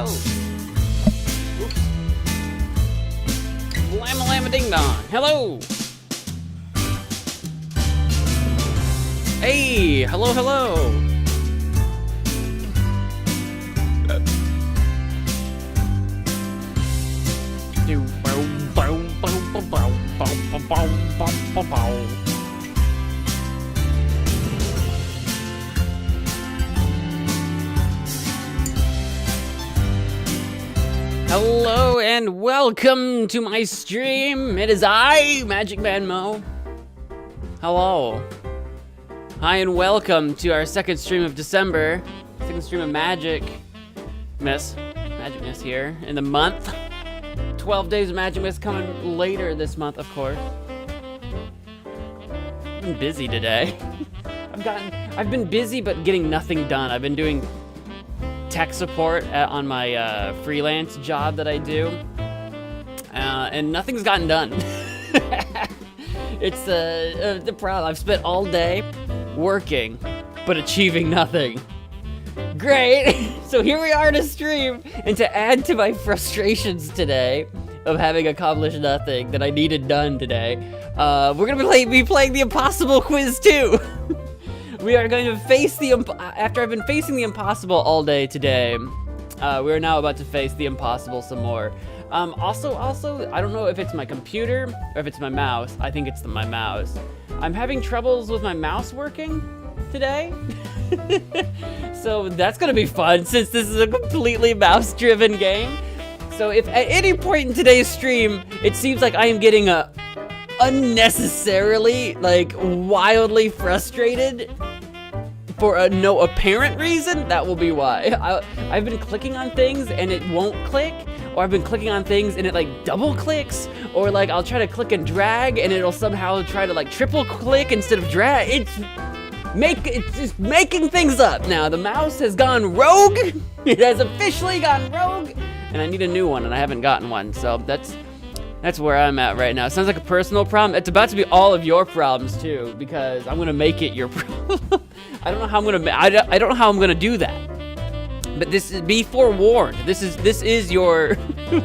Oops. Lama lama ding dong. Hello. Hey, hello, hello. Hello and welcome to my stream. It is I, MagicManMo. Hello. Hi and welcome to our second stream of December. Second stream of Magicmas here in the month. 12 days of Magicmas coming later this month, of course. I've been busy today. I've been busy but getting nothing done. I've been doing tech support on my freelance job that I do, and nothing's gotten done. It's the problem. I've spent all day working, but achieving nothing. Great. So here we are to stream, and to add to my frustrations today of having accomplished nothing that I needed done today, we're gonna be playing the Impossible Quiz 2. We are going to face after I've been facing the impossible all day today, we are now about to face the impossible some more. Also, I don't know if it's my computer or if it's my mouse. I think it's my mouse. I'm having troubles with my mouse working today. So that's gonna be fun since this is a completely mouse-driven game. So if at any point in today's stream, it seems like I am getting unnecessarily, like, wildly frustrated for no apparent reason, that will be why. I've been clicking on things and it won't click, or I've been clicking on things and it like double clicks, or like I'll try to click and drag and it'll somehow try to like triple click instead of drag. It's just making things up now. The mouse has gone rogue. It has officially gone rogue, and I need a new one and I haven't gotten one, so that's where I'm at right now. It sounds like a personal problem. It's about to be all of your problems too, because I'm gonna make it your problem. I don't know how I'm gonna. I don't know how I'm gonna do that. But be forewarned. This is your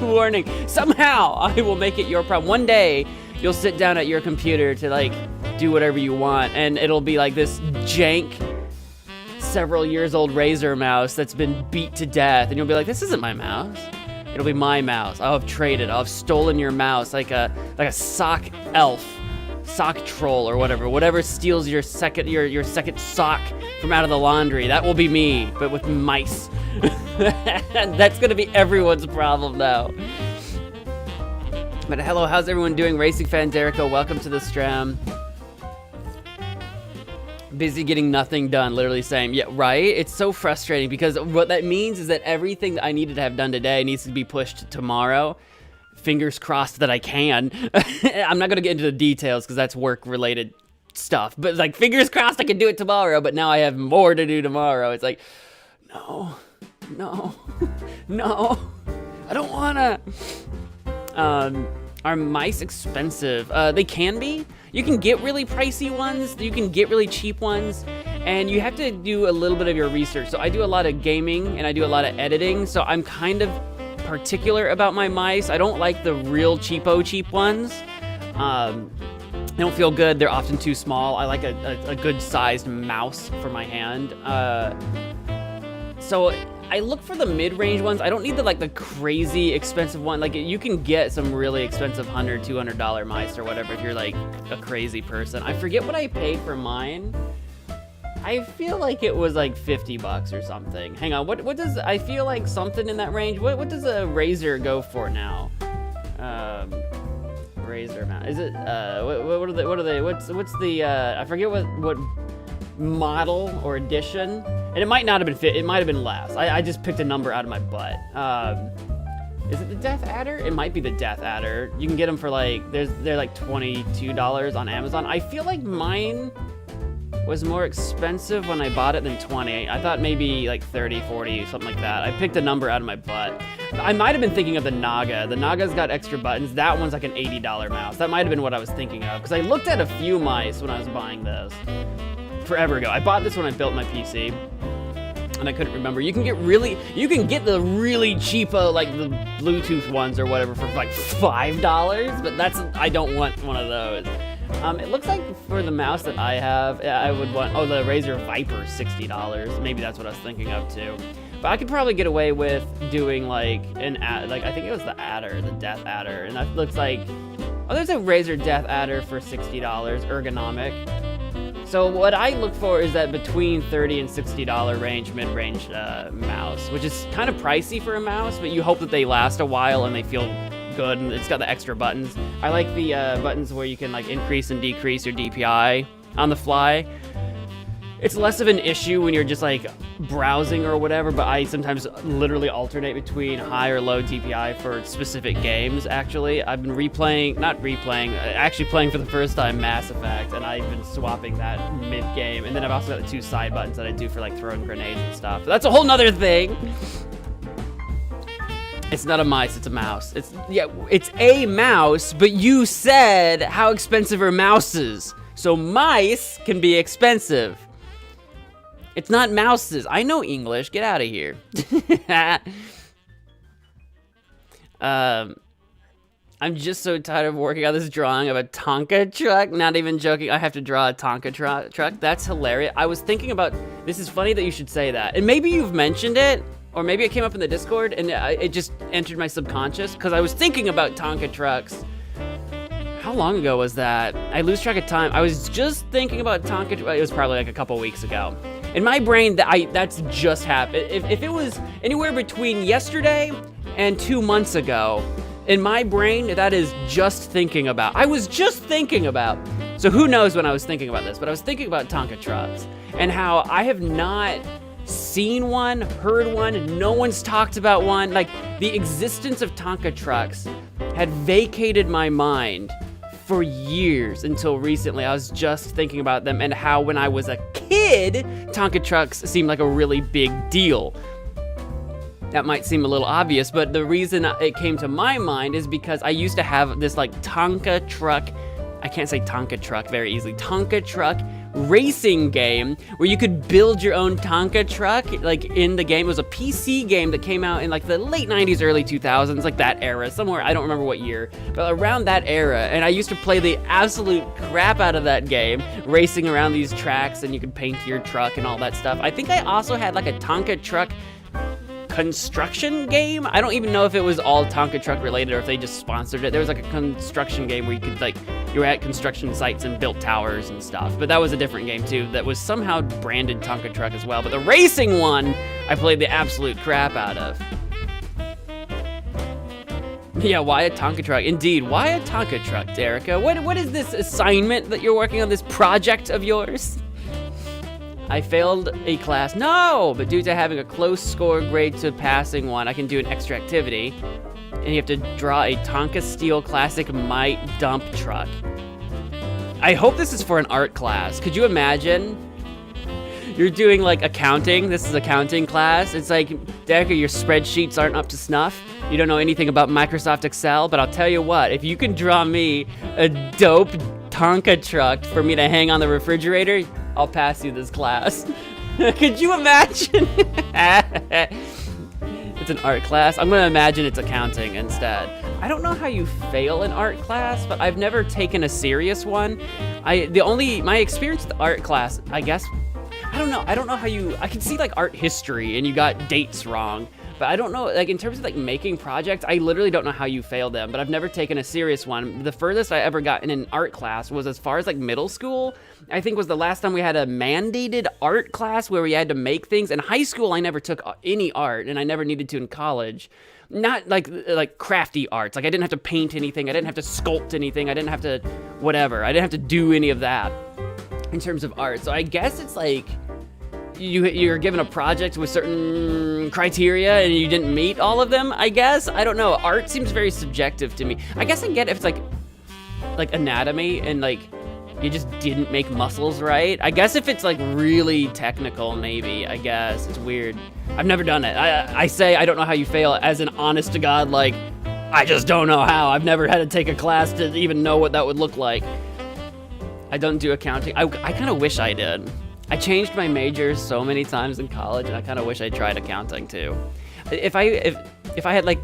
warning. Somehow I will make it your problem. One day you'll sit down at your computer to like do whatever you want, and it'll be like this jank, several years old Razer mouse that's been beat to death, and you'll be like, this isn't my mouse. It'll be my mouse. I'll have traded. I'll have stolen your mouse like a sock elf, sock troll or whatever steals your second sock from out of the laundry. That will be me, but with mice. That's gonna be everyone's problem now. But hello, how's everyone doing? Racing Fan Derico, welcome to the stream. Busy getting nothing done, literally saying, yeah, right? It's so frustrating because what that means is that everything that I needed to have done today needs to be pushed to tomorrow. Fingers crossed that I can. I'm not gonna get into the details because that's work-related stuff, but like, fingers crossed I can do it tomorrow, but now I have more to do tomorrow. It's like, no, I don't wanna. Are mice expensive? They can be. You can get really pricey ones, you can get really cheap ones, and you have to do a little bit of your research. So I do a lot of gaming and I do a lot of editing, so I'm kind of particular about my mice. I don't like the real cheap ones. They don't feel good, they're often too small. I like a good sized mouse for my hand. So I look for the mid-range ones. I don't need the crazy expensive one. Like, you can get some really expensive $100, $200 mice or whatever if you're like a crazy person. I forget what I paid for mine. I feel like it was like 50 bucks or something. Hang on, what does, I feel like something in that range. What does a Razer go for now? Razer mouse. Is it, what are they, what's the, I forget what model or edition. And it might not have been fit, it might have been less. I just picked a number out of my butt. Is it the Death Adder? It might be the Death Adder. You can get them for like, they're like $22 on Amazon. I feel like mine was more expensive when I bought it than 20. I thought maybe like 30, 40, something like that. I picked a number out of my butt. I might have been thinking of the Naga. The Naga's got extra buttons. That one's like an $80 mouse. That might have been what I was thinking of, because I looked at a few mice when I was buying this forever ago. I bought this when I built my PC. and I couldn't remember. You can get the really cheapo, like the Bluetooth ones or whatever for like $5, but I don't want one of those. It looks like for the mouse that I have, I would want, the Razer Viper, $60. Maybe that's what I was thinking of too. But I could probably get away with doing like I think it was the Death Adder, and that looks like, there's a Razer Death Adder for $60, ergonomic. So what I look for is that between $30 and $60 range, mid-range mouse, which is kind of pricey for a mouse, but you hope that they last a while and they feel good, and it's got the extra buttons. I like the buttons where you can like increase and decrease your DPI on the fly. It's less of an issue when you're just like browsing or whatever, but I sometimes literally alternate between high or low DPI for specific games, actually. I've been actually playing for the first time Mass Effect, and I've been swapping that mid-game. And then I've also got the 2 side buttons that I do for like throwing grenades and stuff. But that's a whole nother thing. It's not a mice, it's a mouse. It's a mouse, but you said how expensive are mouses? So mice can be expensive. It's not mouses. I know English. Get out of here. I'm just so tired of working on this drawing of a Tonka truck. Not even joking. I have to draw a Tonka truck. That's hilarious. I was thinking about, this is funny that you should say that. And maybe you've mentioned it, or maybe it came up in the Discord and it just entered my subconscious, because I was thinking about Tonka trucks. How long ago was that? I lose track of time. I was just thinking about Tonka. It was probably like a couple weeks ago. In my brain, that's just happened. If it was anywhere between yesterday and 2 months ago, in my brain, that is just thinking about. I was just thinking about. So who knows when I was thinking about this, but I was thinking about Tonka trucks and how I have not seen one, heard one, no one's talked about one. Like, the existence of Tonka trucks had vacated my mind for years until recently. I was just thinking about them and how when I was a kid, Tonka trucks seemed like a really big deal. That might seem a little obvious, but the reason it came to my mind is because I used to have this like Tonka truck, I can't say Tonka truck very easily, Tonka truck racing game where you could build your own Tonka truck like in the game. It was a PC game that came out in like the late 90s, early 2000s, like that era, somewhere, I don't remember what year, but around that era. And I used to play the absolute crap out of that game, racing around these tracks, and you could paint your truck and all that stuff. I think I also had like a Tonka truck construction game. I don't even know if it was all Tonka truck related or if they just sponsored it. There was like a construction game where you could like, you were at construction sites and built towers and stuff, but that was a different game too that was somehow branded Tonka truck as well. But the racing one, I played the absolute crap out of. Yeah, why a Tonka truck? Indeed, why a Tonka truck, Derica? What is this assignment that you're working on, this project of yours? I failed a class. No! But due to having a close score grade to passing one, I can do an extra activity. And you have to draw a Tonka Steel Classic Might dump truck. I hope this is for an art class. Could you imagine? You're doing like accounting. This is accounting class. It's like, Decker, your spreadsheets aren't up to snuff. You don't know anything about Microsoft Excel, but I'll tell you what, if you can draw me a dope Tonka truck for me to hang on the refrigerator, I'll pass you this class. Could you imagine? It's an art class. I'm gonna imagine it's accounting instead. I don't know how you fail an art class, but I've never taken a serious one. My experience with the art class, I guess, I don't know how you, I can see like art history and you got dates wrong, but I don't know, like in terms of like making projects, I literally don't know how you fail them, but I've never taken a serious one. The furthest I ever got in an art class was as far as like middle school. I think was the last time we had a mandated art class where we had to make things. In high school, I never took any art, and I never needed to in college. Not like crafty arts. Like I didn't have to paint anything. I didn't have to sculpt anything. I didn't have to whatever. I didn't have to do any of that in terms of art. So I guess it's like you're given a project with certain criteria and you didn't meet all of them, I guess. I don't know. Art seems very subjective to me. I guess I get if it's like anatomy and like you just didn't make muscles right. I guess if it's like really technical, maybe, I guess. It's weird. I've never done it. I say I don't know how you fail as an honest to God, like, I just don't know how. I've never had to take a class to even know what that would look like. I don't do accounting. I kind of wish I did. I changed my major so many times in college, and I kind of wish I tried accounting too. If I had like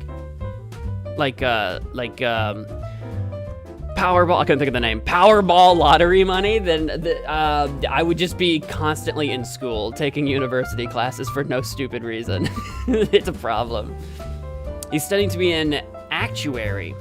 Powerball, I couldn't think of the name, Powerball lottery money, then I would just be constantly in school taking university classes for no stupid reason. It's a problem. He's studying to be an actuary.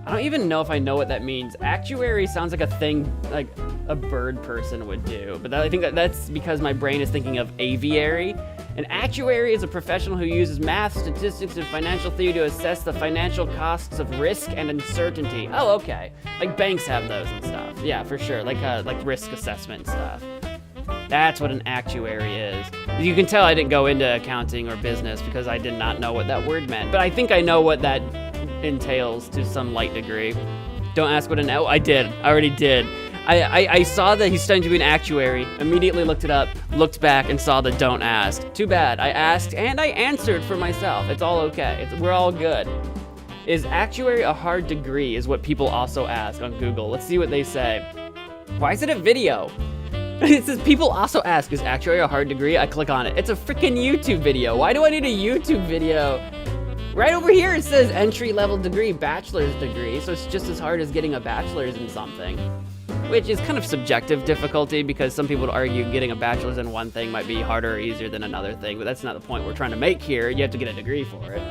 I don't even know if I know what that means. Actuary sounds like a thing like a bird person would do, but I think that's because my brain is thinking of aviary. An actuary is a professional who uses math, statistics, and financial theory to assess the financial costs of risk and uncertainty. Oh, okay. Like banks have those and stuff. Yeah, for sure. Like risk assessment stuff. That's what an actuary is. You can tell I didn't go into accounting or business because I did not know what that word meant. But I think I know what that entails to some light degree. Don't ask what I did. I already did. I saw that he's studying to be an actuary, immediately looked it up, looked back, and saw the don't ask. Too bad. I asked, and I answered for myself. It's all okay. We're all good. Is actuary a hard degree, is what people also ask on Google. Let's see what they say. Why is it a video? It says people also ask, is actuary a hard degree? I click on it. It's a freaking YouTube video. Why do I need a YouTube video? Right over here it says entry-level degree, bachelor's degree, so it's just as hard as getting a bachelor's in something. Which is kind of subjective difficulty because some people would argue getting a bachelor's in one thing might be harder or easier than another thing, but that's not the point we're trying to make here. You have to get a degree for it.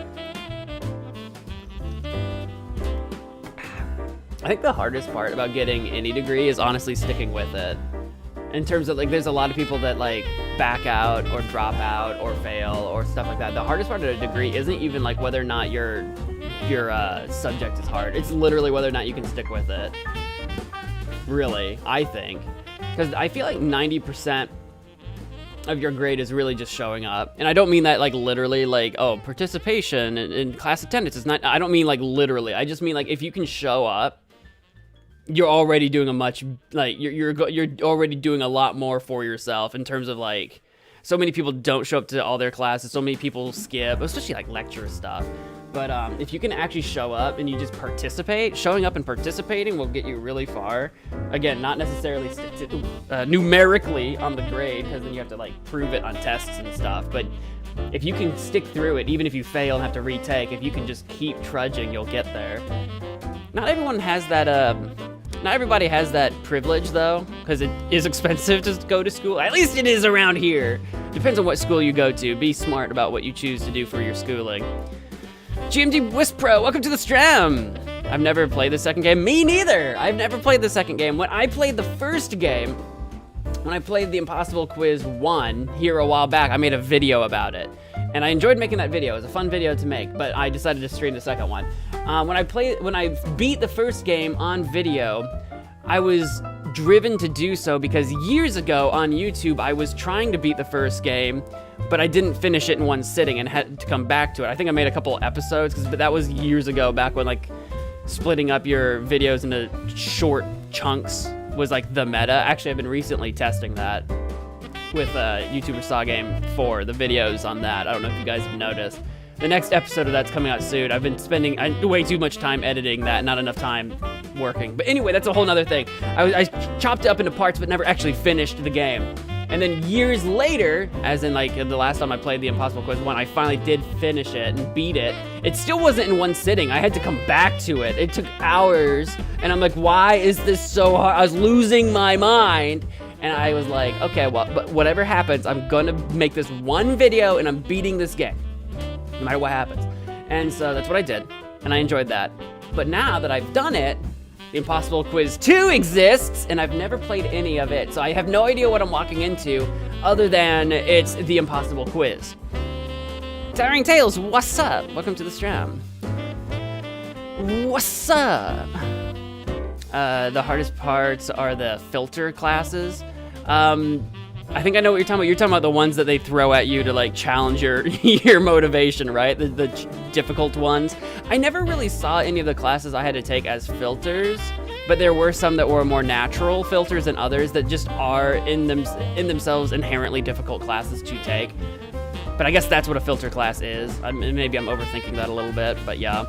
I think the hardest part about getting any degree is honestly sticking with it. In terms of like, there's a lot of people that like back out or drop out or fail or stuff like that. The hardest part of a degree isn't even like whether or not your subject is hard. It's literally whether or not you can stick with it. Really, I think. Because I feel like 90% of your grade is really just showing up. And I don't mean that like literally like, oh, participation in class attendance is not, I don't mean like literally. I just mean like if you can show up, you're already doing a much, like you're already doing a lot more for yourself in terms of like, so many people don't show up to all their classes, so many people skip, especially like lecture stuff. But if you can actually show up and you just participate, showing up and participating will get you really far. Again, not necessarily numerically on the grade, because then you have to like prove it on tests and stuff. But if you can stick through it, even if you fail and have to retake, if you can just keep trudging, you'll get there. Not everyone has that, not everybody has that privilege though, because it is expensive to go to school. At least it is around here. Depends on what school you go to. Be smart about what you choose to do for your schooling. GMD Wisp Pro, welcome to the stream. I've never played the second game. Me neither. I've never played the second game. When I played the first game, when I played the Impossible Quiz 1 here a while back, I made a video about it. And I enjoyed making that video. It was a fun video to make, but I decided to stream the second one. When I beat the first game on video, I was driven to do so because years ago on YouTube, I was trying to beat the first game, but I didn't finish it in one sitting and had to come back to it. I think I made a couple episodes, but that was years ago, back when like splitting up your videos into short chunks was like the meta. Actually, I've been recently testing that with YouTuber Saw Game 4, the videos on that. I don't know if you guys have noticed. The next episode of that's coming out soon. I've been spending way too much time editing that, not enough time working. But anyway, that's a whole nother thing. I chopped it up into parts, but never actually finished the game. And then years later, as in like the last time I played the Impossible Quiz 1, I finally did finish it and beat it. It still wasn't in one sitting. I had to come back to it. It took hours. And I'm like, why is this so hard? I was losing my mind. And I was like, okay, well, but whatever happens, I'm gonna make this one video and I'm beating this game, no matter what happens. And so that's what I did, and I enjoyed that. But now that I've done it, the Impossible Quiz 2 exists, and I've never played any of it, so I have no idea what I'm walking into, other than it's the Impossible Quiz. Towering Tales, what's up? Welcome to the stream. What's up? The hardest parts are the filter classes. I think I know what you're talking about. You're talking about the ones that they throw at you to like challenge your your motivation, right? The difficult ones. I never really saw any of the classes I had to take as filters, but there were some that were more natural filters than others that just are in themselves inherently difficult classes to take. But I guess that's what a filter class is. Maybe I'm overthinking that a little bit, but yeah.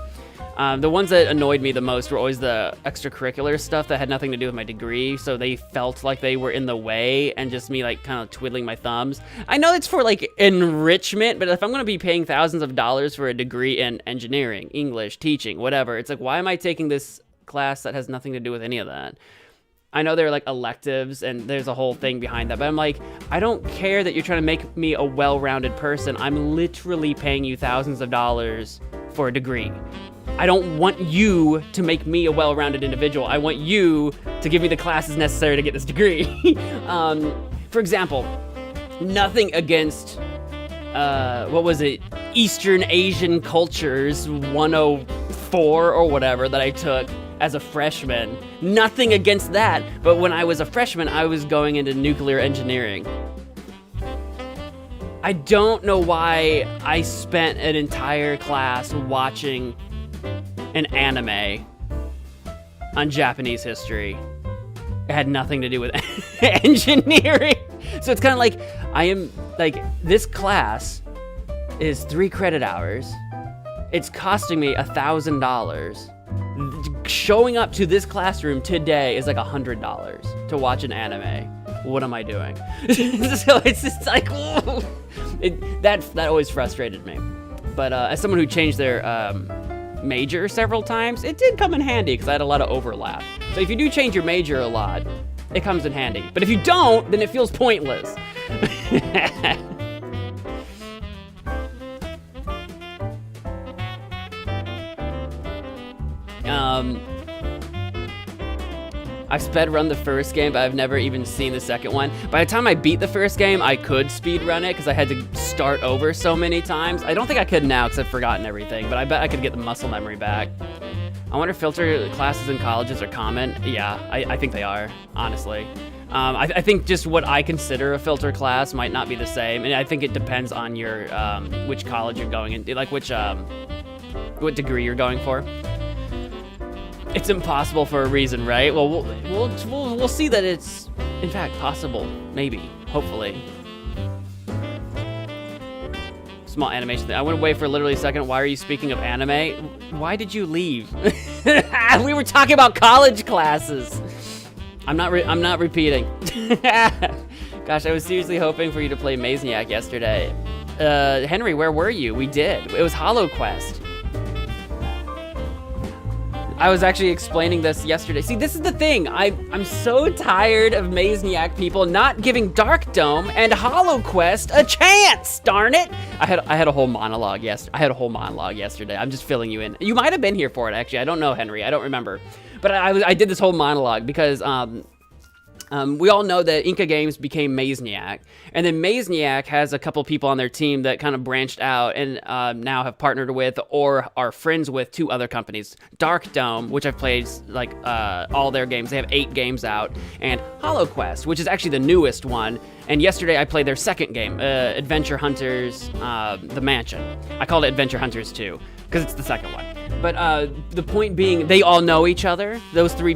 The ones that annoyed me the most were always the extracurricular stuff that had nothing to do with my degree, so they felt like they were in the way and just me like kind of twiddling my thumbs. I know it's for like enrichment, but if I'm going to be paying thousands of dollars for a degree in engineering, English, teaching, whatever, it's like, why am I taking this class that has nothing to do with any of that? I know they're like electives and there's a whole thing behind that, but I'm like, I don't care that you're trying to make me a well-rounded person. I'm literally paying you thousands of dollars for a degree. I don't want you to make me a well-rounded individual. I want you to give me the classes necessary to get this degree. For example, nothing against, what was it? Eastern Asian Cultures 104 or whatever that I took as a freshman. Nothing against that, but when I was a freshman, I was going into nuclear engineering. I don't know why I spent an entire class watching an anime on Japanese history. It had nothing to do with engineering. So it's kind of like, this class is 3 credit hours. It's costing me $1,000. Showing up to this classroom today is like $100 to watch an anime. What am I doing? So it's just like, that always frustrated me. But as someone who changed their major several times, it did come in handy because I had a lot of overlap. So if you do change your major a lot, it comes in handy. But if you don't, then it feels pointless. I've sped run the first game, but I've never even seen the second one. By the time I beat the first game, I could speed run it because I had to start over so many times. I don't think I could now because I've forgotten everything, but I bet I could get the muscle memory back. I wonder if filter classes in colleges are common. Yeah, I think they are, honestly. I think just what I consider a filter class might not be the same, and I think it depends on your which college you're going in, like what degree you're going for. It's impossible for a reason, right? Well, we'll see that it's, in fact, possible. Maybe. Hopefully. Small animation thing. I went away for literally a second. Why are you speaking of anime? Why did you leave? We were talking about college classes. I'm not repeating. Gosh, I was seriously hoping for you to play Mazniak yesterday. Henry, where were you? We did. It was HoloQuest. I was actually explaining this yesterday. See, this is the thing. I'm so tired of Mazniak people not giving Dark Dome and HoloQuest a chance. Darn it! I had a whole monologue yesterday. I'm just filling you in. You might have been here for it, actually. I don't know, Henry. I don't remember. But I did this whole monologue because we all know that Inca Games became Mazniak, and then Mazniak has a couple people on their team that kind of branched out and now have partnered with or are friends with 2 other companies. Dark Dome, which I've played like all their games. They have 8 games out, and HoloQuest, which is actually the newest one. And yesterday I played their second game, Adventure Hunters, The Mansion. I called it Adventure Hunters 2 because it's the second one. But the point being, they all know each other. Those 3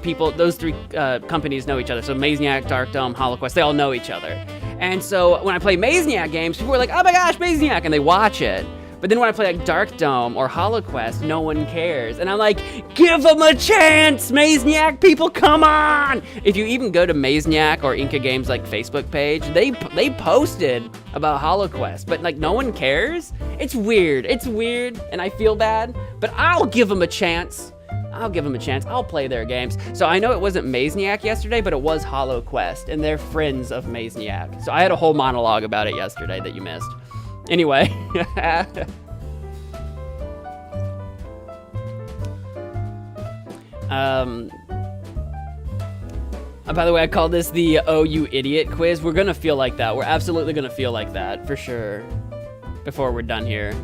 companies know each other. So Mazniak, Dark Dome, HoloQuest, they all know each other. And so when I play Mazniak games, people are like, oh my gosh, Mazniak, and they watch it. But then when I play like Dark Dome or HoloQuest, no one cares. And I'm like, give them a chance, Mazniak people, come on! If you even go to Mazniak or Inca Games like Facebook page, they posted about HoloQuest, but like no one cares. It's weird, and I feel bad, but I'll give them a chance. I'll play their games. So I know it wasn't Mazniak yesterday, but it was HoloQuest, and they're friends of Mazniak. So I had a whole monologue about it yesterday that you missed. Anyway. By the way, I call this the Oh You Idiot quiz. We're gonna feel like that. We're absolutely gonna feel like that, for sure, before we're done here.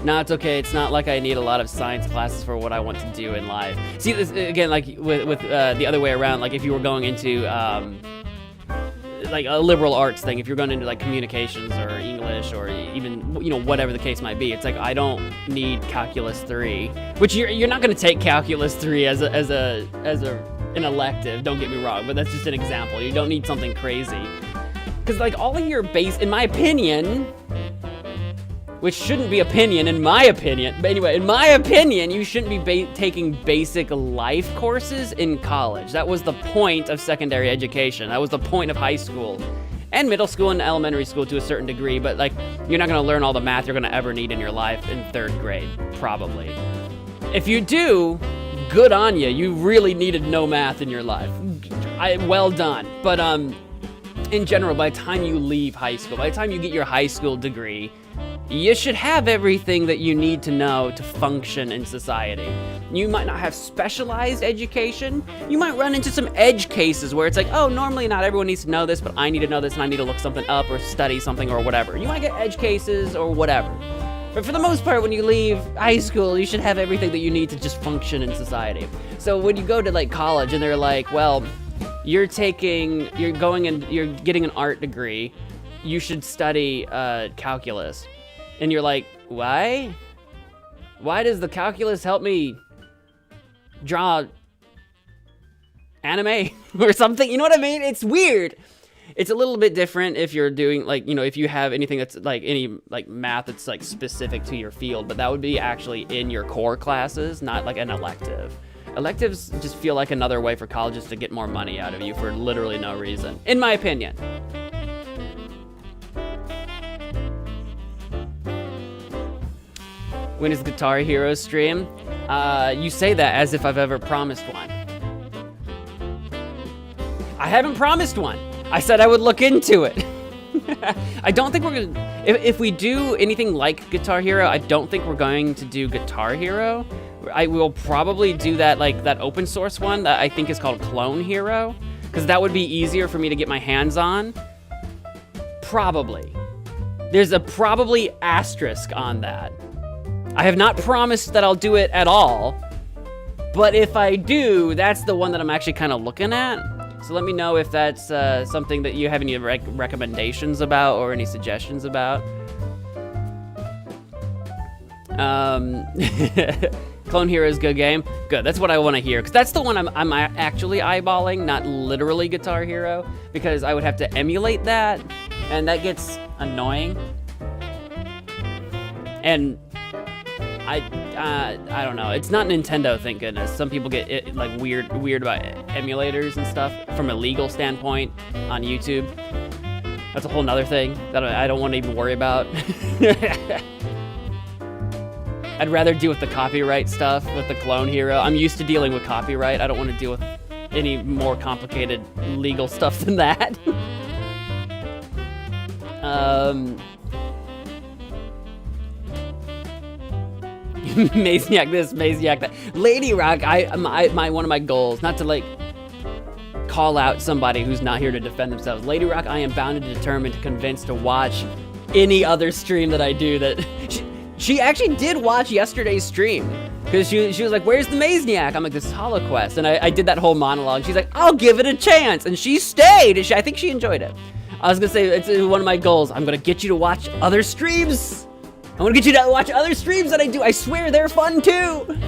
No, it's okay. It's not like I need a lot of science classes for what I want to do in life. See, this, again, like with the other way around, like if you were going into like a liberal arts thing, if you're going into like communications or English or even, you know, whatever the case might be, it's like I don't need calculus 3, which you're not going to take calculus 3 as an elective, don't get me wrong, but that's just an example. You don't need something crazy, because like all of your base, in my opinion, which shouldn't be opinion in my opinion. But anyway, in my opinion, you shouldn't be taking basic life courses in college. That was the point of secondary education. That was the point of high school. And middle school and elementary school to a certain degree, but like, you're not gonna learn all the math you're gonna ever need in your life in 3rd grade, probably. If you do, good on you. You really needed no math in your life. Well done. But in general, by the time you leave high school, by the time you get your high school degree, you should have everything that you need to know to function in society. You might not have specialized education. You might run into some edge cases where it's like, oh, normally not everyone needs to know this, but I need to know this and I need to look something up or study something or whatever. You might get edge cases or whatever. But for the most part, when you leave high school, you should have everything that you need to just function in society. So when you go to like college and they're like, well, you're getting an art degree, you should study calculus. And you're like, why? Why does the calculus help me draw anime or something? You know what I mean? It's weird. It's a little bit different if you're doing like, you know, if you have anything that's like any like math that's like specific to your field, but that would be actually in your core classes, not like an elective. Electives just feel like another way for colleges to get more money out of you for literally no reason, in my opinion. When is Guitar Hero stream? You say that as if I've ever promised one. I haven't promised one. I said I would look into it. I don't think we're gonna, if we do anything like Guitar Hero, I don't think we're going to do Guitar Hero. I will probably do that, like that open source one that I think is called Clone Hero, because that would be easier for me to get my hands on. Probably. There's a probably asterisk on that. I have not promised that I'll do it at all, but if I do, that's the one that I'm actually kind of looking at. So let me know if that's something that you have any recommendations about or any suggestions about. Clone Hero is a good game. Good, that's what I want to hear, because that's the one I'm actually eyeballing, not literally Guitar Hero, because I would have to emulate that, and that gets annoying. And I don't know. It's not Nintendo, thank goodness. Some people get like weird about emulators and stuff from a legal standpoint on YouTube. That's a whole nother thing that I don't want to even worry about. I'd rather deal with the copyright stuff with the Clone Hero. I'm used to dealing with copyright. I don't want to deal with any more complicated legal stuff than that. Mazeniac this, Mazeniac that. Lady Rock, one of my goals, not to like call out somebody who's not here to defend themselves. Lady Rock, I am bound and determined to convince to watch any other stream that I do that. She actually did watch yesterday's stream, because she was like, where's the Mazeniac? I'm like, this is HoloQuest, and I did that whole monologue. She's like, I'll give it a chance, and she stayed. And I think she enjoyed it. I was gonna say, it's one of my goals. I'm gonna get you to watch other streams. I'm gonna get you to watch other streams that I do. I swear they're fun too.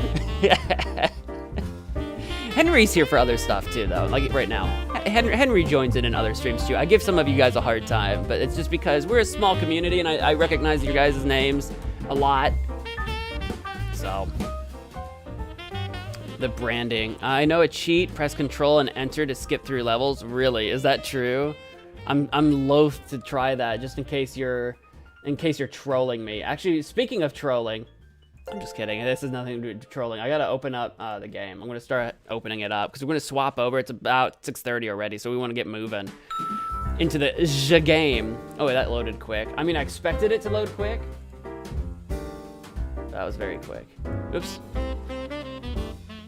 Henry's here for other stuff too, though, like right now. Henry joins in other streams too. I give some of you guys a hard time, but it's just because we're a small community and I recognize your guys' names a lot. So, the branding. I know a cheat, press control and enter to skip through levels. Really, is that true? I'm loath to try that just in case you're trolling me. Actually, speaking of trolling, I'm just kidding. This has nothing to do with trolling. I gotta open up the game. I'm gonna start opening it up because we're gonna swap over. It's about 6:30 already, so we want to get moving into the game. Oh, wait, that loaded quick. I mean, I expected it to load quick. That was very quick. Oops.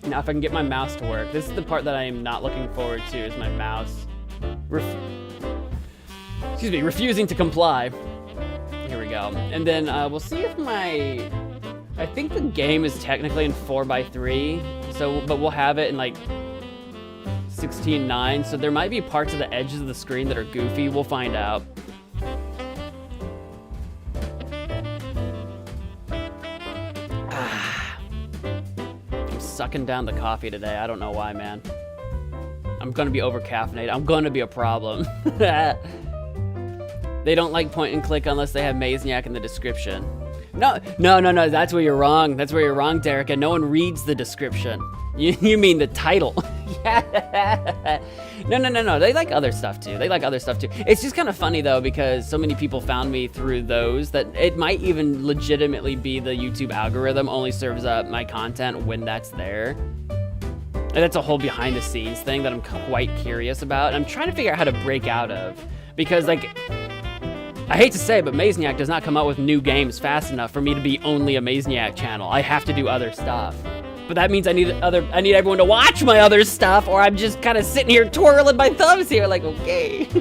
Now, if I can get my mouse to work. This is the part that I am not looking forward to, is my mouse refusing to comply. Here we go. And then we'll see if I think the game is technically in 4:3, but we'll have it in like 16:9, so there might be parts of the edges of the screen that are goofy. We'll find out. I'm sucking down the coffee today. I don't know why, man. I'm gonna be over-caffeinated. I'm gonna be a problem. They don't like point and click unless they have Mazeniac in the description. No. That's where you're wrong. That's where you're wrong, Derek. And no one reads the description. You mean the title? Yeah. No. They like other stuff too. It's just kind of funny though because so many people found me through those that it might even legitimately be the YouTube algorithm only serves up my content when that's there. And that's a whole behind the scenes thing that I'm quite curious about. And I'm trying to figure out how to break out of because like. I hate to say it, but Mazniak does not come out with new games fast enough for me to be only a Mazniak channel. I have to do other stuff. But that means I need everyone to watch my other stuff, or I'm just kind of sitting here twirling my thumbs here like, okay. The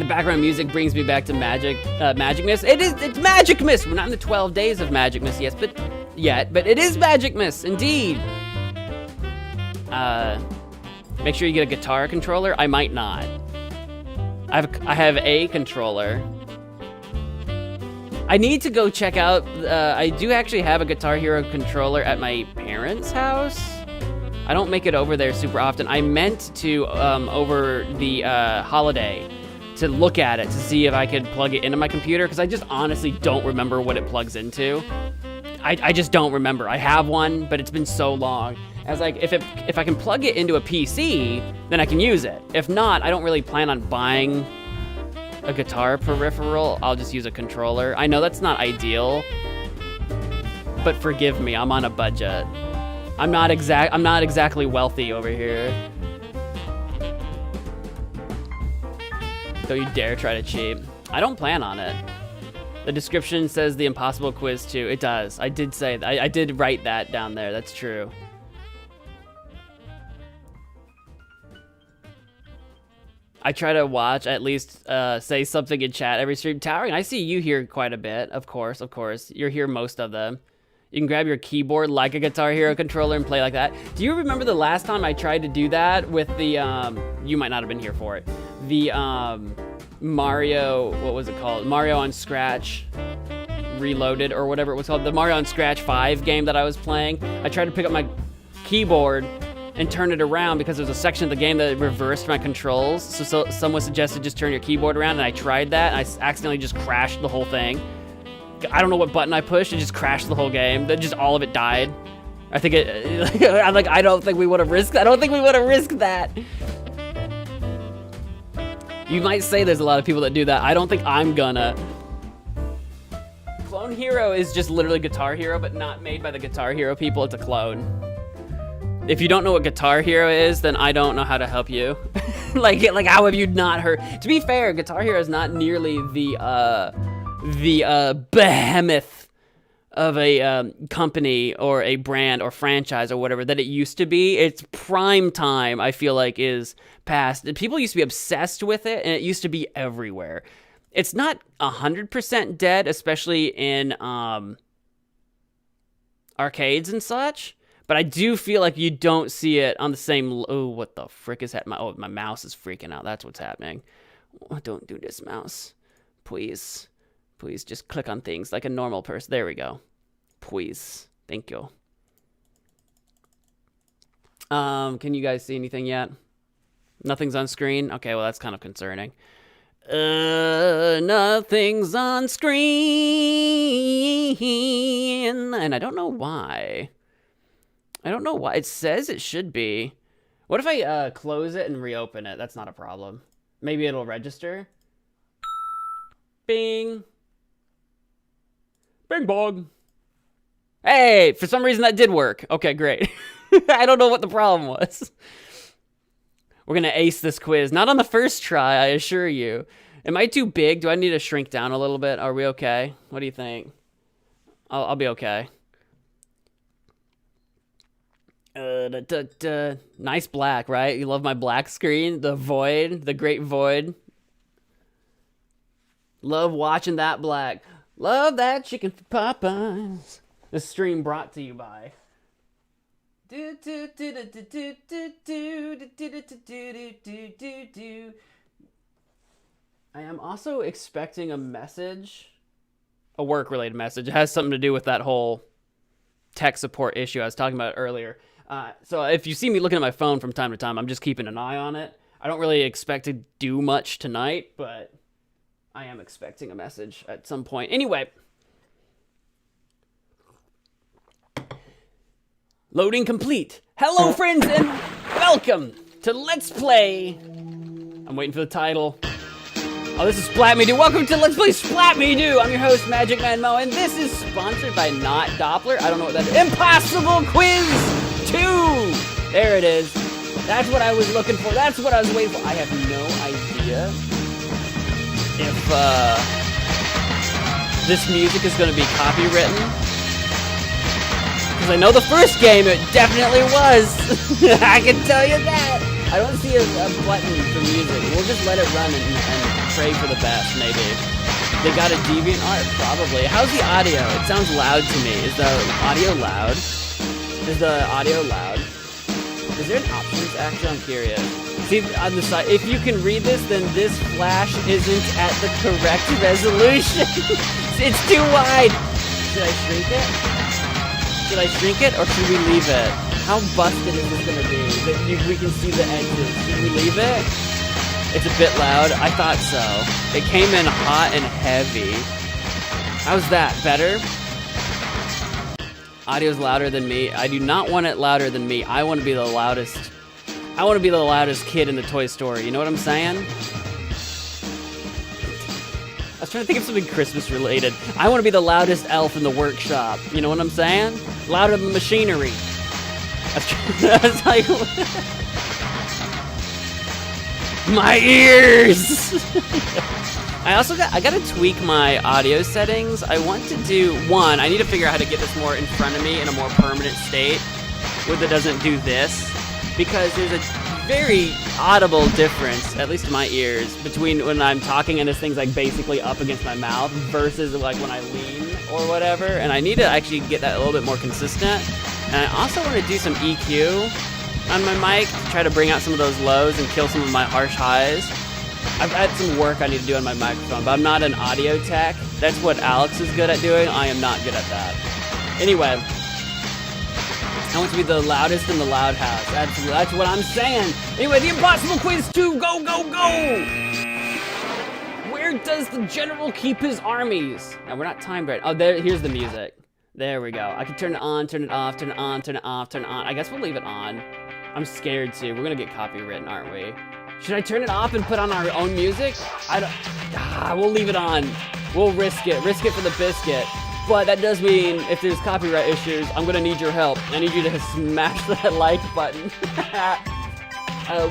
background music brings me back to MagicManMo. It's MagicManMo. We're not in the 12 days of MagicManMo yet, but it is MagicManMo, indeed. Make sure you get a guitar controller. I might not. I have a controller. I need to go check out, I do actually have a Guitar Hero controller at my parents' house. I don't make it over there super often. I meant to, over the holiday, to look at it to see if I could plug it into my computer, because I just honestly don't remember what it plugs into. I just don't remember. I have one, but it's been so long. I was like, if I can plug it into a PC, then I can use it. If not, I don't really plan on buying a guitar peripheral. I'll just use a controller. I know that's not ideal, but forgive me, I'm on a budget. I'm not exactly wealthy over here. Don't you dare try to cheat. I don't plan on it. The description says the impossible quiz too. It does. I did say that. I did write that down there. That's true. I try to watch, at least say something in chat every stream. Towering, I see you here quite a bit, of course. You're here most of them. You can grab your keyboard like a Guitar Hero controller and play like that. Do you remember the last time I tried to do that with the, you might not have been here for it, the Mario, what was it called? Mario on Scratch Reloaded or whatever it was called. The Mario on Scratch 5 game that I was playing. I tried to pick up my keyboard and turn it around because there's a section of the game that reversed my controls. So someone suggested just turn your keyboard around, and I tried that, and I accidentally just crashed the whole thing. I don't know what button I pushed, it just crashed the whole game. Just all of it died. I think I don't think we would have risked that. You might say there's a lot of people that do that. I don't think I'm gonna. Clone Hero is just literally Guitar Hero, but not made by the Guitar Hero people. It's a clone. If you don't know what Guitar Hero is, then I don't know how to help you. like how have you not heard? To be fair, Guitar Hero is not nearly the behemoth of a company or a brand or franchise or whatever that it used to be. Its prime time, I feel like, is past. People used to be obsessed with it, and it used to be everywhere. It's not 100% dead, especially in arcades and such. But I do feel like you don't see it on the same. Oh, what the frick is happening? Oh, my mouse is freaking out. That's what's happening. Oh, don't do this, mouse. Please. Please just click on things like a normal person. There we go. Please. Thank you. Can you guys see anything yet? Nothing's on screen? Okay, well, that's kind of concerning. Nothing's on screen. And I don't know why. It says it should be. What if I close it and reopen it? That's not a problem. Maybe it'll register. Bing. Bing bong. Hey, for some reason that did work. Okay, great. I don't know what the problem was. We're gonna ace this quiz. Not on the first try, I assure you. Am I too big? Do I need to shrink down a little bit? Are we okay? What do you think? I'll be okay. Nice black, right? You love my black screen? The void, the great void. Love watching that black. Love that chicken for Popeyes. This stream brought to you by. I am also expecting a message, a work-related message. It has something to do with that whole tech support issue I was talking about earlier. So if you see me looking at my phone from time to time, I'm just keeping an eye on it. I don't really expect to do much tonight, but I am expecting a message at some point. Anyway. Loading complete. Hello, friends, and welcome to Let's Play. I'm waiting for the title. Oh, this is Splat Me Do. Welcome to Let's Play Splat Me Do. I'm your host, MagicManMo, and this is sponsored by Not Doppler. I don't know what that is. Impossible Quiz 2. There it is. That's what I was looking for. That's what I was waiting for. I have no idea if this music is going to be copywritten. Because I know the first game, it definitely was. I can tell you that. I don't see a button for music. We'll just let it run and pray for the best, maybe. They got a deviant art? Probably. How's the audio? It sounds loud to me. Is the audio loud? Is the audio loud? Is there an options? Actually, I'm curious. See, on the side, if you can read this, then this flash isn't at the correct resolution. It's too wide. Should I shrink it? Should I shrink it, or should we leave it? How busted is this gonna be? That we can see the edges. Should we leave it? It's a bit loud. I thought so. It came in hot and heavy. How's that? Better? Audio's louder than me. I do not want it louder than me. I want to be the loudest. I want to be the loudest kid in the toy store. You know what I'm saying? I was trying to think of something Christmas related. I want to be the loudest elf in the workshop. You know what I'm saying? Louder than machinery. I was like, my ears. I gotta tweak my audio settings. I want to do one. I need to figure out how to get this more in front of me in a more permanent state, where it doesn't do this, because there's a very audible difference, at least to my ears, between when I'm talking and this thing's like basically up against my mouth versus like when I lean or whatever. And I need to actually get that a little bit more consistent. And I also want to do some EQ on my mic to try to bring out some of those lows and kill some of my harsh highs. I've had some work I need to do on my microphone, but I'm not an audio tech. That's what Alex is good at doing. I am not good at that. Anyway, I want to be the loudest in the loud house. That's what I'm saying. Anyway, the Impossible Quiz 2, go, go, go! Where does the general keep his armies? Now, we're not timed right. Oh, here's the music. There we go. I can turn it on, turn it off, turn it on, turn it off, turn it on. I guess we'll leave it on. I'm scared too. We're gonna get copywritten, aren't we? Should I turn it off and put on our own music? We'll leave it on. We'll risk it for the biscuit. But that does mean if there's copyright issues, I'm gonna need your help. I need you to smash that like button.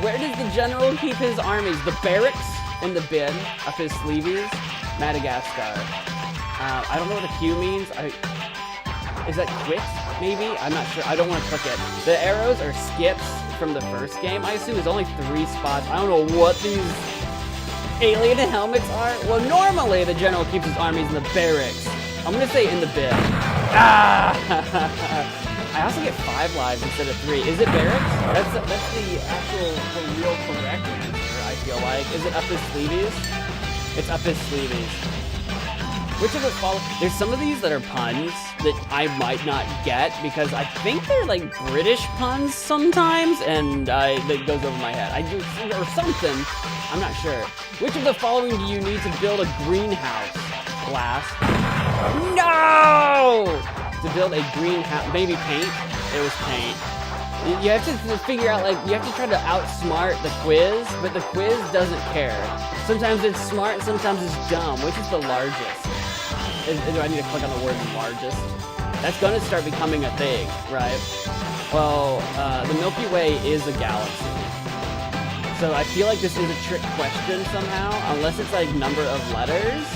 Where does the general keep his armies? The barracks in the bin up his sleeveys? Madagascar. I don't know what the Q means. Is that quit, maybe? I'm not sure. I don't want to click it. The arrows are skips from the first game. I assume there's only 3 spots. I don't know what these alien helmets are. Well, normally the general keeps his armies in the barracks. I'm gonna say in the bin. I also get 5 lives instead of 3. Is it barracks? That's the actual, the real correct answer, I feel like. Is it up his sleeveys? It's up his sleeveys. Which of the following? There's some of these that are puns that I might not get because I think they're like British puns sometimes, and that goes over my head. I do or something. I'm not sure. Which of the following do you need to build a greenhouse? Glass. No! To build a greenhouse, maybe paint. It was paint. You have to figure out, like, you have to try to outsmart the quiz, but the quiz doesn't care. Sometimes it's smart, and sometimes it's dumb. Which is the largest? Do I need to click on the word largest? That's gonna start becoming a thing, right? Well, the Milky Way is a galaxy. So I feel like this is a trick question somehow, unless it's like number of letters.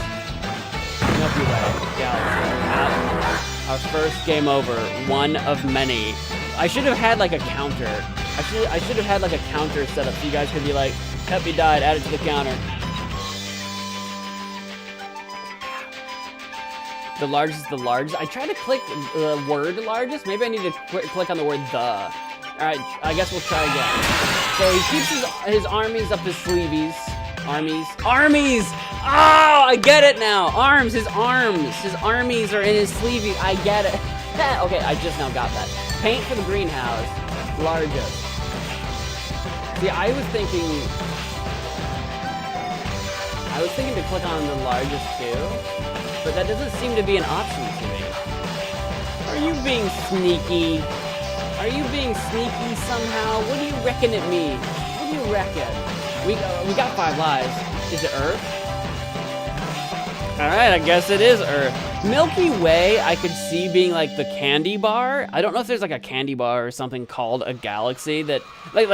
Milky Way, galaxy. Our first game over, one of many. I should have had like a counter. I should have had like a counter set up so you guys could be like, Peppy died, add it to the counter. The largest is the largest. I tried to click the word largest. Maybe I need to click on the word the. Alright, I guess we'll try again. So he keeps his armies up his sleeveys. Armies. Oh, I get it now. Arms, his arms. His armies are in his sleevey. I get it. Okay, I just now got that. Paint for the greenhouse. Largest. See, I was thinking I was thinking to click on the largest too, but that doesn't seem to be an option to me. Are you being sneaky? Are you being sneaky somehow? What do you reckon it means? What do you reckon? We got 5 lives. Is it Earth? Alright, I guess it is Earth. Milky Way, I could see being like the candy bar. I don't know if there's like a candy bar or something called a galaxy that, like,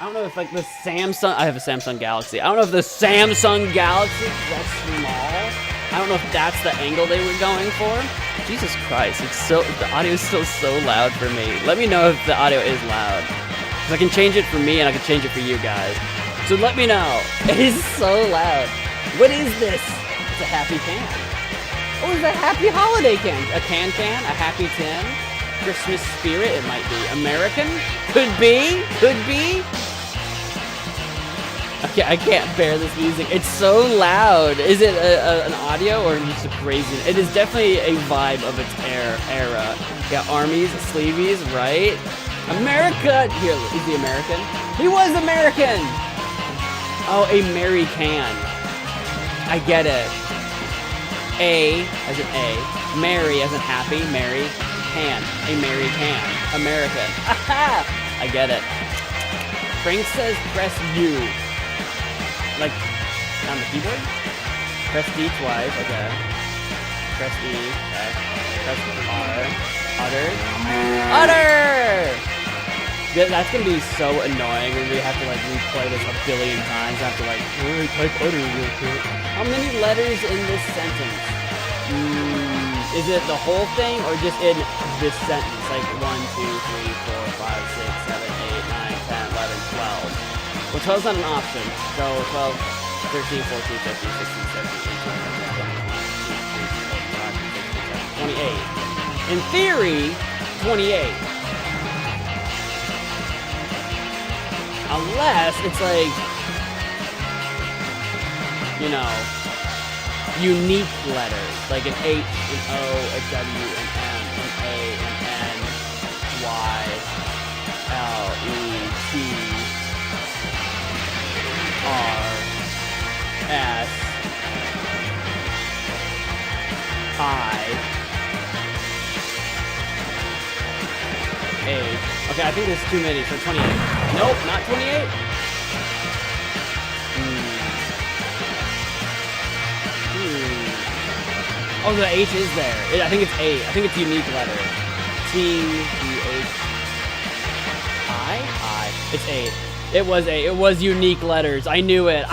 I don't know if like the Samsung, I have a Samsung Galaxy. I don't know if the Samsung Galaxy, that's small. I don't know if that's the angle they were going for. Jesus Christ, the audio is still so loud for me. Let me know if the audio is loud. Because I can change it for me and I can change it for you guys. So let me know. It is so loud. What is this? It's a happy can. Oh, it's a happy holiday can. A can? A happy tin? Christmas spirit, it might be. American? Could be. Okay, I can't bear this music. It's so loud. Is it an audio or just a crazy? It is definitely a vibe of its era. Yeah, armies, sleeveys, right? America. Here, is he American? He was American. Oh, a Mary can. I get it. A as in A. Mary as in happy. Mary. Can. A Mary can. American. Aha! I get it. Frank says press U. Like, on the keyboard? Press D twice, okay. Press E, okay. Press R. Utter! That's gonna be so annoying when we have to like replay this a billion times. I have to like, type utter real quick. How many letters in this sentence? Is it the whole thing or just in this sentence? Like 1, 2, 3, 4, 5, 6, 7, 8, 9, 10, 11, 12. Well, 12's not an option. So 12, 13, 14, 15, 16, 17, 18, 19, 20, 21, 22, 23, 24, 25, 26, 27, 28. In theory, 28. Unless it's like, you know, unique letters, like an H, an O, a W, an M, an A, an N, Y, L, E, T, R, S, I, A. Okay, I think there's too many, so 28. Nope, not 28. Oh, the H is there. I think it's 8. I think it's unique letter. T, H, I. It's 8. It was 8. It was unique letters. I knew it.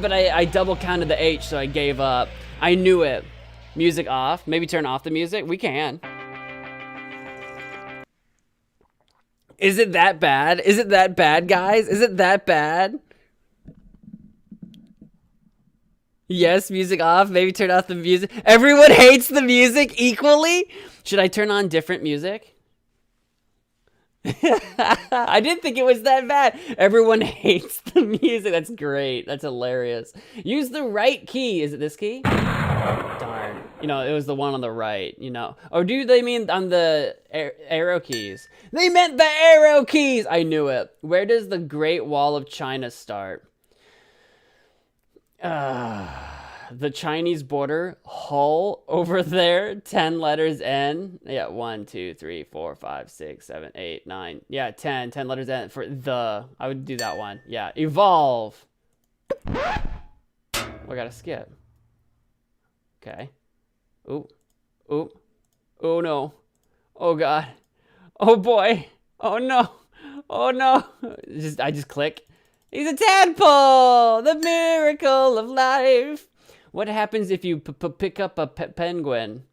But I double counted the H, so I gave up. I knew it. Music off. Maybe turn off the music. We can. Is it that bad? Is it that bad, guys? Is it that bad? Yes, music off. Maybe turn off the music. Everyone hates the music equally? Should I turn on different music? I didn't think it was that bad. Everyone hates the music. That's great. That's hilarious. Use the right key. Is it this key? Darn. You know, it was the one on the right, you know. Or do they mean on the arrow keys? They meant the arrow keys! I knew it. Where does the Great Wall of China start? The Chinese border. Hull over there. 10 letters N. Yeah, 1, 2, 3, 4, 5, 6, 7, 8, 9. Yeah, 10. 10 letters N for the. I would do that one. Yeah, evolve. Oh, I gotta skip. Okay. Ooh. Ooh. Oh no. Oh god. Oh boy. Oh no. Oh no. I just click. He's a tadpole! The miracle of life. What happens if you pick up a penguin?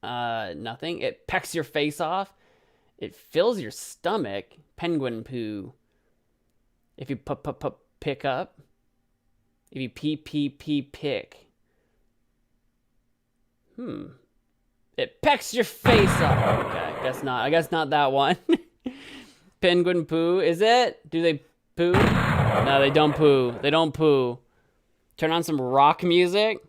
Nothing. It pecks your face off. It fills your stomach. Penguin poo. If you pick up. If you pick. It pecks your face off. Okay, guess not. I guess not that one. Penguin poo, is it? Do they poo? No, they don't poo. They don't poo. Turn on some rock music.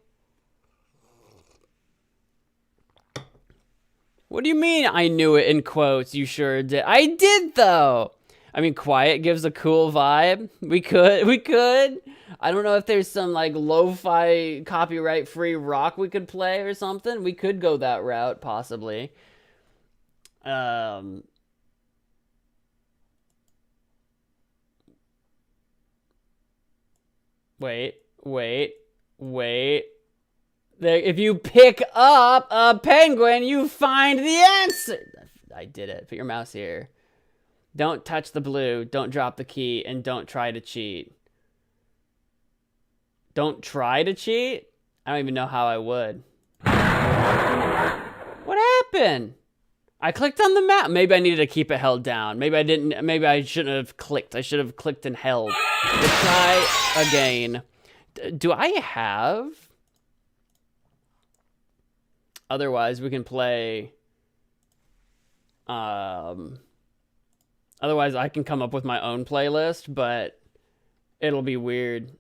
What do you mean I knew it in quotes? You sure did. I did though. I mean, quiet gives a cool vibe. We could. I don't know if there's some like lo-fi copyright-free rock we could play or something. We could go that route, possibly. Wait. There, if you pick up a penguin, you find the answer. I did it. Put your mouse here. Don't touch the blue. Don't drop the key. And don't try to cheat. Don't try to cheat? I don't even know how I would. What happened? I clicked on the map. Maybe I needed to keep it held down. Maybe I didn't. Maybe I shouldn't have clicked. I should have clicked and held. Let's try again. Do I have? Otherwise, we can play. Otherwise, I can come up with my own playlist, but it'll be weird.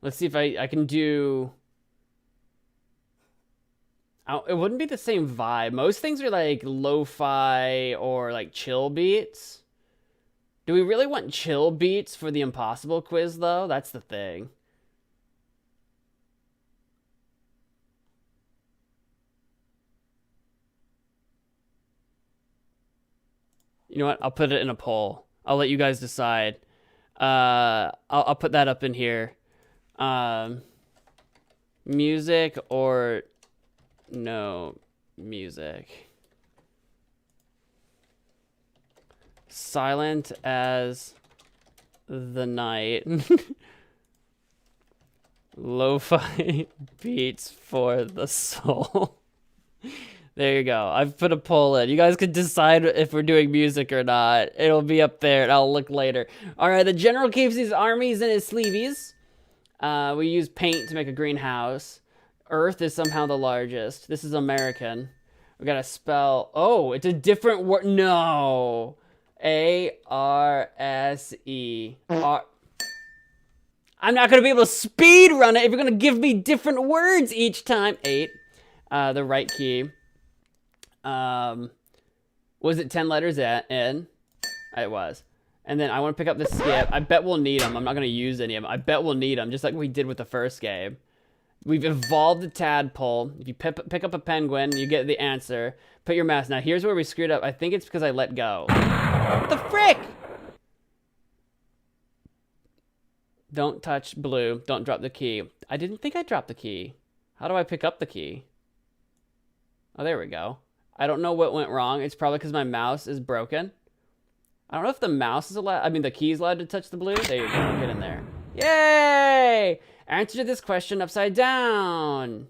Let's see if I can do... It wouldn't be the same vibe. Most things are like lo-fi or like chill beats. Do we really want chill beats for the impossible quiz, though? That's the thing. You know what? I'll put it in a poll. I'll let you guys decide. I'll put that up in here. Music or no music. Silent as the night. Lo-fi beats for the soul. There you go. I've put a poll in. You guys can decide if we're doing music or not. It'll be up there, and I'll look later. All right, the general keeps his armies in his sleeveys. We use paint to make a greenhouse. Earth is somehow the largest. This is American. We gotta spell... Oh, it's a different word. No. A-R-S-E. I'm not gonna be able to speed run it if you're gonna give me different words each time. 8. The right key. Was it 10 letters in? It was. And then I want to pick up the skip. I bet we'll need them. I'm not going to use any of them. I bet we'll need them, just like we did with the first game. We've evolved the tadpole. If you pick up a penguin, you get the answer. Put your mouse. Now, here's where we screwed up. I think it's because I let go. What the frick? Don't touch blue. Don't drop the key. I didn't think I dropped the key. How do I pick up the key? Oh, there we go. I don't know what went wrong. It's probably because my mouse is broken. I don't know if the mouse is allowed. I mean, the key is allowed to touch the blue. There you go. Get in there. Yay! Answer to this question upside down.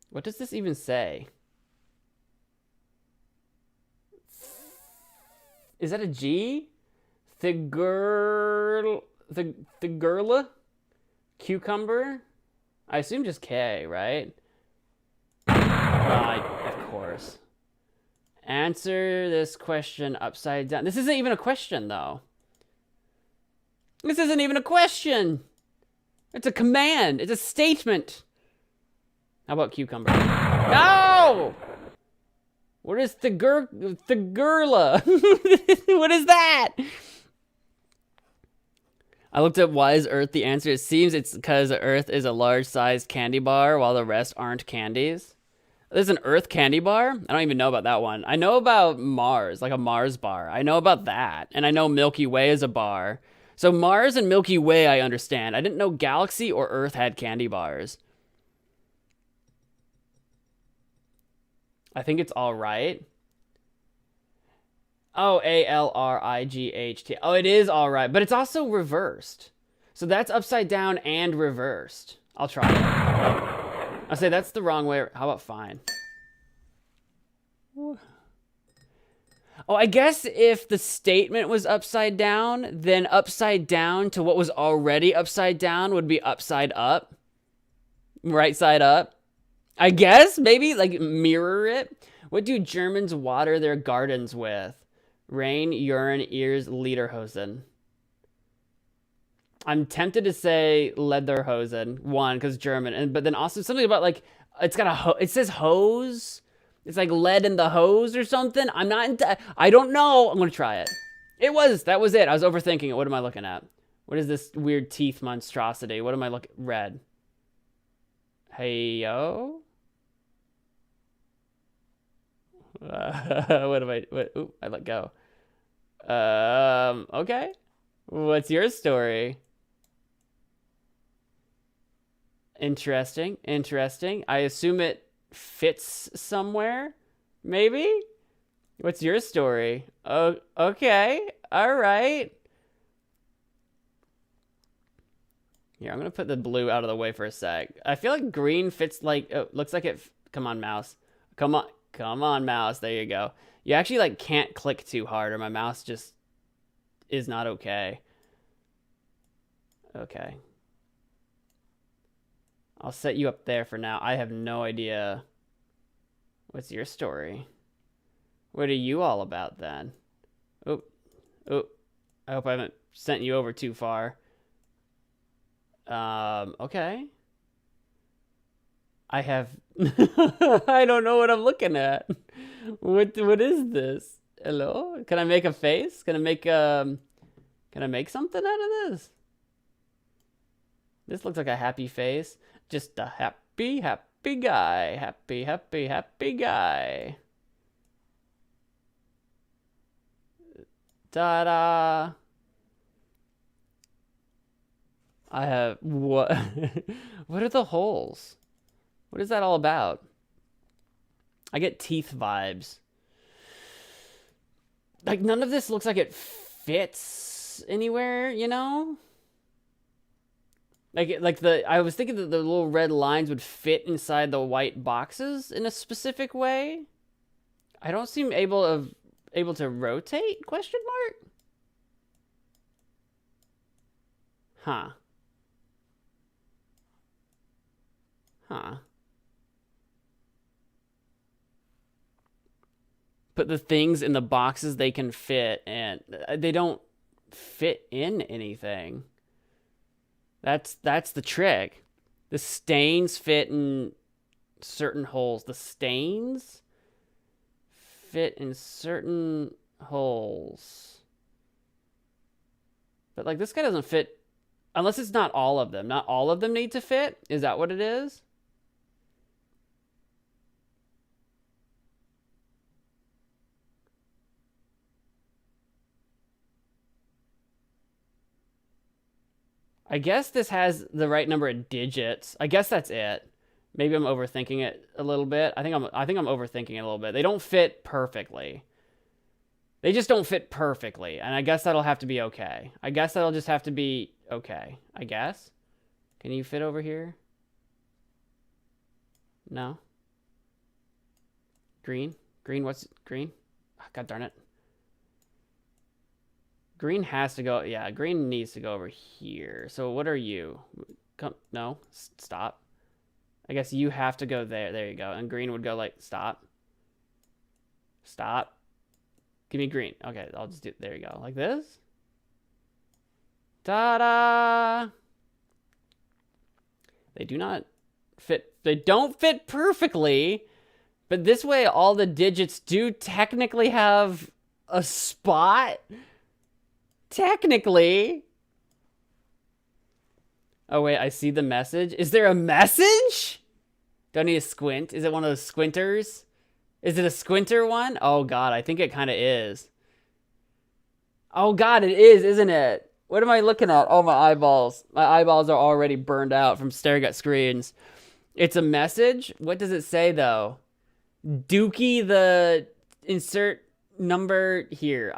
What does this even say? Is that a G? Thigurla? Cucumber? I assume just K, right? Of course. Answer this question upside down. This isn't even a question, though. This isn't even a question. It's a command. It's a statement. How about cucumber? No! What is Thigurla? What is that? I looked up why is Earth the answer. It seems it's because Earth is a large-sized candy bar while the rest aren't candies. There's an Earth candy bar? I don't even know about that one. I know about Mars, like a Mars bar. I know about that. And I know Milky Way is a bar. So Mars and Milky Way I understand. I didn't know Galaxy or Earth had candy bars. I think it's all right. Oh, A-L-R-I-G-H-T. Oh, it is all right. But it's also reversed. So that's upside down and reversed. I'll try it. I'll say that's the wrong way. How about fine? Oh, I guess if the statement was upside down, then upside down to what was already upside down would be upside up. Right side up. I guess, maybe, like, mirror it. What do Germans water their gardens with? Rain, urine, ears, lederhosen. I'm tempted to say Lederhosen, one, because German, and but then also something about like it's got it says hose. It's like lead in the hose or something. I'm not into, I don't know. I'm gonna try it. That was it. I was overthinking it. What am I looking at? What is this weird teeth monstrosity? What am I looking, red? Hey yo. Ooh, I let go. Okay. What's your story? Interesting. I assume it fits somewhere, maybe? What's your story? Oh, okay. All right. Here, I'm gonna put the blue out of the way for a sec. I feel like green fits like, oh, looks like it, come on, mouse. Come on, mouse. There you go. You actually like can't click too hard or my mouse just is not okay. Okay. I'll set you up there for now. I have no idea. What's your story? What are you all about then? Oh, I hope I haven't sent you over too far. Okay. I have, I don't know what I'm looking at. What is this? Hello? Can I make a face? Can I make something out of this? This looks like a happy face. Just a happy guy. Happy guy. Ta-da! I have, what? What are the holes? What is that all about? I get teeth vibes. Like, none of this looks like it fits anywhere, you know? I was thinking that the little red lines would fit inside the white boxes in a specific way. I don't seem able to rotate? Question mark? Huh. Put the things in the boxes they can fit, and they don't fit in anything. That's the trick. The stains fit in certain holes. The stains fit in certain holes. But like this guy doesn't fit unless it's not all of them. Not all of them need to fit. Is that what it is? I guess this has the right number of digits. I guess that's it. Maybe I'm overthinking it a little bit. I think I'm overthinking it a little bit. They don't fit perfectly. They just don't fit perfectly, and I guess that'll have to be okay. I guess that'll just have to be okay. I guess. Can you fit over here? No. Green? Green, what's green? Oh, God darn it. Green has to go, yeah, green needs to go over here. So what are you? Come, no, stop. I guess you have to go there. There you go. And green would go like, stop. Stop. Give me green. Okay, I'll just do, there you go. Like this. Ta-da! They do not fit, they don't fit perfectly, but this way all the digits do technically have a spot. Technically. Oh, wait, I see the message. Is there a message? Do I need to squint? Is it one of those squinters? Is it a squinter one? Oh, God, I think it kind of is. Oh, God, it is, isn't it? What am I looking at? Oh, my eyeballs. My eyeballs are already burned out from staring at screens. It's a message? What does it say, though? Dookie, the insert number here.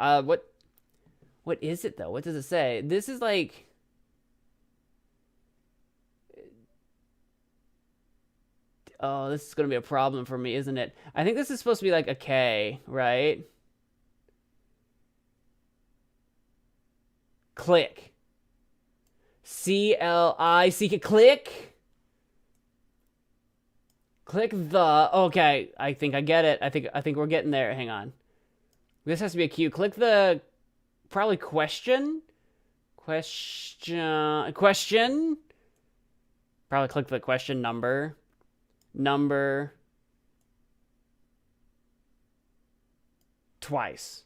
What is it, though? What does it say? This is like... Oh, this is going to be a problem for me, isn't it? I think this is supposed to be like a K, right? Click. C-L-I-C-K. Click. Click the... Okay, I think I get it. I think we're getting there. Hang on. This has to be a Q. Click the... Probably question? Question. Probably click the question number. Twice.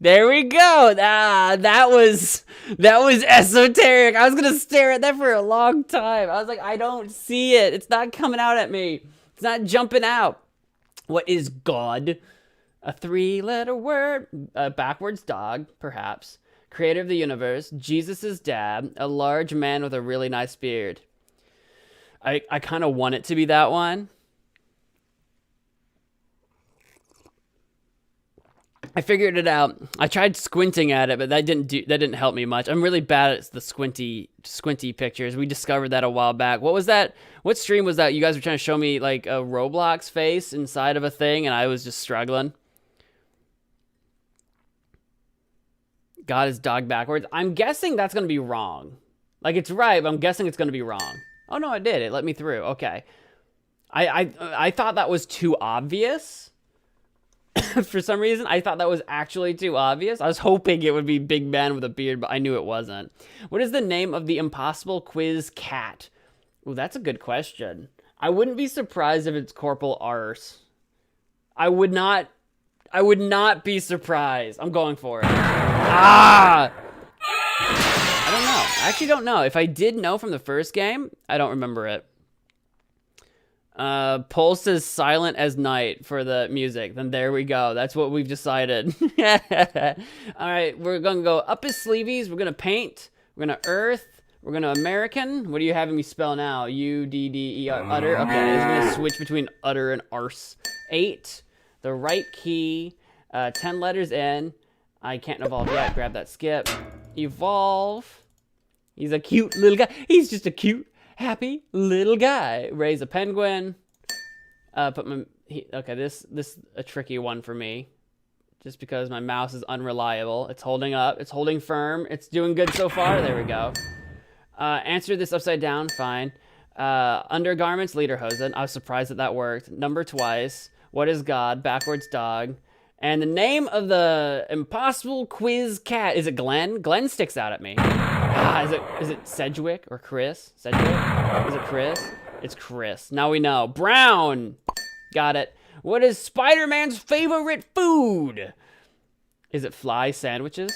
There we go. That was esoteric. I was gonna stare at that for a long time. I was like, I don't see it. It's not coming out at me. It's not jumping out. What is God? A 3-letter word. A backwards dog, perhaps. Creator of the universe. Jesus' dad. A large man with a really nice beard. I kind of want it to be that one. I figured it out. I tried squinting at it, but that didn't help me much. I'm really bad at the squinty pictures. We discovered that a while back. What was that? What stream was that? You guys were trying to show me like a Roblox face inside of a thing, and I was just struggling. God is dog backwards. I'm guessing that's gonna be wrong. Like it's right, but I'm guessing it's gonna be wrong. Oh no, it did. It let me through. Okay. I thought that was too obvious. For some reason, I thought that was actually too obvious. I was hoping it would be big man with a beard, but I knew it wasn't. What is the name of the impossible quiz cat? Ooh, that's a good question. I wouldn't be surprised if it's Corporal Arse. I would not be surprised. I'm going for it. I don't know. I actually don't know. If I did know from the first game, I don't remember it. Pulse is silent as night for the music. Then there we go. That's what we've decided. All right, we're gonna go up his sleeveys. We're gonna paint. We're gonna earth. We're gonna American. What are you having me spell now? U-D-D-E-R. Utter. Okay, it's gonna switch between utter and arse. 8. The right key. 10 letters in. I can't evolve yet. Grab that skip. Evolve. He's a cute little guy. He's just a cute, happy little guy. Raise a penguin. Okay, this is a tricky one for me. Just because my mouse is unreliable. It's holding up. It's holding firm. It's doing good so far. There we go. Answer this upside down. Fine. Undergarments, lederhosen. I was surprised that worked. Number twice. What is God? Backwards dog. And the name of the impossible quiz cat. Is it Glenn? Glenn sticks out at me. Is it Sedgwick or Chris? Sedgwick? Is it Chris? It's Chris. Now we know. Brown. Got it. What is Spider-Man's favorite food? Is it fly sandwiches?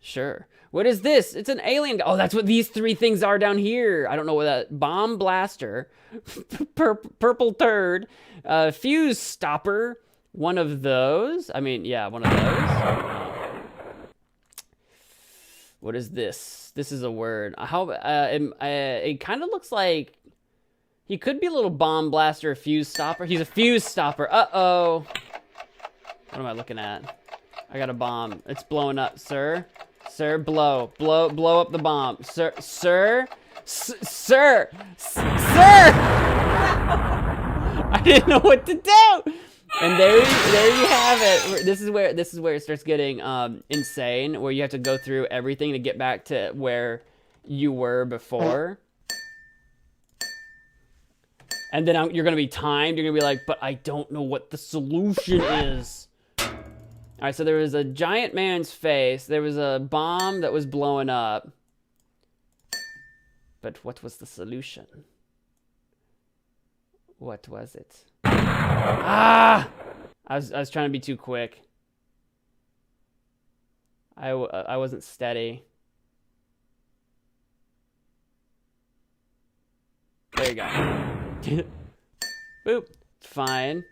Sure. What is this? It's an alien. Oh, that's what these 3 things are down here. I don't know what that. Bomb blaster. Purple turd. Fuse stopper. One of those. I mean, yeah, one of those. What is this? This is a word. It kind of looks like he could be a little bomb blaster, a fuse stopper. He's a fuse stopper. Uh-oh. What am I looking at? I got a bomb. It's blowing up, sir. Sir, blow up the bomb. Sir. I didn't know what to do. And there you have it. This is where it starts getting insane, where you have to go through everything to get back to where you were before. And then you're gonna be timed. You're gonna be like, but I don't know what the solution is. All right, so there was a giant man's face. There was a bomb that was blowing up. But what was the solution? What was it? I was trying to be too quick. I wasn't steady. There you go. Boop. Fine.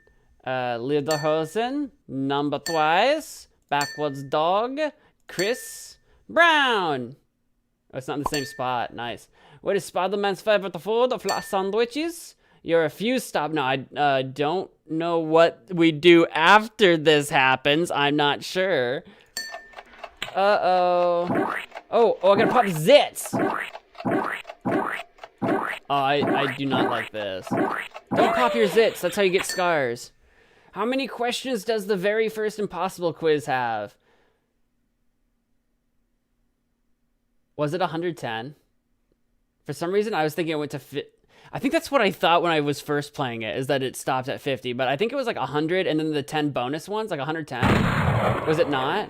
Lederhosen. Number twice. Backwards dog. Chris Brown. Oh, it's not in the same spot. Nice. What is Spider-Man's favorite food? Flat sandwiches? You're a fuse stop. No, I don't know what we do after this happens. I'm not sure. Uh-oh. Oh, I gotta pop zits. Oh, I do not like this. Don't pop your zits. That's how you get scars. How many questions does the very first impossible quiz have? Was it 110? For some reason, I was thinking it went to... I think that's what I thought when I was first playing it, is that it stopped at 50, but I think it was like 100, and then the 10 bonus ones, like 110. Was it not?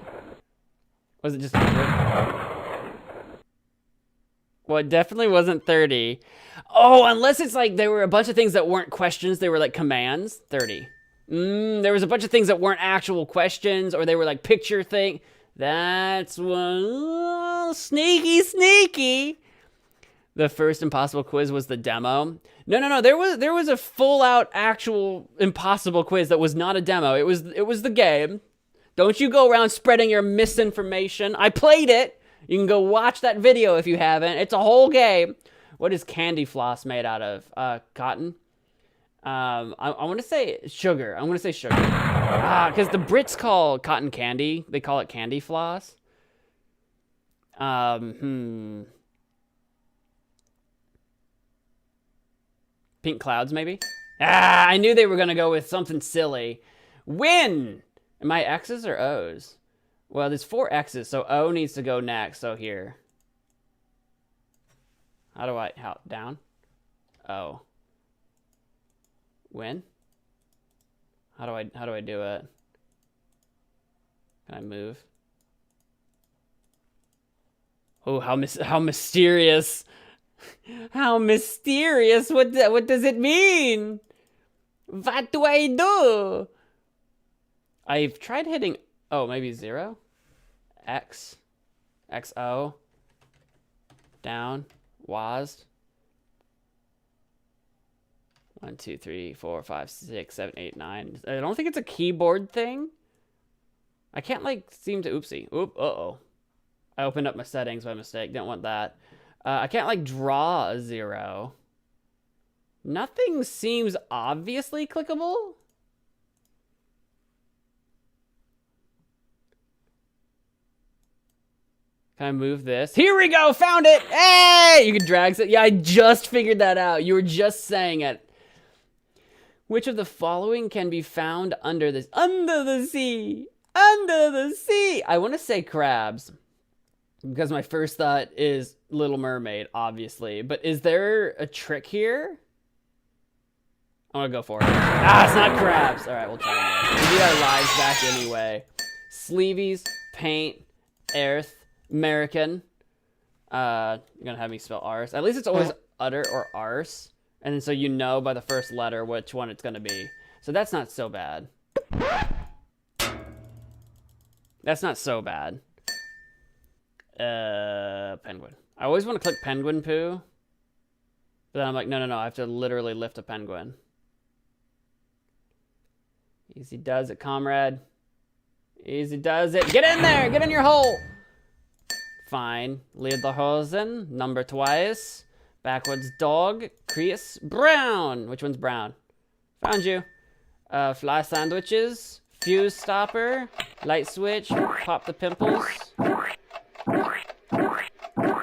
Was it just 100? Well, it definitely wasn't 30. Oh, unless it's like there were a bunch of things that weren't questions, they were like commands. 30. There was a bunch of things that weren't actual questions, or they were like picture thing. That's one. Oh, sneaky, sneaky. The first impossible quiz was the demo. No. There was a full out actual impossible quiz that was not a demo. It was the game. Don't you go around spreading your misinformation. I played it. You can go watch that video if you haven't. It's a whole game. What is candy floss made out of? Cotton. I want to say sugar. I'm going to say sugar. Because the Brits call cotton candy. They call it candy floss. Pink clouds, maybe? I knew they were going to go with something silly. Win! Am I X's or O's? Well, there's 4 X's, so O needs to go next. So here. How down? O. Win? How do I do it? Can I move? Oh, how mysterious. How mysterious. What does it mean? What do I do? I've tried hitting, maybe 0. X. XO. Down. WASD. 1, 2, 3, 4, 5, 6, 7, 8, 9. I don't think it's a keyboard thing. I can't seem to, oopsie. Uh-oh. I opened up my settings by mistake. Didn't want that. I can't draw a 0. Nothing seems obviously clickable. Can I move this? Here we go, found it! Hey! You can drag it. Yeah, I just figured that out. You were just saying it. Which of the following can be found under the sea? Under the sea! I want to say crabs. Because my first thought is Little Mermaid, obviously. But is there a trick here? I'm gonna go for it. It's not crabs. Alright, we'll try again. We need our lives back anyway. Sleevies, paint, earth, American. You're gonna have me spell arse. At least it's always utter or arse. And then so you know by the first letter which one it's gonna be. So that's not so bad. That's not so bad. Penguin. I always want to click penguin poo. But then I'm like, no, I have to literally lift a penguin. Easy does it, comrade. Easy does it. Get in there! Get in your hole! Fine. Lederhosen. Number twice. Backwards dog. Crease. Brown. Which one's brown? Found you. Fly sandwiches. Fuse stopper. Light switch. Pop the pimples.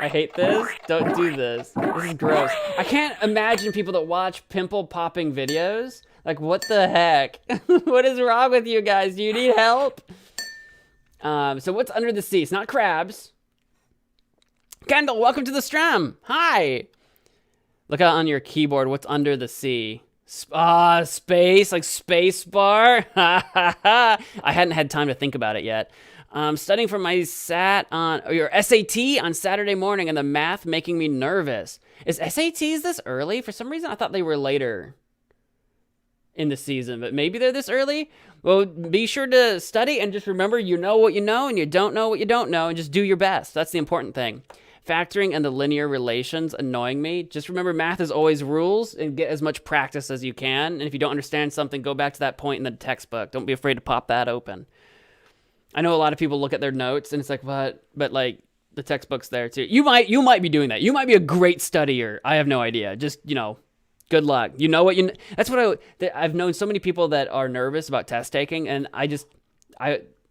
I hate this. Don't do this. This is gross. I can't imagine people that watch pimple popping videos. Like, what the heck? What is wrong with you guys? Do you need help? So what's under the sea? It's not crabs. Kendall, welcome to the stream. Hi. Look out on your keyboard. What's under the sea? Space, like space bar. I hadn't had time to think about it yet. Studying for my SAT your SAT on Saturday morning, and the math making me nervous. Is SATs this early? For some reason, I thought they were later in the season, but maybe they're this early. Well, be sure to study and just remember you know what you know and you don't know what you don't know, and just do your best. That's the important thing. Factoring and the linear relations annoying me. Just remember math is always rules, and get as much practice as you can. And if you don't understand something, go back to that point in the textbook. Don't be afraid to pop that open. I know a lot of people look at their notes and it's like, what? But like the textbook's there too. You might be doing that. You might be a great studier. I have no idea. Just, good luck. You know what that's what I've known so many people that are nervous about test taking, and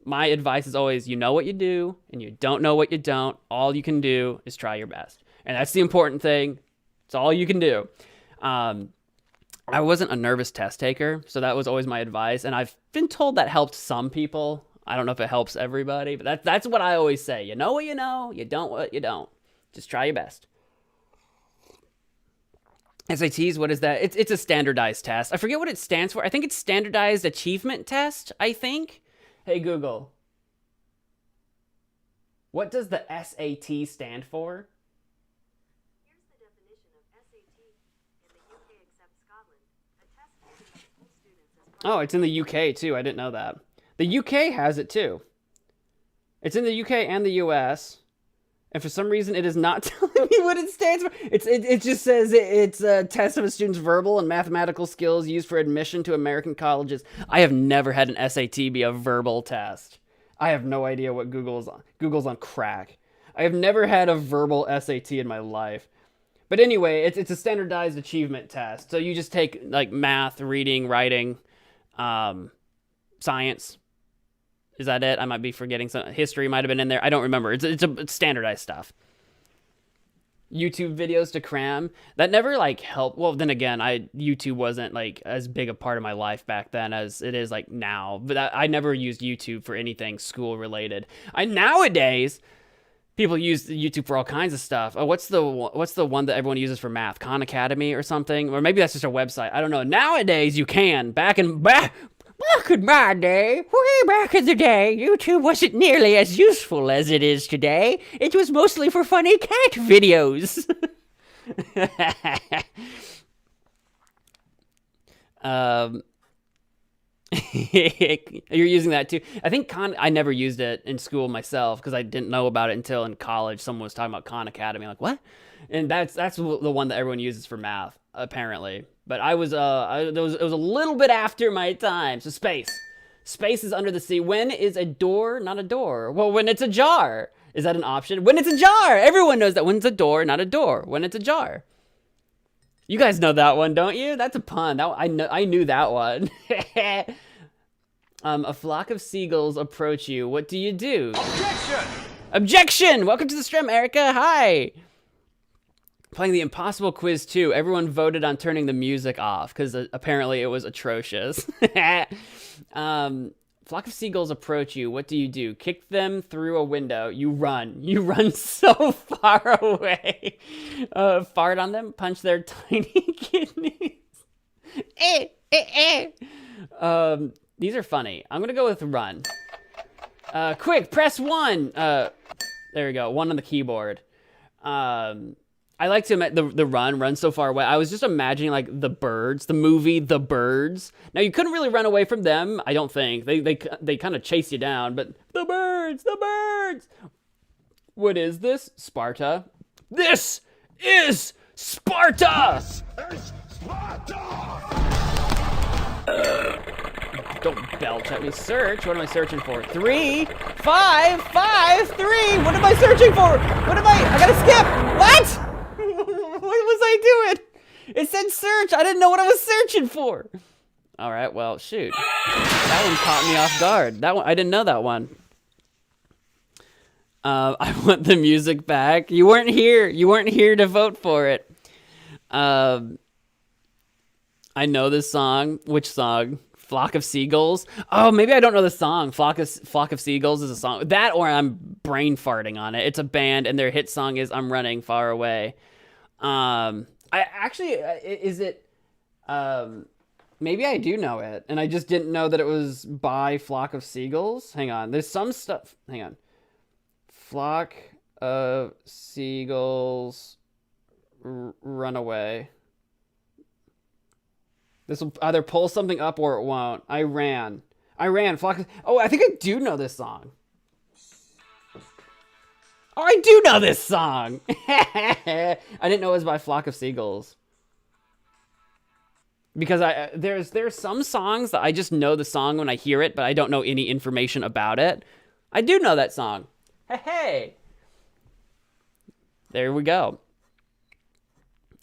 my advice is always, you know what you do and you don't know what you don't. All you can do is try your best. And that's the important thing. It's all you can do. I wasn't a nervous test taker, so that was always my advice. And I've been told that helped some people. I don't know if it helps everybody, but that's what I always say. You know what you know, you don't what you don't. Just try your best. SATs, what is that? It's a standardized test. I forget what it stands for. I think it's Standardized Achievement Test, I think. Hey, Google. What does the SAT stand for? Here's the definition of SAT in the UK except Scotland. A test given to school students as part Oh, it's in the UK too. I didn't know that. The UK has it too. It's in the UK and the US. And for some reason, it is not telling me what it stands for. It just says it's a test of a student's verbal and mathematical skills used for admission to American colleges. I have never had an SAT be a verbal test. I have no idea what Google's on crack. I have never had a verbal SAT in my life. But anyway, it's a standardized achievement test. So you just take like math, reading, writing, science. Is that it? I might be forgetting some. History might have been in there. I don't remember. It's standardized stuff. YouTube videos to cram. That never like helped. Well, then again, YouTube wasn't like as big a part of my life back then as it is like now. But I never used YouTube for anything school related. Nowadays, people use YouTube for all kinds of stuff. Oh, what's the one that everyone uses for math? Khan Academy or something? Or maybe that's just a website. I don't know. Nowadays, you can. Back in my day, way back in the day, YouTube wasn't nearly as useful as it is today. It was mostly for funny cat videos. You're using that too. I think I never used it in school myself because I didn't know about it until in college. Someone was talking about Khan Academy. I'm like, what? And that's the one that everyone uses for math, apparently. But it was a little bit after my time. So space is under the sea. When is a door not a door? Well, when it's a jar. Is that an option? When it's a jar. Everyone knows that. When it's a door, not a door. When it's a jar. You guys know that one, don't you? That's a pun. I knew that one. A flock of seagulls approach you. What do you do? Objection! Welcome to the stream, Erica. Hi. Playing the Impossible Quiz 2. Everyone voted on turning the music off because apparently it was atrocious. Flock of seagulls approach you. What do you do? Kick them through a window. You run. You run so far away. Fart on them. Punch their tiny kidneys. These are funny. I'm going to go with run. Quick, press 1. There we go. 1 on the keyboard. I like to the run so far away. I was just imagining like the birds, the movie The Birds. Now you couldn't really run away from them, I don't think. They kind of chase you down, but the birds. What is this? Sparta. This is Sparta. Don't belch at me. Search. What am I searching for? 3, 5, 5, 3. What am I searching for? I gotta skip. What? What was I doing? It said search. I didn't know what I was searching for. All right, well, shoot. That one caught me off guard. That one, I didn't know that one. I want the music back. You weren't here. You weren't here to vote for it. I know this song. Which song? Flock of Seagulls. Oh, maybe I don't know the song. Flock of Seagulls is a song. That or I'm brain farting on it. It's a band, and their hit song is I'm Running Far Away. Maybe I do know it, and I just didn't know that it was by Flock of Seagulls. Hang on, there's some stuff. Hang on. Flock of Seagulls, Runaway. This will either pull something up or it won't. I ran. Flock of... Oh, I think I do know this song. Oh, I do know this song. I didn't know it was by Flock of Seagulls. Because there's some songs that I just know the song when I hear it, but I don't know any information about it. I do know that song. Hey. There we go.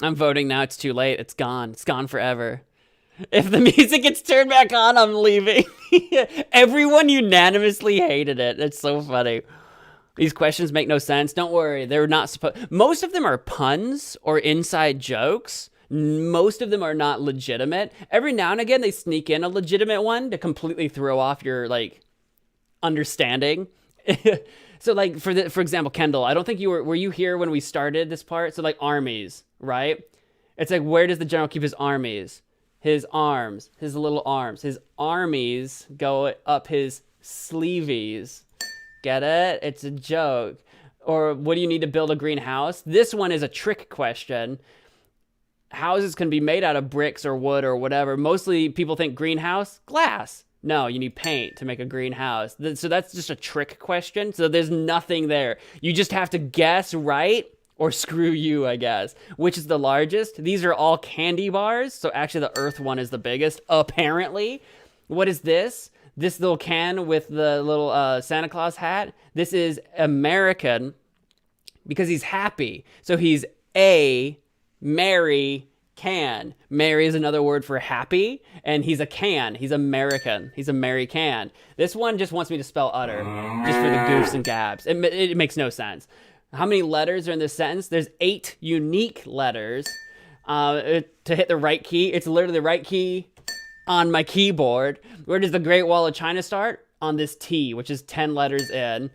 I'm voting now. It's too late. It's gone. It's gone forever. If the music gets turned back on, I'm leaving. Everyone unanimously hated it. It's so funny. These questions make no sense. Don't worry. They're not supposed... Most of them are puns or inside jokes. Most of them are not legitimate. Every now and again, they sneak in a legitimate one to completely throw off your, like, understanding. So, like, for example, Kendall, I don't think were you here when we started this part? So, like, armies, right? It's like, where does the general keep his armies? His arms, his little arms. His armies go up his sleeveys. Get it? It's a joke. Or what do you need to build a greenhouse? This one is a trick question. Houses can be made out of bricks or wood or whatever. Mostly people think greenhouse, glass. No, you need paint to make a greenhouse. So that's just a trick question. So there's nothing there. You just have to guess right or screw you, I guess. Which is the largest? These are all candy bars. So actually the Earth one is the biggest, apparently. What is this? This little can with the little Santa Claus hat. This is American because he's happy. So he's a Mary can. Mary is another word for happy, and he's a can. He's American. He's a Mary can. This one just wants me to spell utter, just for the goofs and gabs. It makes no sense. How many letters are in this sentence? There's 8 unique letters. To hit the right key, it's literally the right key on my keyboard. Where does the Great Wall of China start? On this T, which is 10 letters in.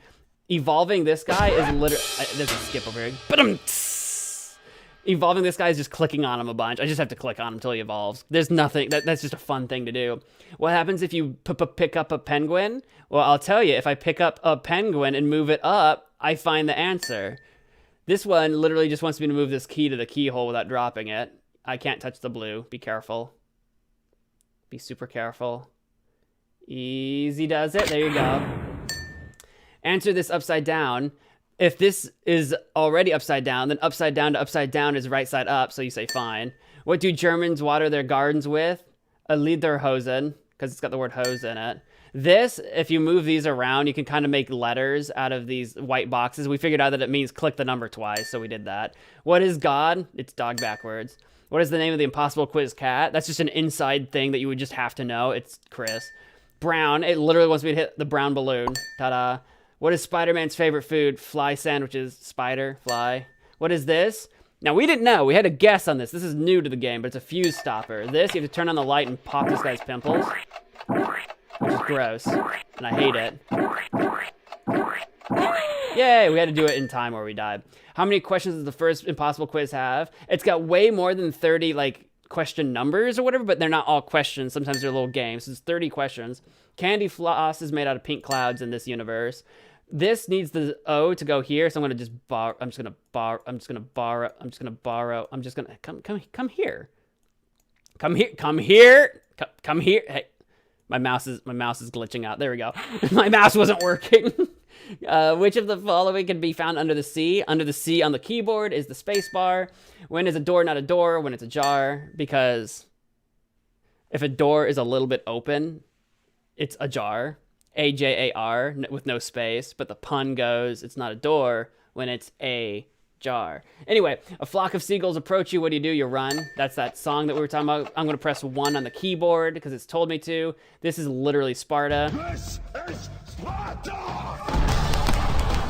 Evolving this guy is literally... There's a skip over here. But evolving this guy is just clicking on him a bunch. I just have to click on him until he evolves. There's nothing... That's just a fun thing to do. What happens if you pick up a penguin? Well, I'll tell you. If I pick up a penguin and move it up, I find the answer. This one literally just wants me to move this key to the keyhole without dropping it. I can't touch the blue. Be careful. Be super careful. Easy does it. There you go. Answer this upside down. If this is already upside down, then upside down to upside down is right side up, so you say fine. What do Germans water their gardens with? A Lederhosen, because it's got the word hose in it. This, if you move these around, you can kind of make letters out of these white boxes. We figured out that it means click the number twice, so we did that. What is God? It's dog backwards. What is the name of the impossible quiz cat? That's just an inside thing that you would just have to know. It's Chris. Brown. It literally wants me to hit the brown balloon. Ta-da. What is Spider-Man's favorite food? Fly sandwiches. Spider. Fly. What is this? Now, we didn't know. We had to guess on this. This is new to the game, but it's a fuse stopper. This, you have to turn on the light and pop this guy's pimples. Which is gross. And I hate it. Yay, we had to do it in time or we died. How many questions does the first impossible quiz have? It's got way more than 30, like, question numbers or whatever, but they're not all questions. Sometimes they're little games. It's 30 questions. Candy floss is made out of pink clouds in this universe. This needs the O to go here, so I'm gonna just borrow. I'm just gonna borrow. Come here. Hey, my mouse is glitching out. There we go. My mouse wasn't working. Which of the following can be found under the C? Under the C on the keyboard is the space bar. When is a door not a door? When it's ajar. Because if a door is a little bit open, it's ajar. A-J-A-R with no space. But the pun goes, it's not a door when it's a jar. Anyway, a flock of seagulls approach you. What do? You run. That's that song that we were talking about. I'm going to press 1 on the keyboard because it's told me to. This is literally Sparta. This is Sparta!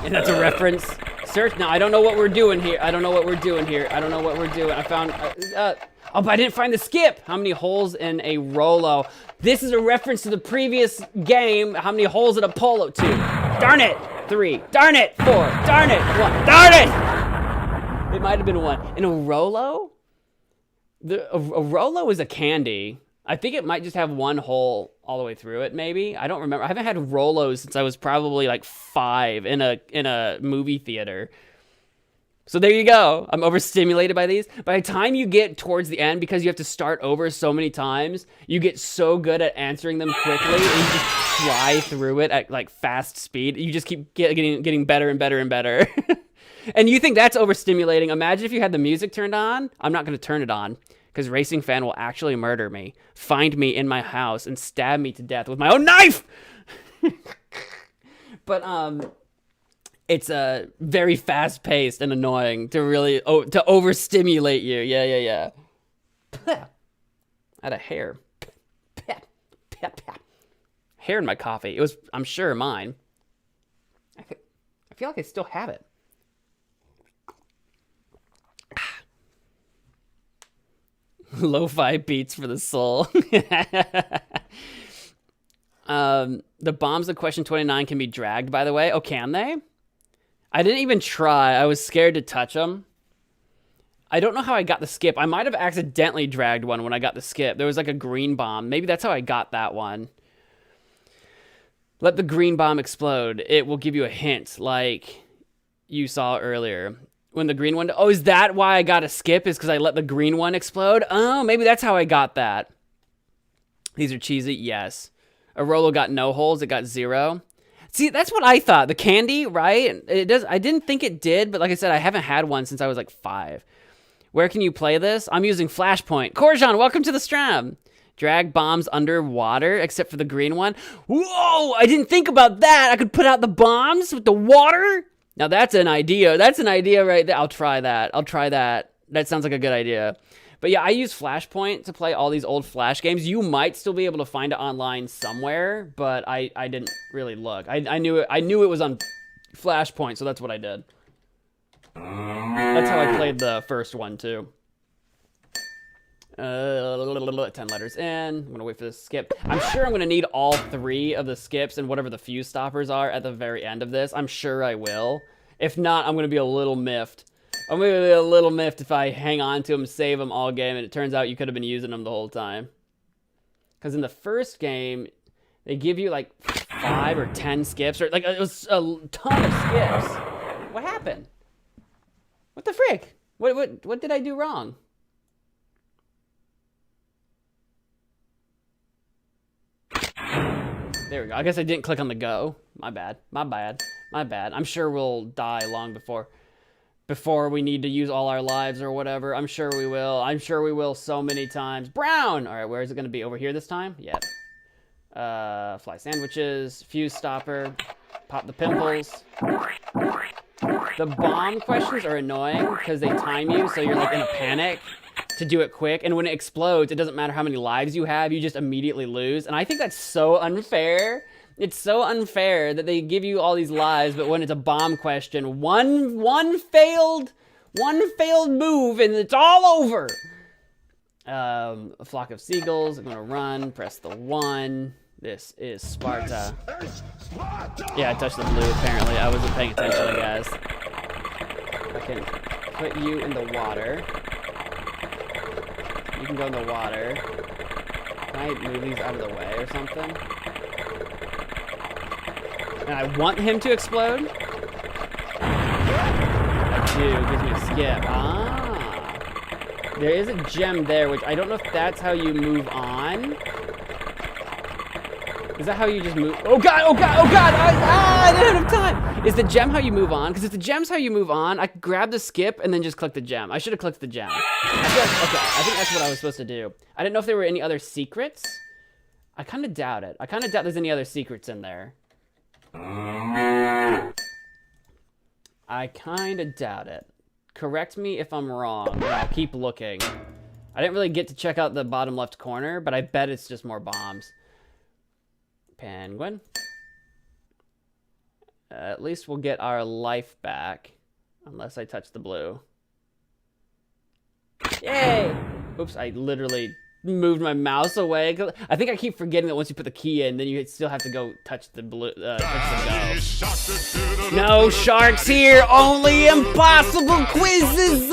And that's a reference. Search. Now, I don't know what we're doing here. I don't know what we're doing. I found... oh, but I didn't find the skip. How many holes in a Rolo? This is a reference to the previous game. How many holes in a polo? 2. Darn it. 3. Darn it. 4. Darn it. 1. Darn it. It might have been 1. In a Rolo? A Rolo is a candy. I think it might just have 1 hole all the way through it, maybe. I don't remember. I haven't had Rolos since I was probably like 5 in a movie theater. So there you go. I'm overstimulated by these. By the time you get towards the end, because you have to start over so many times, you get so good at answering them quickly, and you just fly through it at like fast speed. You just keep getting better and better and better. And you think that's overstimulating. Imagine if you had the music turned on. I'm not going to turn it on, because Racing Fan will actually murder me, find me in my house, and stab me to death with my own knife! But, it's very fast-paced and annoying to really, to overstimulate you. Yeah. I had a hair. Hair in my coffee. It was, I'm sure, mine. I feel like I still have it. Lo-fi beats for the soul. The bombs of question 29 can be dragged, by the way. Oh, can they? I didn't even try. I was scared to touch them. I don't know how I got the skip. I might have accidentally dragged one when I got the skip. There was like a green bomb. Maybe that's how I got that one. Let the green bomb explode. It will give you a hint. Like, you saw earlier. When the green one... Oh, is that why I got a skip? Is because I let the green one explode? Oh, maybe that's how I got that. These are cheesy? Yes. A Rolo got no holes. It got 0. See, that's what I thought. The candy, right? It does. I didn't think it did, but like I said, I haven't had one since I was like 5. Where can you play this? I'm using Flashpoint. Korjan, welcome to the stream. Drag bombs underwater, except for the green one. Whoa! I didn't think about that. I could put out the bombs with the water. Now that's an idea. That's an idea right there. I'll try that. I'll try that. That sounds like a good idea. But yeah, I use Flashpoint to play all these old Flash games. You might still be able to find it online somewhere, but I didn't really look. I knew it was on Flashpoint, so that's what I did. That's how I played the first one too. 10 letters in. I'm gonna wait for the skip. I'm sure I'm gonna need all 3 of the skips and whatever the fuse stoppers are at the very end of this. I'm sure I will. If not, I'm gonna be a little miffed. I'm gonna be a little miffed if I hang on to them, save them all game, and it turns out you could have been using them the whole time. Because in the first game, they give you like 5 or 10 skips, or like it was a ton of skips. What happened? What the frick? What did I do wrong? There we go. I guess I didn't click on the go. My bad. My bad. My bad. I'm sure we'll die long before we need to use all our lives or whatever. I'm sure we will. I'm sure we will so many times. Brown! All right, where is it going to be? Over here this time? Yep. Fly sandwiches, fuse stopper, pop the pimples. The bomb questions are annoying because they time you, so you're like in a panic to do it quick. And when it explodes, it doesn't matter how many lives you have, you just immediately lose. And I think that's so unfair. It's so unfair that they give you all these lives, but when it's a bomb question, one failed move and it's all over. A flock of seagulls. I'm gonna run. Press the 1. This is Sparta. Yeah, I touched the blue. Apparently, I wasn't paying attention, I guess. I can put you in the water. You can go in the water. Can I move these out of the way or something? And I want him to explode. I do. It gives me a skip. Ah. There is a gem there, which I don't know if that's how you move on. Is that how you just move? Oh god! Oh god! Oh god! I didn't have time! Is the gem how you move on? Because if the gem's how you move on, I could grab the skip and then just click the gem. I should have clicked the gem. I feel like, okay, I think that's what I was supposed to do. I didn't know if there were any other secrets. I kind of doubt it. I kind of doubt there's any other secrets in there. I kind of doubt it. Correct me if I'm wrong, and I'll keep looking. I didn't really get to check out the bottom left corner, but I bet it's just more bombs. Penguin. At least we'll get our life back. Unless I touch the blue. Yay! Oops, I literally moved my mouse away. I think I keep forgetting that once you put the key in, then you still have to go touch the blue, touch the go. No sharks here! Only impossible quizzes!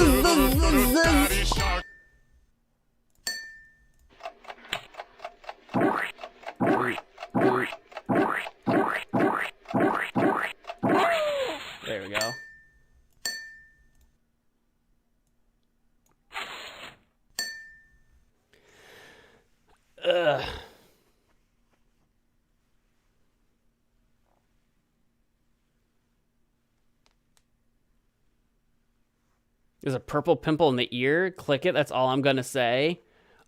There we go. Ugh. There's a purple pimple in the ear. Click it. That's all I'm gonna say.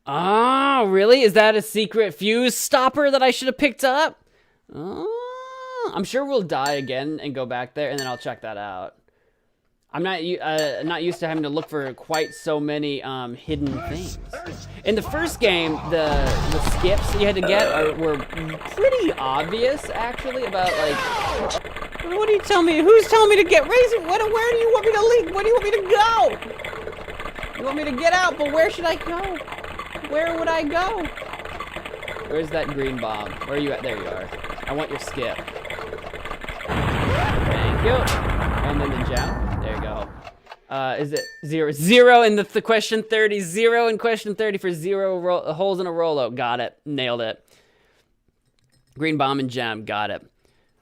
Oh, really? Is that a secret fuse stopper that I should have picked up? Oh, I'm sure we'll die again and go back there, and then I'll check that out. I'm not used to having to look for quite so many hidden things. In the first game, the skips you had to get were pretty obvious, actually, about like... What do you tell me? Who's telling me to get Razor? Where do you want me to leave? Where do you want me to go? You want me to get out, but where should I go? Where would I go? Where's that green bomb? Where are you at? There you are. I want your skip. Thank you. And then the gem. There you go. Is it 0? 0 in the question 30. 0 in question 30 for 0 holes in a Rolo. Got it. Nailed it. Green bomb and gem. Got it.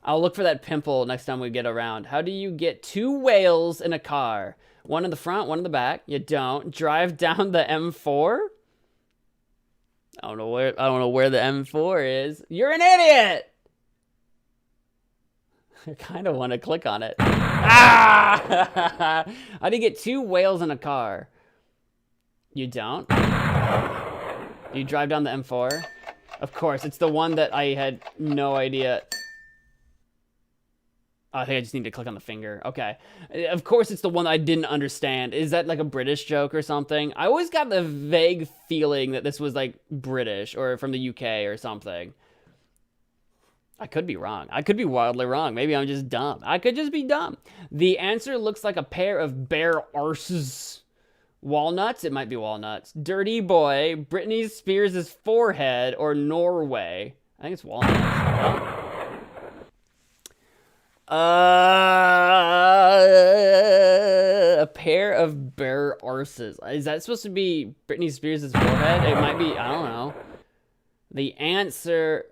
I'll look for that pimple next time we get around. How do you get 2 whales in a car? One in the front, one in the back. You don't. Drive down the M4? I don't know where the M4 is. You're an idiot! I kind of want to click on it. Ah! How do you get 2 whales in a car? You don't? Do you drive down the M4? Of course, it's the one that I had no idea. Oh, I think I just need to click on the finger. Okay. Of course, it's the one I didn't understand. Is that like a British joke or something? I always got the vague feeling that this was like British or from the UK or something. I could be wrong. I could be wildly wrong. Maybe I'm just dumb. I could just be dumb. The answer looks like a pair of bare arses. Walnuts? It might be walnuts. Dirty boy. Britney Spears' forehead. Or Norway. I think it's walnuts. No? A pair of bare arses. Is that supposed to be Britney Spears' forehead? It might be. I don't know. The answer...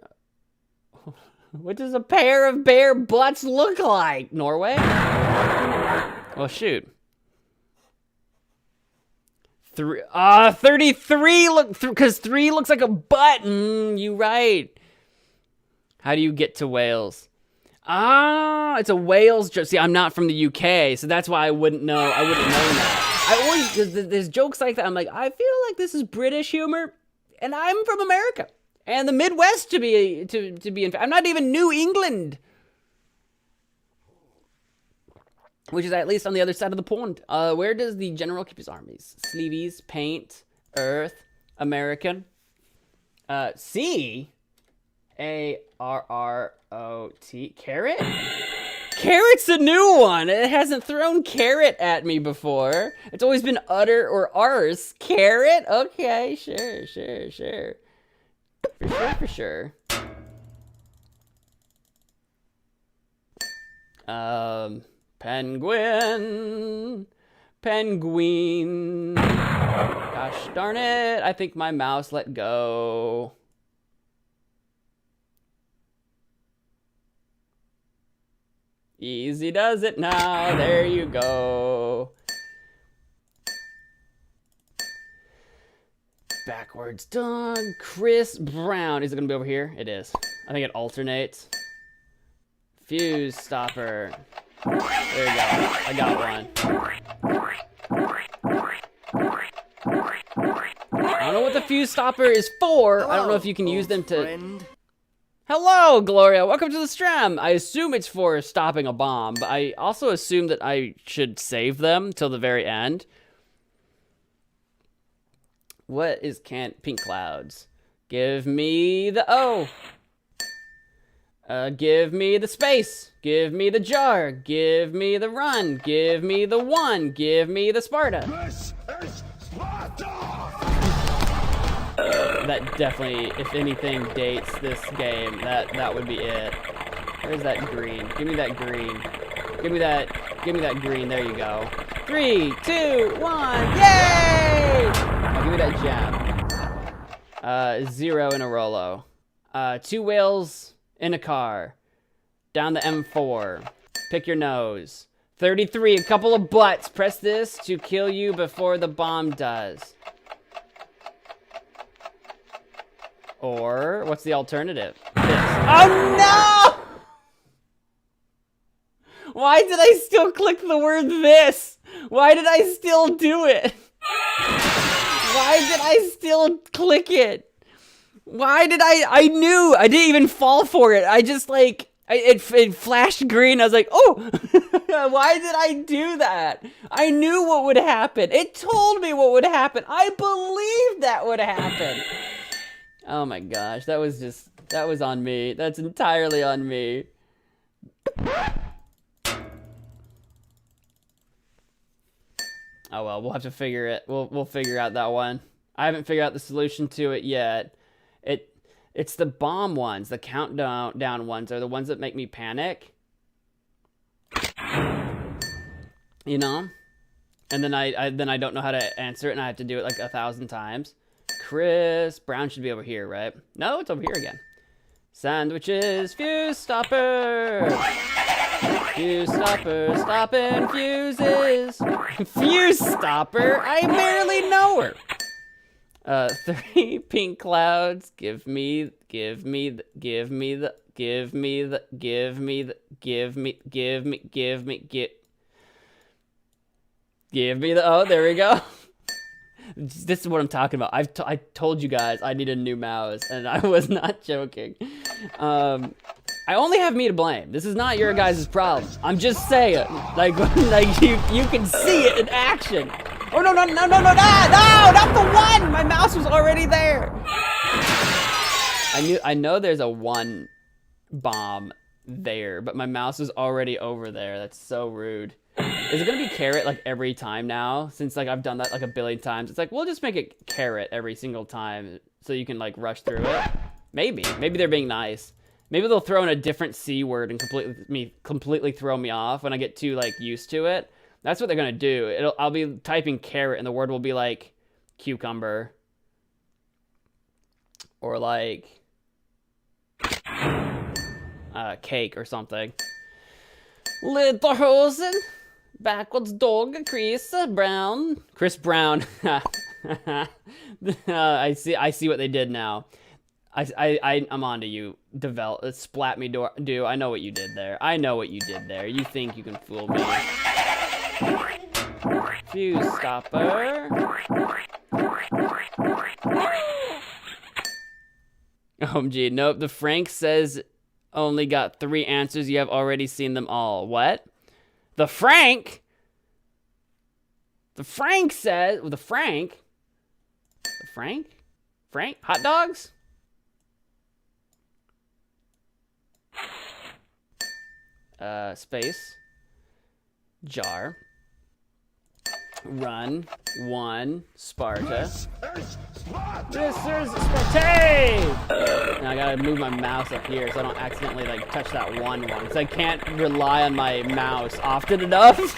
What does a pair of bare butts look like? Norway? Well, shoot. 33 look, because 3 looks like a butt. You right. How do you get to Wales? It's a Wales joke. See, I'm not from the UK, so that's why I wouldn't know. I wouldn't know that. I always, because there's jokes like that. I'm like, I feel like this is British humor, and I'm from America. And the Midwest to be in. I'm not even New England, which is at least on the other side of the pond. Where does the general keep his armies? Sleeves, paint, earth, American. C, A-R-R-O-T. Carrot. Carrot's a new one. It hasn't thrown carrot at me before. It's always been utter or arse. Carrot. Okay, sure. For sure. Penguin. Gosh darn it. I think my mouse let go. Easy does it now. There you go. Backwards dog. Chris Brown. Is it going to be over here? It is. I think it alternates. Fuse stopper. There you go. I got one. I don't know what the fuse stopper is for. Hello, I don't know if you can use them to... Friend. Hello, Gloria. Welcome to the stream. I assume it's for stopping a bomb, but I also assume that I should save them till the very end. What is pink clouds? Give me the O. Give me the space. Give me the jar. Give me the run. Give me the 1. Give me the Sparta. This is Sparta! That definitely, if anything, dates this game. That would be it. Where's that green? Give me that green. Give me that green. There you go. 3, 2, 1. Yay! Give me that gem. 0 in a Rolo. 2 whales in a car. Down the M4. Pick your nose. 33, a couple of butts. Press this to kill you before the bomb does. Or, what's the alternative? This. Oh no! Why did I still click the word this? Why did I still do it? Why did I still click it? Why did I knew. I didn't even fall for it. I just like, it flashed green. I was like, oh, why did I do that? I knew what would happen. It told me what would happen. I believed that would happen. Oh my gosh, that was on me. That's entirely on me. Oh well, we'll have to figure it. We'll figure out that one. I haven't figured out the solution to it yet. It's the bomb ones, the countdown ones are the ones that make me panic. You know? And then I don't know how to answer it and I have to do it like 1,000 times. Chris Brown should be over here, right? No, it's over here again. Sandwiches, fuse stopper. Fuse stopper, stopping fuses. Fuse stopper? I barely know her. 3 pink clouds. Give me the. Oh, there we go. This is what I'm talking about. I told you guys I need a new mouse, and I was not joking. I only have me to blame. This is not your guys' problem. I'm just saying, like you can see it in action. Oh no, not the one. My mouse was already there. I know there's a 1 bomb there, but my mouse is already over there. That's so rude. Is it gonna be carrot like every time now? Since like I've done that like a billion times, it's like we'll just make it carrot every single time so you can like rush through it. Maybe they're being nice. Maybe they'll throw in a different C word and completely throw me off when I get too like used to it. That's what they're gonna do. I'll be typing carrot and the word will be like cucumber or like cake or something. Lederhosen, backwards dog, Chris Brown. I see what they did now. I'm onto you. Splat me do. I know what you did there. You think you can fool me? Fuse stopper. OMG, nope. The Frank says only got 3 answers. You have already seen them all. What? The Frank? The Frank says... The Frank? The Frank? Frank? Hot dogs? Space. Jar. Run. 1. Sparta. This is Sparta! Now I gotta move my mouse up here so I don't accidentally like touch that 1 because I can't rely on my mouse often enough. Like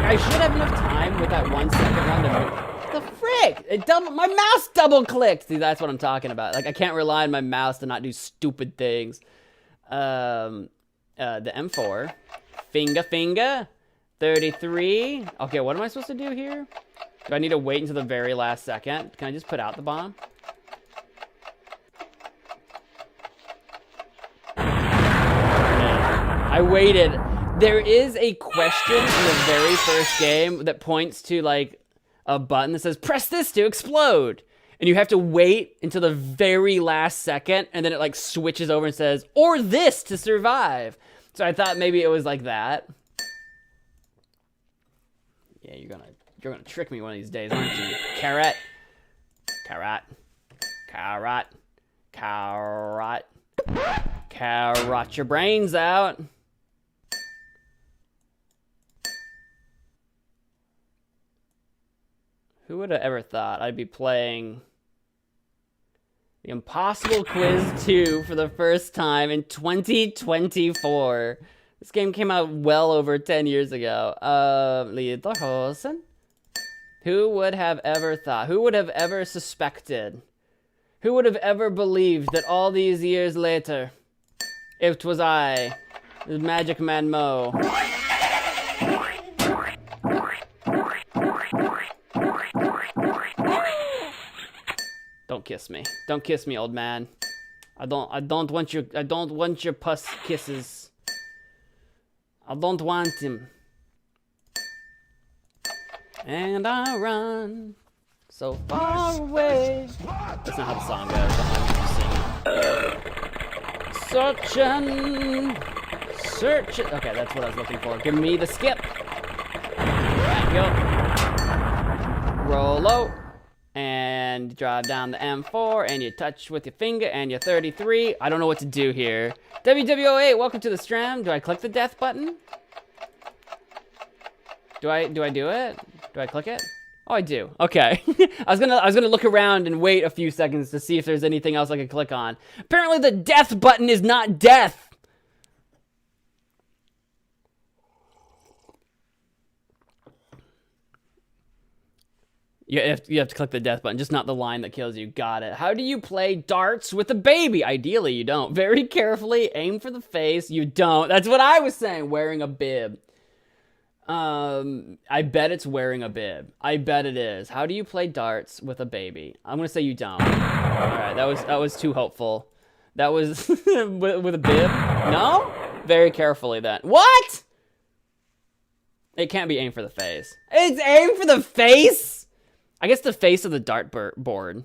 I should have enough time with that 1 second run to move. The frick! My mouse double clicked! See, that's what I'm talking about. Like I can't rely on my mouse to not do stupid things. The M4. Finger. 33. Okay, what am I supposed to do here? Do I need to wait until the very last second? Can I just put out the bomb? I waited. There is a question in the very first game that points to like a button that says press this to explode. And you have to wait until the very last second and then it like switches over and says or this to survive. So I thought maybe it was like that. Yeah, you're gonna trick me one of these days, aren't you? Carrot. Carrot your brains out. Who would have ever thought I'd be playing the Impossible Quiz 2 for the first time in 2024? This game came out well over 10 years ago. Lederhosen? Who would have ever thought? Who would have ever suspected? Who would have ever believed that all these years later, it was I, MagicManMo. Don't kiss me. Don't kiss me, old man. I don't want your puss kisses. I don't want him. And I run so far away. That's not how the song goes. I'm searching. Okay, that's what I was looking for. Give me the skip. Right, go. Roll low. And drive down the M4, and you touch with your finger, and you're 33. I don't know what to do here. WWO8, welcome to the stream. Do I click the death button? Do I do it? Do I click it? Oh, I do. Okay. I was gonna look around and wait a few seconds to see if there's anything else I could click on. Apparently, the death button is not death. You have to click the death button, just not the line that kills you. Got it. How do you play darts with a baby? Ideally, you don't. Very carefully, aim for the face. You don't. That's what I was saying, wearing a bib. I bet it's wearing a bib. I bet it is. How do you play darts with a baby? I'm gonna say you don't. All right, that was too hopeful. That was with a bib. No? Very carefully then. What? It can't be aim for the face. It's aim for the face. I guess the face of the dartboard.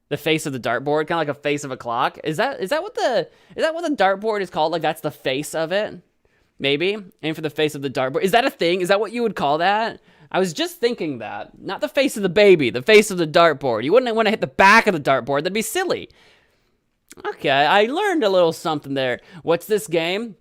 The face of the dartboard, kind of like a face of a clock. Is that what the dartboard is called? Like that's the face of it. Maybe aim for the face of the dartboard. Is that a thing? Is that what you would call that? I was just thinking that. Not the face of the baby, the face of the dartboard. You wouldn't want to hit the back of the dartboard. That'd be silly. Okay, I learned a little something there. What's this game?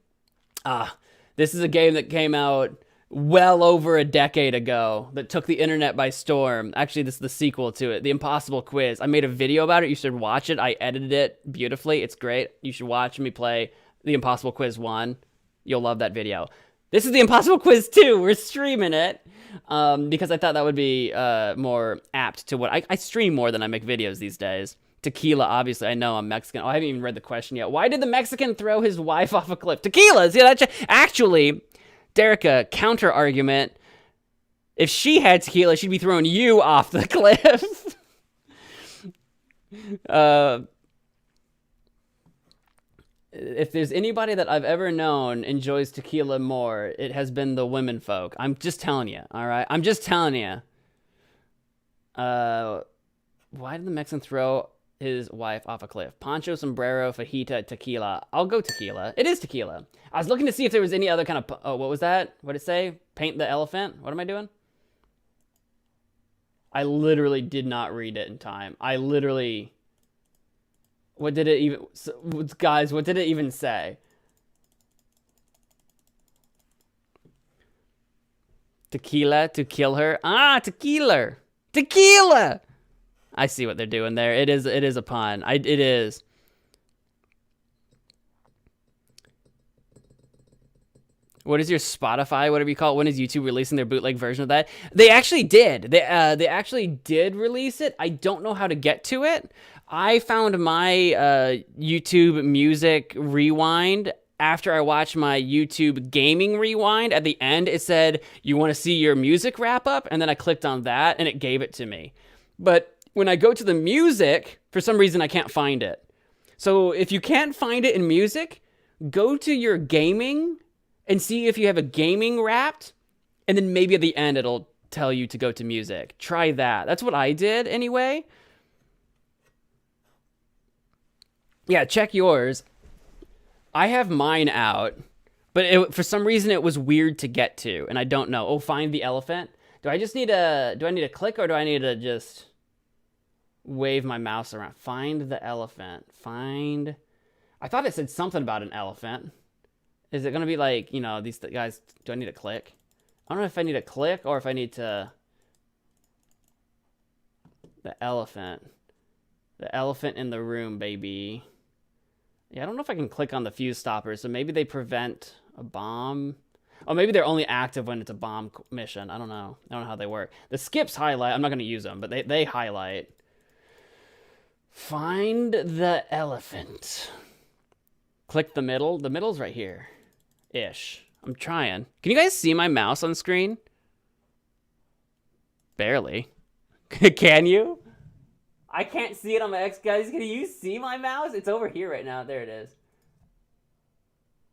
This is a game that came out well over a decade ago that took the internet by storm. Actually, this is the sequel to it, The Impossible Quiz. I made a video about it. You should watch it. I edited it beautifully. It's great. You should watch me play The Impossible Quiz 1. You'll love that video. This is The Impossible Quiz 2. We're streaming it because I thought that would be more apt to what I stream more than I make videos these days. Tequila, obviously. I know I'm Mexican. Oh, I haven't even read the question yet. Why did the Mexican throw his wife off a cliff? Tequila! See, actually, Derica, counter argument. If she had tequila, she'd be throwing you off the cliff. If there's anybody that I've ever known enjoys tequila more, it has been the women folk. I'm just telling you, all right? I'm just telling you. Why did the Mexican throw his wife off a cliff? Poncho, sombrero, fajita, tequila. I'll go tequila. It is tequila. I was looking to see if there was any other kind of... Oh, what was that? What did it say? Paint the elephant? What am I doing? I literally did not read it in time. I literally... What did it even... Guys, what did it even say? Tequila to kill her? Ah, tequila! Tequila! I see what they're doing there. It is a pun. It is. What is your Spotify, whatever you call it? When is YouTube releasing their bootleg version of that? They actually did. They actually did release it. I don't know how to get to it. I found my YouTube Music Rewind after I watched my YouTube Gaming Rewind. At the end, it said, you want to see your music wrap up? And then I clicked on that, and it gave it to me. But when I go to the music, for some reason, I can't find it. So if you can't find it in music, go to your gaming and see if you have a gaming wrapped, and then maybe at the end, it'll tell you to go to music. Try that. That's what I did anyway. Yeah, check yours. I have mine out, but for some reason, it was weird to get to, and I don't know. Oh, find the elephant. Do I need to click, or do I need to just wave my mouse around? Find the elephant. Find. I thought it said something about an elephant. Is it going to be like, you know, these guys, do I need to click? I don't know if I need to click or if I need to... The elephant. The elephant in the room, baby. Yeah, I don't know if I can click on the fuse stoppers, so maybe they prevent a bomb. Oh, maybe they're only active when it's a bomb mission. I don't know. I don't know how they work. The skips highlight. I'm not going to use them, but they highlight. Find the elephant. Click the middle. The middle's right here. Ish. I'm trying. Can you guys see my mouse on screen? Barely. Can you? I can't see it on my X. Guys, can you see my mouse? It's over here right now. There it is.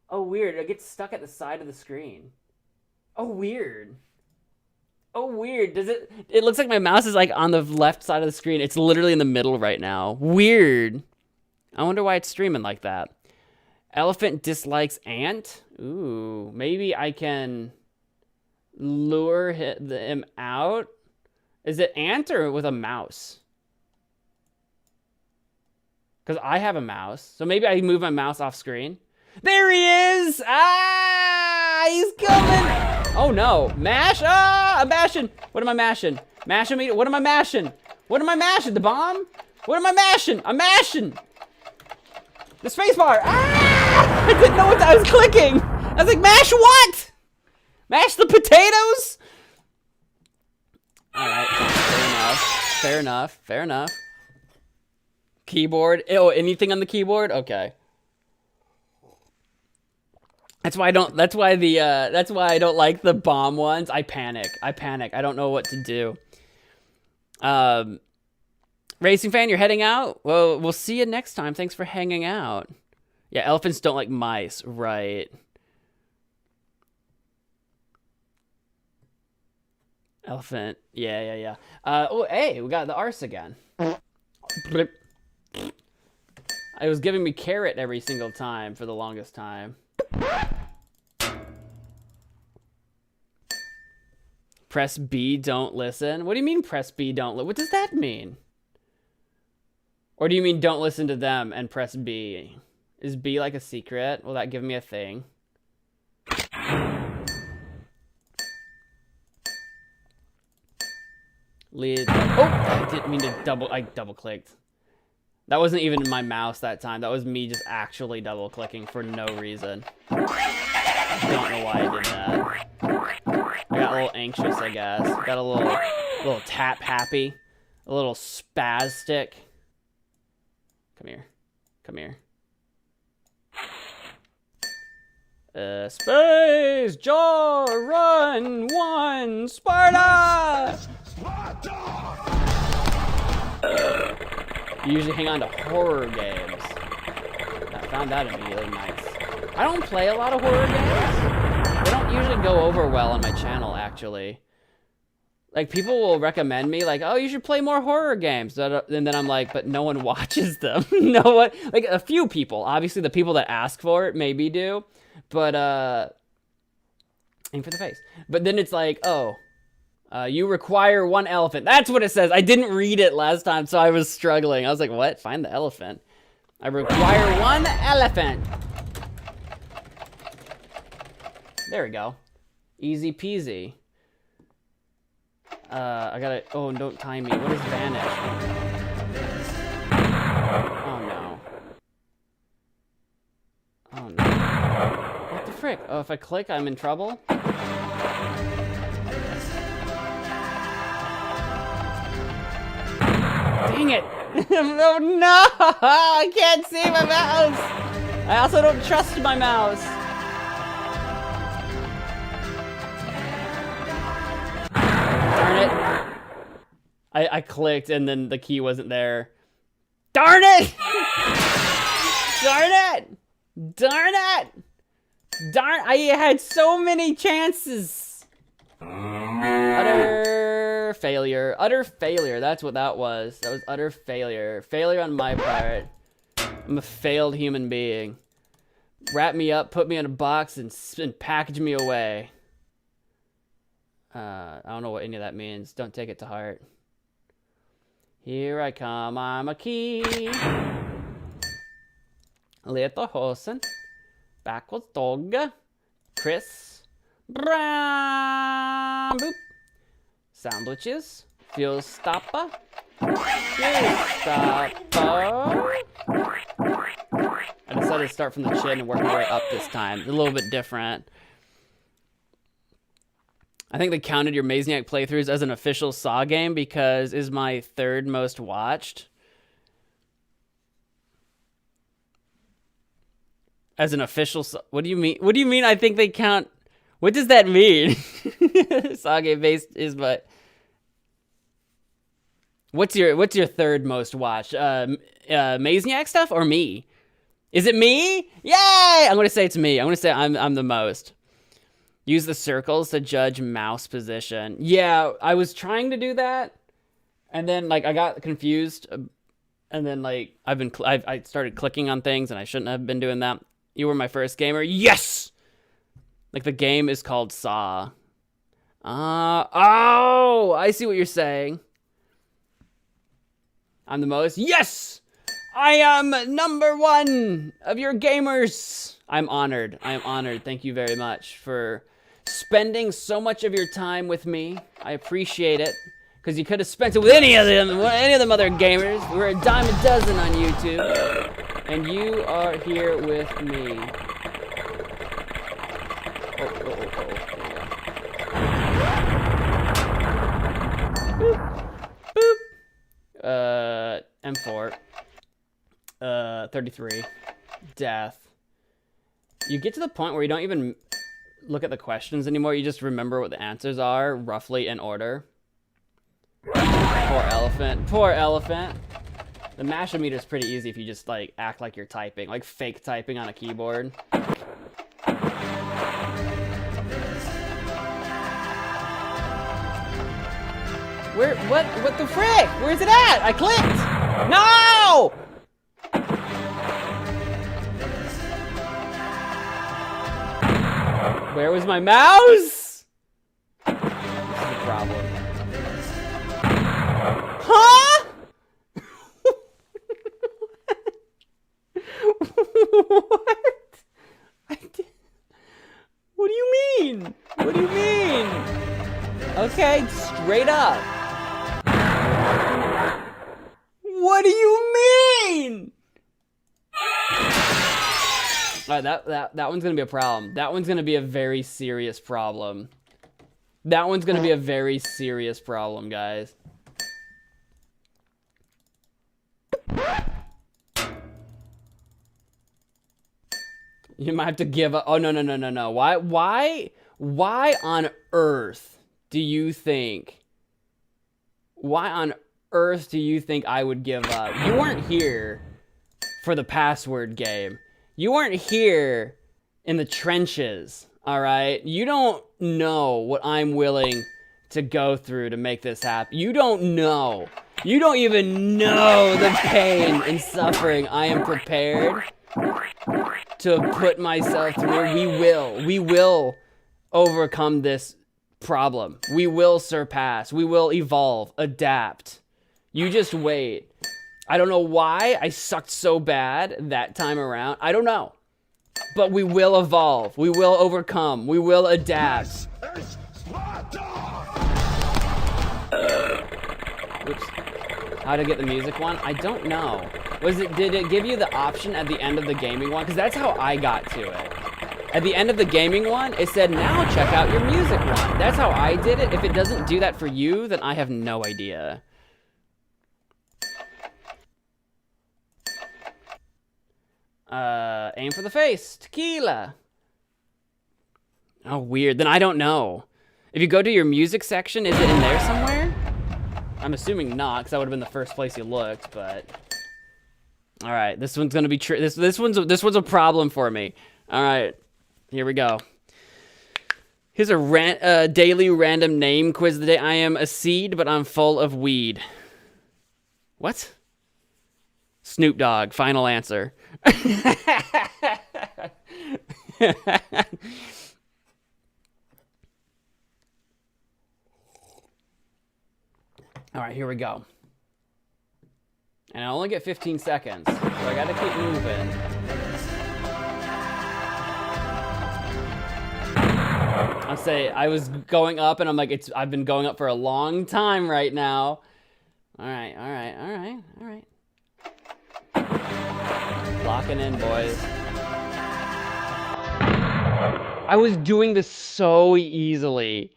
Oh, weird. It gets stuck at the side of the screen. Oh, weird. Oh, weird. Does it... It looks like my mouse is like on the left side of the screen. It's literally in the middle right now. Weird. I wonder why it's streaming like that. Elephant dislikes ant. Ooh, maybe I can lure him out. Is it ant or with a mouse? Because I have a mouse. So maybe I move my mouse off screen. There he is! Ah! He's coming! Oh no. Mash? Ah! I'm mashing. What am I mashing? Mashing me? What am I mashing? What am I mashing? The bomb? What am I mashing? I'm mashing! The spacebar! Ah! I didn't know what I was clicking! I was like, mash what? Mash the potatoes? Alright, fair enough. Fair enough. Fair enough. Keyboard. Oh, anything on the keyboard? Okay. That's why I don't. That's why I don't like the bomb ones. I panic. I don't know what to do. Racing fan, you're heading out? Well, we'll see you next time. Thanks for hanging out. Yeah, elephants don't like mice. Right. Elephant. Yeah. Oh, hey, we got the arse again. It was giving me carrot every single time for the longest time. Press B, don't listen. What do you mean press B, don't listen? What does that mean? Or do you mean don't listen to them and press B? Is B like a secret? Will that give me a thing? Lead. Oh, I didn't mean to I double clicked. That wasn't even in my mouse that time. That was me just actually double clicking for no reason. I don't know why I did that. I got a little anxious, I guess. Got a little tap happy. A little spastic. Come here. Come here. Space Jaw Run 1 Sparta! You usually hang on to horror games. I found that immediately nice. I don't play a lot of horror games. They don't usually go over well on my channel, actually. Like, people will recommend me, like, oh, you should play more horror games. And then I'm like, but no one watches them. No one, like, a few people. Obviously, the people that ask for it maybe do. But, aim for the face. But then it's like, oh, you require 1 elephant. That's what it says. I didn't read it last time, so I was struggling. I was like, what? Find the elephant. I require 1 elephant. There we go. Easy peasy. I gotta, oh, don't time me. What is vanish? Oh, no. Oh, no. What the frick? Oh, if I click, I'm in trouble? Dang it! Oh, no! I can't see my mouse! I also don't trust my mouse. Darn it. I clicked and then the key wasn't there. Darn it! Darn it! Darn it! Darn, I had so many chances. Utter failure. Utter failure. That's what that was. That was utter failure. Failure on my part. I'm a failed human being. Wrap me up, put me in a box, and package me away. I don't know what any of that means. Don't take it to heart. Here I come, I'm a key. Little hosen. Backwards dog. Chris. Brown. Boop. Sandwiches. Fuel stopper. Fuel stopper. I decided to start from the chin and work my way up this time. A little bit different. I think they counted your Mazniac playthroughs as an official Saw game because it's my 3rd most watched. As an official Saw, what do you mean? What do you mean I think they count? What does that mean? Saw game based is but what's your 3rd most watched? Mazniac stuff or me? Is it me? Yay! I'm gonna say it's me. I'm gonna say I'm the most. Use the circles to judge mouse position. Yeah, I was trying to do that, and then like I got confused, and then like I started clicking on things, and I shouldn't have been doing that. You were my first gamer. Yes. Like the game is called Saw. Oh, I see what you're saying. I'm the most. Yes, I am #1 of your gamers. I'm honored. I am honored. Thank you very much for spending so much of your time with me. I appreciate it. Because you could have spent it with any of them other gamers. We're a dime a dozen on YouTube. And you are here with me. Oh. There we go. Boop. Boop. M4. 33. Death. You get to the point where you don't even look at the questions anymore. You just remember what the answers are, roughly in order. Poor elephant. Poor elephant. The mashometer is pretty easy if you just, like, act like you're typing. Like, fake typing on a keyboard. Where, what the frick? Where's it at? I clicked! No! Where was my mouse? This is a problem. Huh? What? What do you mean? What do you mean? Okay, straight up. What do you mean? All right, that one's gonna be a problem. That one's gonna be a very serious problem. That one's gonna be a very serious problem, guys. You might have to give up. Oh, no. Why on earth do you think? Why on earth do you think I would give up? You weren't here for the password game. You weren't here in the trenches, all right? You don't know what I'm willing to go through to make this happen. You don't know. You don't even know the pain and suffering I am prepared to put myself through. We will overcome this problem. We will surpass. We will evolve, adapt. You just wait. I don't know why I sucked so bad that time around. I don't know. But we will evolve. We will overcome. We will adapt. Oops. How to get the music one? I don't know. Did it give you the option at the end of the gaming one? Because that's how I got to it. At the end of the gaming one, it said, now check out your music one. That's how I did it. If it doesn't do that for you, then I have no idea. Aim for the face. Tequila. Oh, weird. Then I don't know. If you go to your music section, is it in there somewhere? I'm assuming not, because that would have been the first place you looked, but... All right, this one's gonna be this one's a problem for me. All right, here we go. Here's a daily random name quiz of the day. I am a seed, but I'm full of weed. What? Snoop Dogg. Final answer. All right, here we go. And I only get 15 seconds, so I gotta keep moving. I'll say I was going up, and I'm like, I've been going up for a long time right now. All right. Locking in, boys. I was doing this so easily.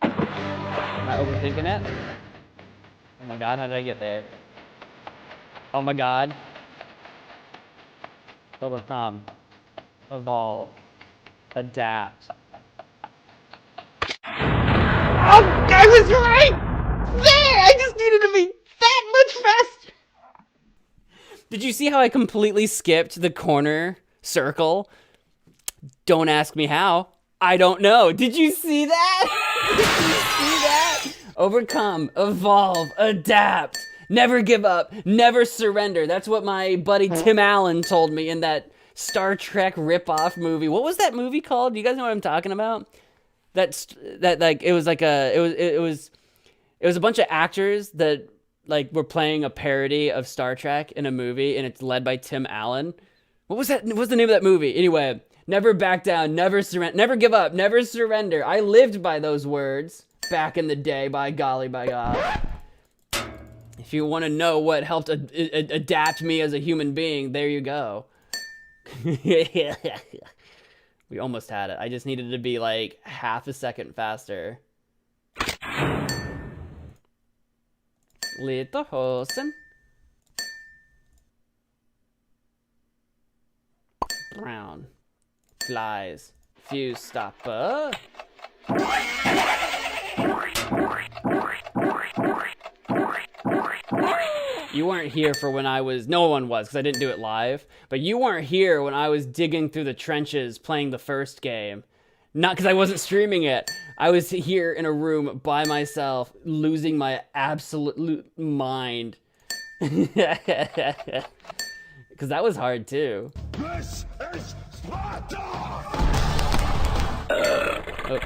Am I overthinking it? Oh my god, how did I get there? Oh my god. Overcome. Evolve. Adapt. Oh, I was right! There! I just needed to be that much faster! Did you see how I completely skipped the corner circle? Don't ask me how. I don't know. Did you see that? Did you see that? Overcome, evolve, adapt, never give up, never surrender. That's what my buddy Tim Allen told me in that Star Trek ripoff movie. What was that movie called? Do you guys know what I'm talking about? That like it was like it was a bunch of actors that like were playing a parody of Star Trek in a movie, and it's led by Tim Allen. What was that? What's the name of that movie? Anyway, never back down, never surrender, never give up, never surrender. I lived by those words back in the day, by golly, by God. If you want to know what helped adapt me as a human being, there you go. We almost had it. I just needed to be like half a second faster. Little hosen. Brown. Flies. Fuse stopper. You weren't here for when I was, no one was, because I didn't do it live, but you weren't here when I was digging through the trenches playing the first game. Not because I wasn't streaming it. I was here in a room by myself, losing my absolute mind. Because that was hard too. This is Sparta! Oh.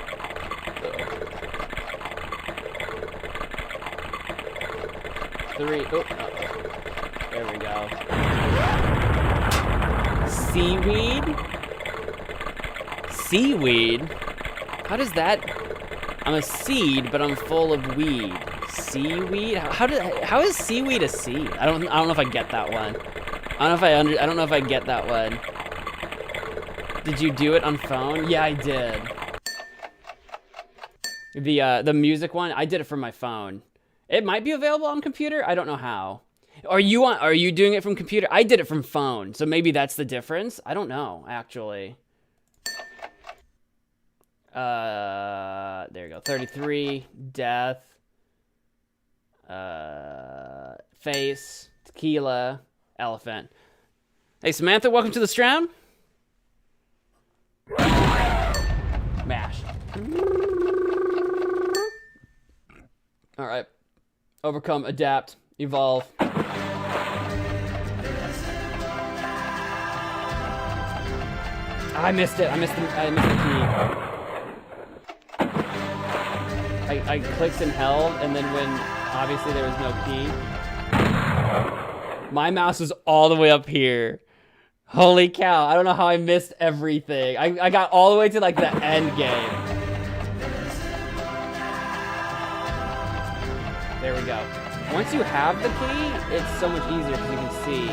Three. Oh. There we go. Seaweed? Seaweed? How does that... I'm a seed, but I'm full of weed. Seaweed? How is seaweed a seed? I don't know if I get that one. I don't know if I get that one. Did you do it on phone? Yeah, I did. The music one, I did it from my phone. It might be available on computer. I don't know how. Are you doing it from computer? I did it from phone, so maybe that's the difference. I don't know, actually. There you go. 33, death, face, tequila, elephant. Hey, Samantha, welcome to the stream. Mash. All right. Overcome, adapt, evolve. I missed it. I missed the key. I clicked and held, and then when obviously there was no key, my mouse was all the way up here. Holy cow! I don't know how I missed everything. I got all the way to like the end game. There we go. Once you have the key, it's so much easier because you can see.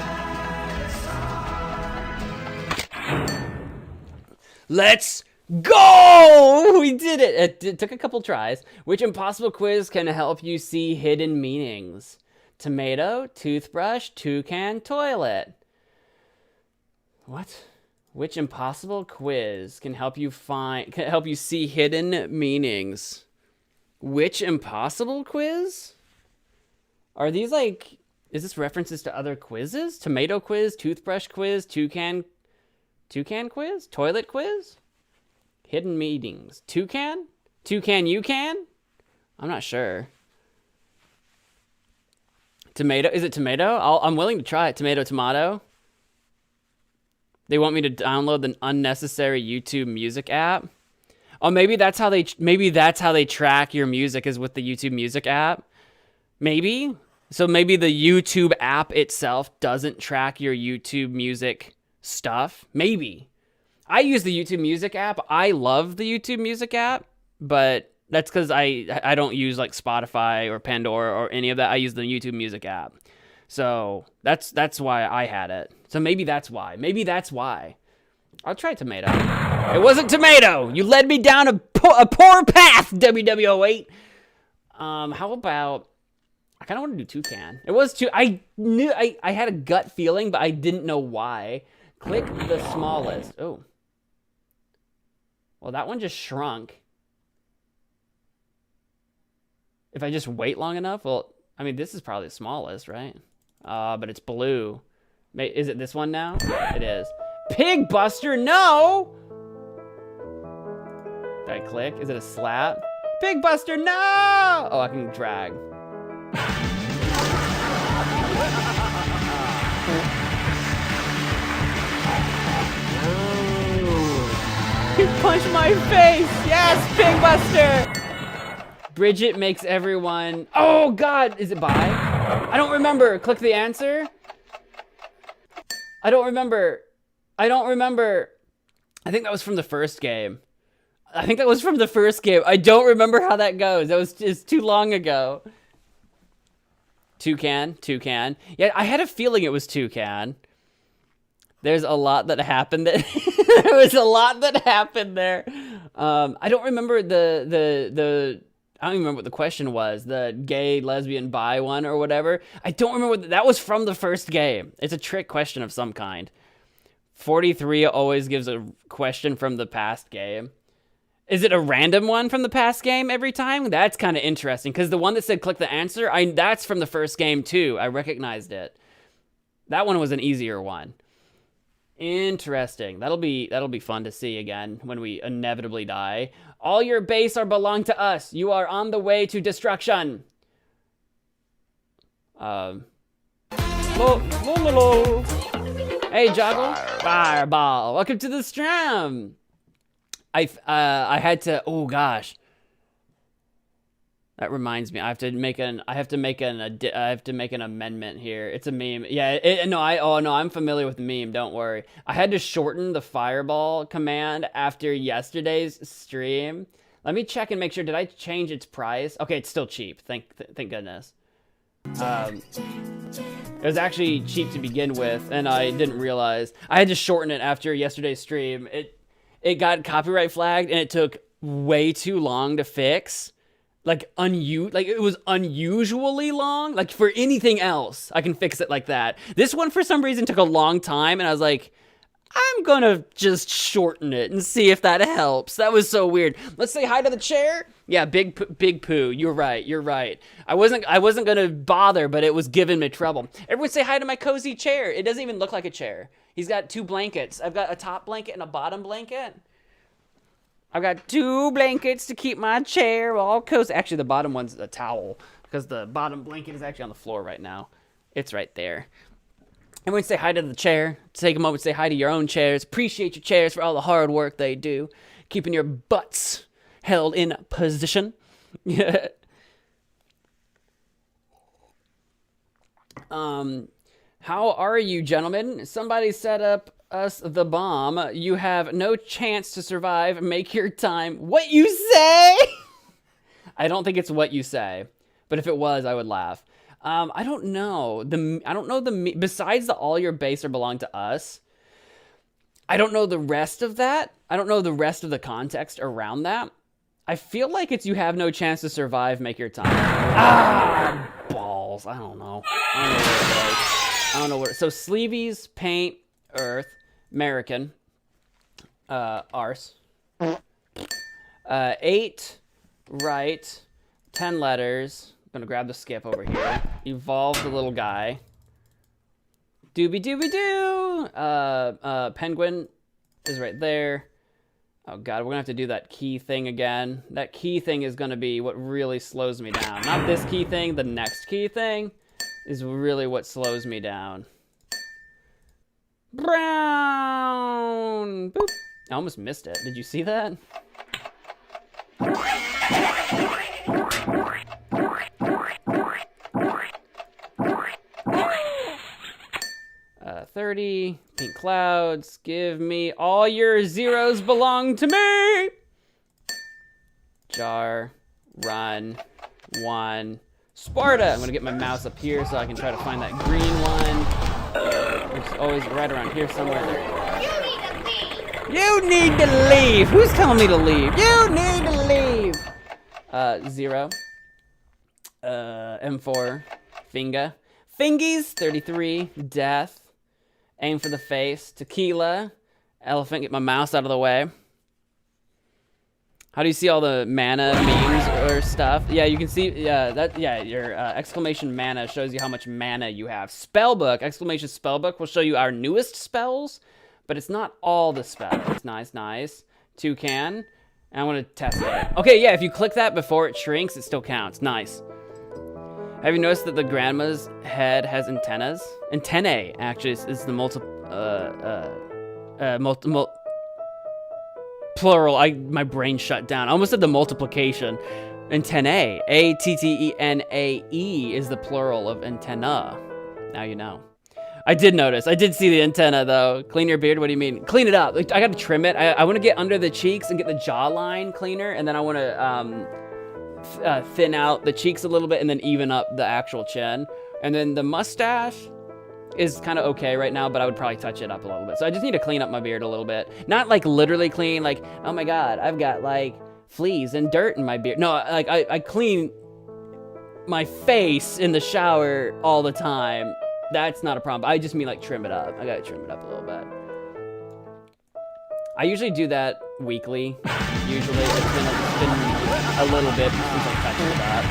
Let's go! We did it! It took a couple tries. Which impossible quiz can help you see hidden meanings? Tomato, toothbrush, toucan, toilet. What? Which impossible quiz can help you see hidden meanings? Which impossible quiz? Are these like, is this references to other quizzes? Tomato quiz, toothbrush quiz, toucan quiz, toilet quiz? Hidden meanings. Toucan? Toucan you can? I'm not sure. Tomato, is it tomato? I'm willing to try it. Tomato. They want me to download the unnecessary YouTube music app. Oh, maybe that's how they track your music is with the YouTube music app. Maybe. So maybe the YouTube app itself doesn't track your YouTube music stuff. Maybe. I use the YouTube music app. I love the YouTube music app, but that's because I don't use like Spotify or Pandora or any of that. I use the YouTube music app. So that's why I had it. So maybe that's why. I'll try tomato. It wasn't tomato. You led me down a poor path, WW08. How about, I kind of want to do toucan. It was I knew, I had a gut feeling, but I didn't know why. Click the smallest. Oh. Well, that one just shrunk. If I just wait long enough, well, I mean, this is probably the smallest, right? But it's blue. Is it this one now? It is. Pig Buster, no! Did I click? Is it a slap? Pig Buster, no! Oh, I can drag. You punched my face! Yes, Pig Buster! Bridget makes everyone... Oh, God! Is it bye? I don't remember. Click the answer. I don't remember. I think that was from the first game. I don't remember how that goes. That was just too long ago. Toucan. Yeah, I had a feeling it was toucan. There's a lot that happened there. There was a lot that happened there. I don't remember the I don't even remember what the question was. The gay, lesbian, bi one or whatever. I don't remember what that was from the first game. It's a trick question of some kind. 43 always gives a question from the past game. Is it a random one from the past game every time? That's kind of interesting, because the one that said click the answer, that's from the first game too. I recognized it. That one was an easier one. Interesting. That'll be fun to see again when we inevitably die. All your base are belong to us. You are on the way to destruction. Hey, Joggle. Fireball. Welcome to the stream. I had to. Oh gosh. That reminds me. I have to make an amendment here. It's a meme. Yeah. I'm familiar with the meme. Don't worry. I had to shorten the fireball command after yesterday's stream. Let me check and make sure. Did I change its price? Okay, it's still cheap. Thank goodness. It was actually cheap to begin with, and I didn't realize. I had to shorten it after yesterday's stream. It got copyright flagged, and it took way too long to fix. Like it was unusually long. Like for anything else, I can fix it like that. This one, for some reason, took a long time, and I was like, I'm gonna just shorten it and see if that helps. That was so weird. Let's say hi to the chair. Yeah, big poo. You're right. I wasn't gonna bother, but it was giving me trouble. Everyone say hi to my cozy chair. It doesn't even look like a chair. He's got 2 blankets. I've got a top blanket and a bottom blanket. I've got 2 blankets to keep my chair all cozy. Actually, the bottom one's a towel, because the bottom blanket is actually on the floor right now. It's right there. Everyone say hi to the chair. Take a moment to say hi to your own chairs. Appreciate your chairs for all the hard work they do, keeping your butts held in position. How are you, gentlemen? Somebody set up us the bomb. You have no chance to survive. Make your time. What you say? I don't think it's what you say, but if it was, I would laugh. I don't know. Besides the all your base are belong to us, I don't know the rest of that. I don't know the rest of the context around that. I feel like it's you have no chance to survive, make your time. Balls. I don't know. I don't know what. So sleeveys, paint, earth, American, arse. 8, right, 10 letters. I'm gonna grab the skip over here. Evolve the little guy. Doobie doobie doo! Penguin is right there. Oh god, we're gonna have to do that key thing again. That key thing is gonna be what really slows me down. Not this key thing, the next key thing is really what slows me down. Brown! Boop! I almost missed it. Did you see that? 30, pink clouds, give me all your zeros belong to me. Jar, run, 1, Sparta. I'm gonna get my mouse up here so I can try to find that green one. It's always right around here somewhere. You need to leave. Who's telling me to leave? You need to leave. 0. M4, finger. Fingies, 33, death. Aim for the face. Tequila. Elephant, get my mouse out of the way. How do you see all the mana memes or stuff? Yeah, you can see, your exclamation mana shows you how much mana you have. Spellbook, exclamation spellbook will show you our newest spells, but it's not all the spells. Nice. Toucan. And I want to test it. Okay, yeah, if you click that before it shrinks, it still counts. Nice. Have you noticed that the grandma's head has antennas? Antennae, actually, is the plural. My brain shut down. I almost said the multiplication. Antennae. A-T-T-E-N-A-E is the plural of antenna. Now you know. I did notice. I did see the antenna, though. Clean your beard? What do you mean? Clean it up. Like, I gotta trim it. I want to get under the cheeks and get the jawline cleaner, and then I want to thin out the cheeks a little bit and then even up the actual chin. And then the mustache is kind of okay right now, but I would probably touch it up a little bit. So I just need to clean up my beard a little bit. Not like literally clean, like, oh my god, I've got like fleas and dirt in my beard. No, like I clean my face in the shower all the time. That's not a problem. I just mean like trim it up. I gotta trim it up a little bit. I usually do that weekly. Usually it's been a little bit since I touched it up.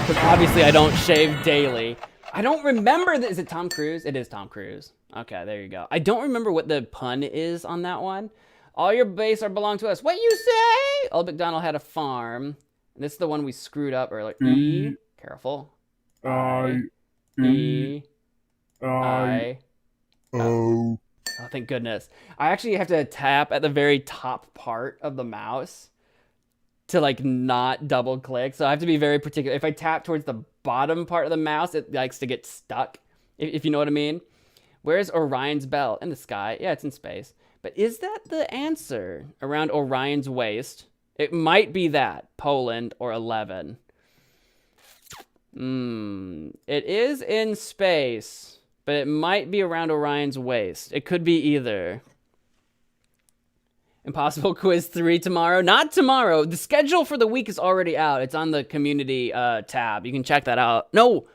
Because obviously I don't shave daily. I don't remember, is it Tom Cruise? It is Tom Cruise. Okay, there you go. I don't remember what the pun is on that one. All your base are belong to us. What you say? Old MacDonald had a farm. This is the one we screwed up earlier. E. Careful. I. E. I. Oh, thank goodness. I actually have to tap at the very top part of the mouse to like not double click. So I have to be very particular. If I tap towards the bottom part of the mouse, it likes to get stuck, if you know what I mean. Where's Orion's belt? In the sky. Yeah, it's in space. But is that the answer? Around Orion's waist? It might be that. Poland or 11. It is in space, but it might be around Orion's waist. It could be either. Impossible Quiz 3 tomorrow? Not tomorrow. The schedule for the week is already out. It's on the community tab. You can check that out. No.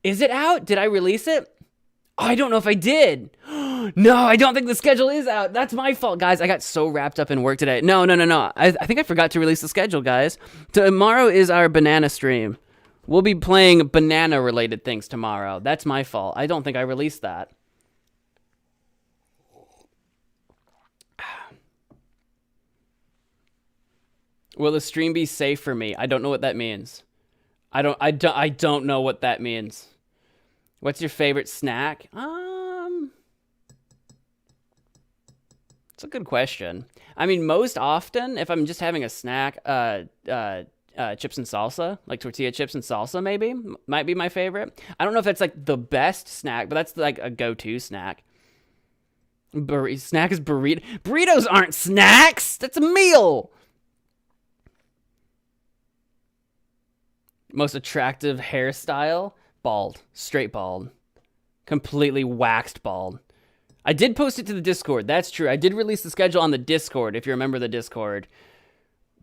Is it out? Did I release it? Oh, I don't know if I did. No, I don't think the schedule is out. That's my fault, guys. I got so wrapped up in work today. No. I think I forgot to release the schedule, guys. Tomorrow is our banana stream. We'll be playing banana-related things tomorrow. That's my fault. I don't think I released that. Will the stream be safe for me? I don't know what that means. I don't know what that means. What's your favorite snack? It's a good question. I mean, most often, if I'm just having a snack, chips and salsa, like tortilla chips and salsa, maybe might be my favorite. I don't know if that's like the best snack, but that's like a go-to snack. Snack is burrito. Burritos aren't snacks. That's a meal. Most attractive hairstyle? Bald. Straight bald. Completely waxed bald. I did post it to the Discord. That's true. I did release the schedule on the Discord, if you remember the Discord.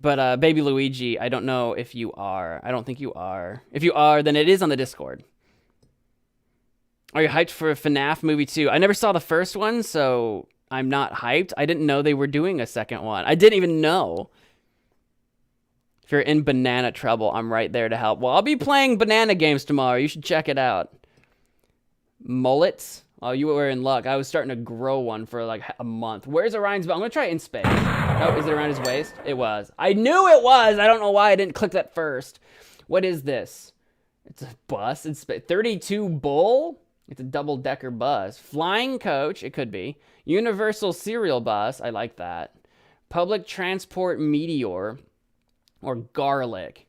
But Baby Luigi, I don't know if you are. I don't think you are. If you are, then it is on the Discord. Are you hyped for a FNAF movie 2? I never saw the first one, so I'm not hyped. I didn't know they were doing a second one. I didn't even know. If you're in banana trouble, I'm right there to help. Well, I'll be playing banana games tomorrow. You should check it out. Mullets? Oh, you were in luck. I was starting to grow one for like a month. Where's Orion's belt? I'm going to try it in space. Oh, is it around his waist? It was. I knew it was. I don't know why I didn't click that first. What is this? It's a bus in space. 32 Bull? It's a double-decker bus. Flying coach? It could be. Universal serial bus? I like that. Public transport meteor? Or garlic?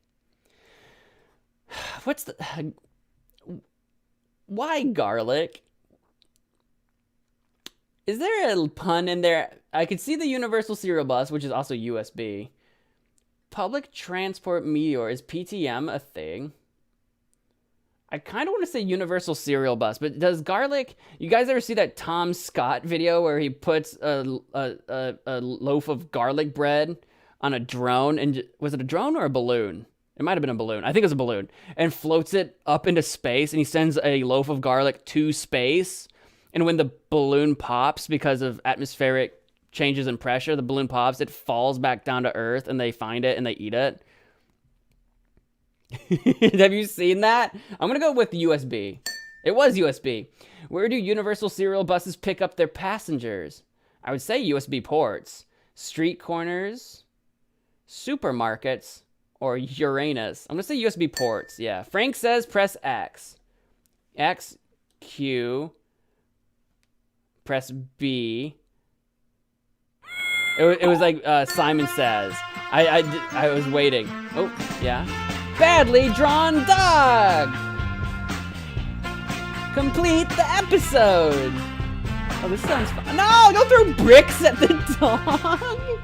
What's the... Why garlic? Is there a pun in there? I could see the universal serial bus, which is also USB. Public transport meteor. Is PTM a thing? I kind of want to say universal serial bus, but does garlic... You guys ever see that Tom Scott video where he puts a loaf of garlic bread on a drone? And was it a drone or a balloon? It might have been a balloon. I think it was a balloon. And floats it up into space, and he sends a loaf of garlic to space. And when the balloon pops because of atmospheric changes in pressure, the balloon pops, it falls back down to Earth, and they find it, and they eat it. Have you seen that? I'm going to go with USB. It was USB. Where do universal serial buses pick up their passengers? I would say USB ports. Street corners, supermarkets, or Uranus. I'm going to say USB ports. Yeah. Frank says press X. X, Q... Press B. It was like Simon Says. I was waiting. Oh, yeah. Badly drawn dog! Complete the episode! Oh, this sounds fun. No, don't throw bricks at the dog!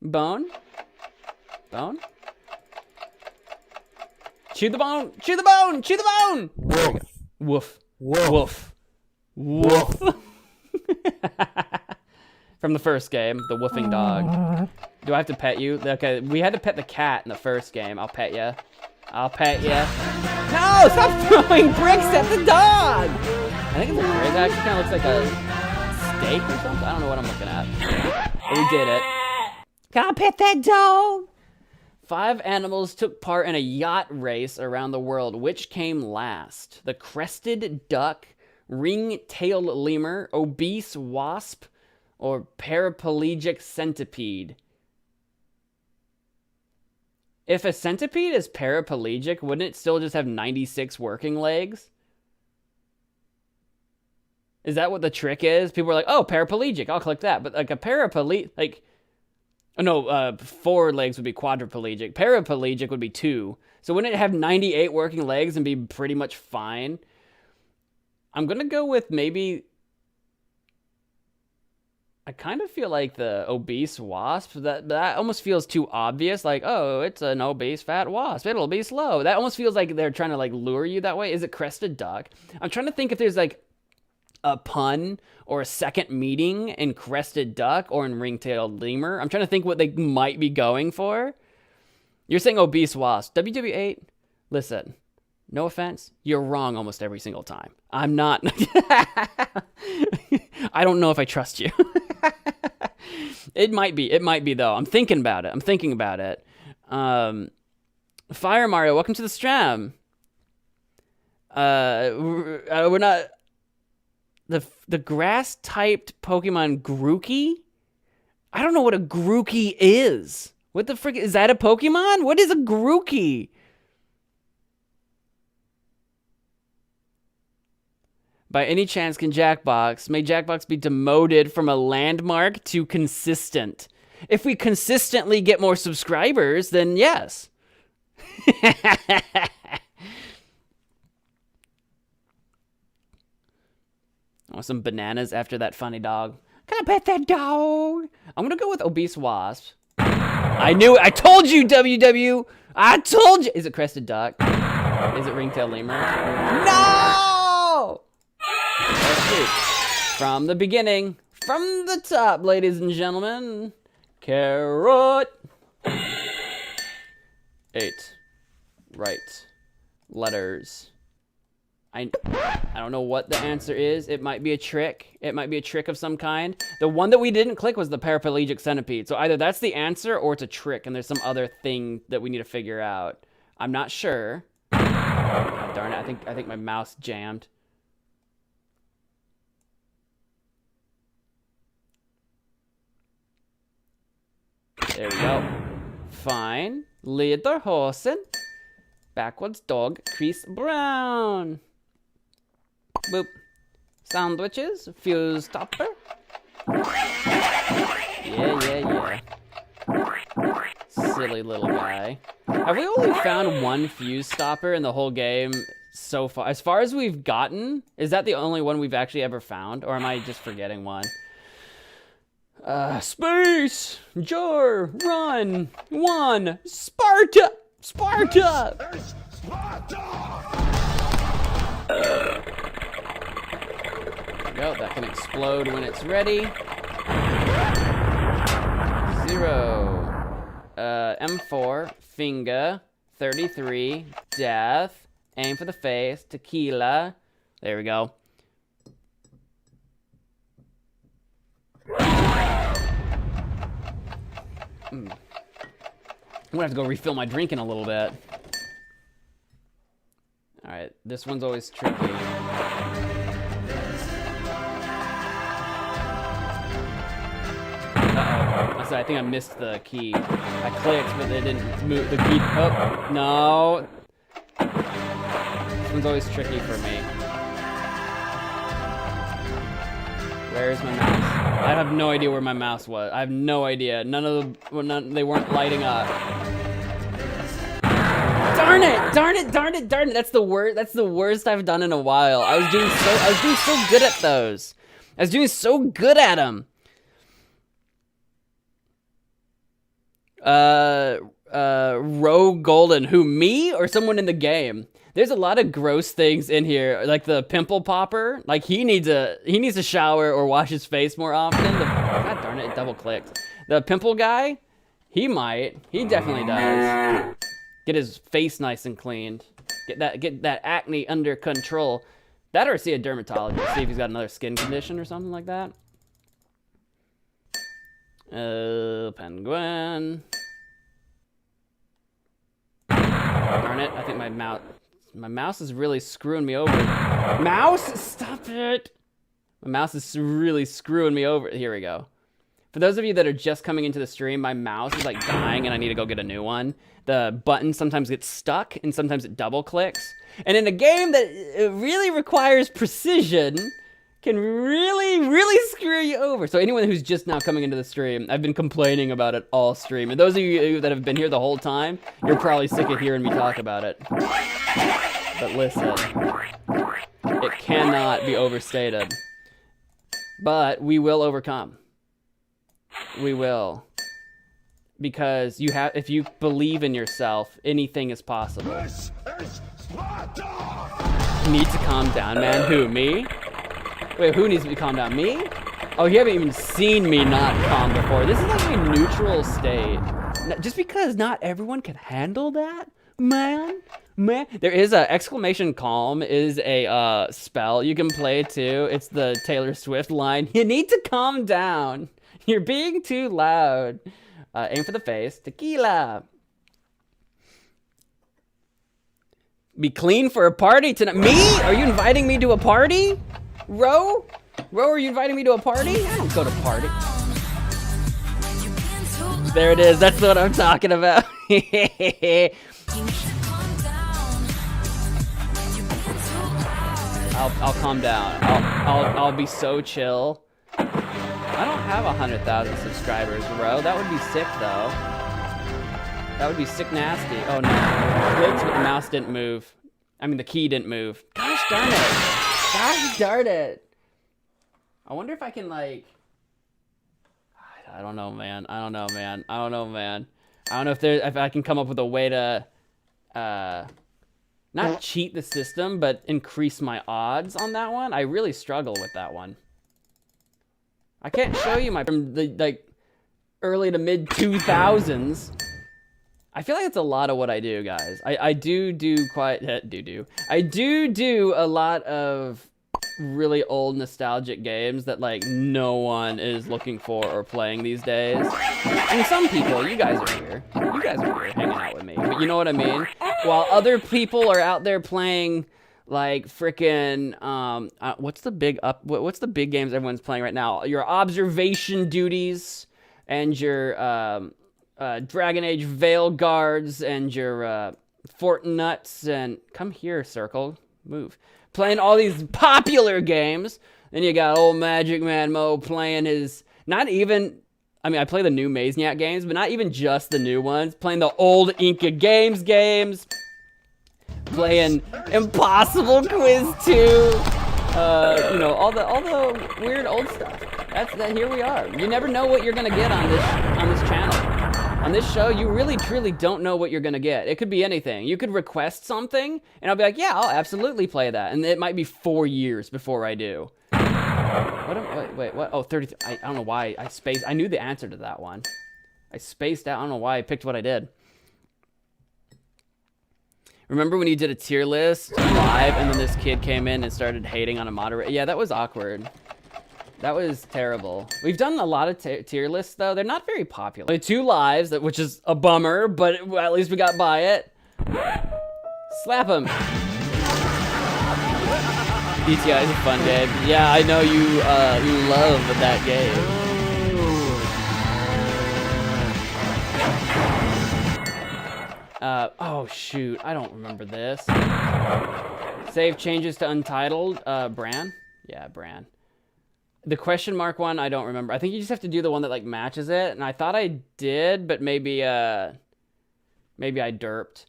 Bone? Bone? Chew the bone! Chew the bone! Chew the bone! There we go. Woof. Woof. Woof. From the first game, the woofing dog. Do I have to pet you? Okay, we had to pet the cat in the first game. I'll pet you. I'll pet you. No, stop throwing bricks at the dog! I think it's a brick. It actually kind of looks like a steak or something. I don't know what I'm looking at. But we did it. Can I pet that dog? 5 animals took part in a yacht race around the world. Which came last? The crested duck, ring-tailed lemur, obese wasp, or paraplegic centipede? If a centipede is paraplegic, wouldn't it still just have 96 working legs? Is that what the trick is? People are like, oh, paraplegic, I'll click that. But like a paraplegic, like, oh no, 4 legs would be quadriplegic. Paraplegic would be 2. So wouldn't it have 98 working legs and be pretty much fine? I'm gonna go with maybe, I kind of feel like the obese wasp. That almost feels too obvious. Like, oh, it's an obese fat wasp. It'll be slow. That almost feels like they're trying to like lure you that way. Is it crested duck? I'm trying to think if there's like a pun or a second meaning in crested duck or in ring-tailed lemur. I'm trying to think what they might be going for. You're saying obese wasp. WW8, listen, no offense, you're wrong almost every single time. I'm not. I don't know if I trust you. It might be though. I'm thinking about it. Fire Mario, welcome to the stream. We're not the grass typed Pokemon Grookey? I don't know what a Grookey is. What the frick is that, a Pokemon? What is a Grookey? By any chance, may Jackbox be demoted from a landmark to consistent? If we consistently get more subscribers, then yes. I want some bananas after that funny dog. Can I pet that dog? I'm gonna go with obese wasp. I knew it. I told you, WW. I told you. Is it crested duck? Is it ring-tailed lemur? No! From the beginning, from the top, ladies and gentlemen. Carrot. 8. Right. Letters. I don't know what the answer is. It might be a trick. It might be a trick of some kind. The one that we didn't click was the paraplegic centipede. So either that's the answer or it's a trick and there's some other thing that we need to figure out. I'm not sure. God darn it, I think my mouse jammed. There we go. Fine. Lederhosen. Backwards dog. Crease brown. Boop. Sandwiches. Fuse topper. Yeah. Silly little guy. Have we only found one fuse stopper in the whole game so far? As far as we've gotten, is that the only one we've actually ever found? Or am I just forgetting one? Space! Jar! Run! 1! Sparta! Sparta! There we go. That can explode when it's ready. 0. M4. Finger. 33. Death. Aim for the face. Tequila. There we go. I'm gonna have to go refill my drink in a little bit. Alright, this one's always tricky. Uh-oh. I think I missed the key. I clicked, but it didn't move the key. Oh, no. This one's always tricky for me. Where's my mouse? I have no idea where my mouse was. I have no idea. They weren't lighting up. Darn it! That's the worst I've done in a while. I was doing so good at those. I was doing so good at them. Roe Golden. Who, me or someone in the game? There's a lot of gross things in here, like the pimple popper. Like he needs a shower or wash his face more often. God darn it, it double clicked. The pimple guy, he definitely does. Get his face nice and cleaned. Get that acne under control. That or see a dermatologist, see if he's got another skin condition or something like that. Penguin. Darn it, I think my mouse is really screwing me over. Mouse, stop it. My mouse is really screwing me over. Here we go. For those of you that are just coming into the stream, my mouse is like dying and I need to go get a new one. The button sometimes gets stuck and sometimes it double clicks. And in a game that really requires precision, can really screw you over. So anyone who's just now coming into the stream, I've been complaining about it all stream. And those of you that have been here the whole time, you're probably sick of hearing me talk about it. But listen, it cannot be overstated. But we will overcome. We will. Because if you believe in yourself, anything is possible. This is Sparta! You need to calm down, man. Who, me? Wait, who needs to be calmed down? Me? Oh, you haven't even seen me not calm before. This is like a neutral state. Just because not everyone can handle that, man. There is a exclamation calm is a spell you can play too. It's the Taylor Swift line. You need to calm down. You're being too loud. Aim for the face. Tequila. Be clean for a party tonight. Me? Are you inviting me to a party? Ro, are you inviting me to a party? I don't go to party. There it is. That's what I'm talking about. I'll calm down. I'll be so chill. I don't have 100,000 subscribers, bro. That would be sick, though. That would be sick nasty. Oh, no. Clicked, but the mouse didn't move. I mean, the key didn't move. Gosh darn it. Gosh darn it. I wonder if I can, like... I don't know, man. I don't know if I can come up with a way to... not cheat the system, but increase my odds on that one. I really struggle with that one. I can't show you from the like early to mid 2000s. I feel like it's a lot of what I do, guys. I do a lot of really old nostalgic games that like no one is looking for or playing these days. And some people, you guys are here hanging out with me, but you know what I mean? While other people are out there playing like frickin' what's the big games everyone's playing right now? Your observation duties and your Dragon Age Veil Guards and your Fort Nuts and come here, Circle, move. Playing all these popular games. Then you got old MagicManMo playing his I play the new Mazniak games, but not even just the new ones. Playing the old Inca games. Playing Impossible Quiz 2. All the weird old stuff. Here we are. You never know what you're gonna get on this channel. On this show, you really truly don't know what you're gonna get. It could be anything. You could request something, and I'll be like, yeah, I'll absolutely play that. And it might be 4 years before I do. Wait, what? Oh, 33. I don't know why I spaced. I knew the answer to that one. I spaced out. I don't know why I picked what I did. Remember when you did a tier list live, and then this kid came in and started hating on a moderator? Yeah, that was awkward. That was terrible. We've done a lot of tier lists, though. They're not very popular. 2 lives, which is a bummer, but at least we got by it. Slap him. DTI is a fun game. Yeah, I know you love that game. Oh shoot, I don't remember this. Save changes to Untitled. Bran? Yeah, Bran. The question mark one, I don't remember. I think you just have to do the one that like matches it, and I thought I did, but maybe I derped.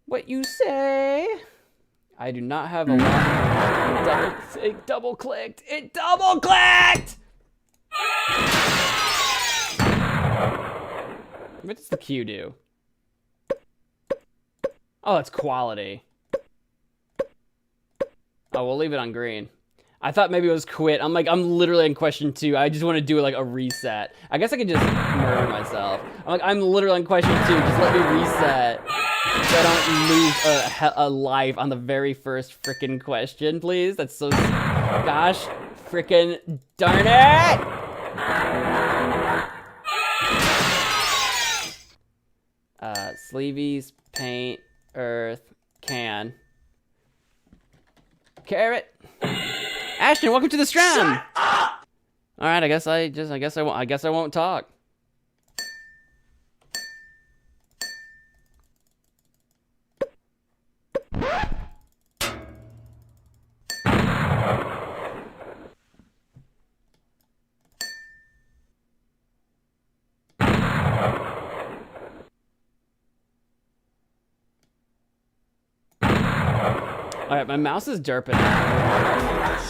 What you say? I do not have a lot. It double clicked. It double clicked. What does the Q do? Oh, it's quality. Oh, we'll leave it on green. I thought maybe it was quit. I'm literally in question 2. I just want to do like a reset. I guess I could just murder myself. I'm literally in question 2. Just let me reset so I don't lose a life on the very first frickin' question, please. That's so... Gosh, frickin' darn it! Sleeveys, paint, earth, can. Carrot. Ashton, welcome to the stream. All right, I guess I won't talk. All right, my mouse is derping.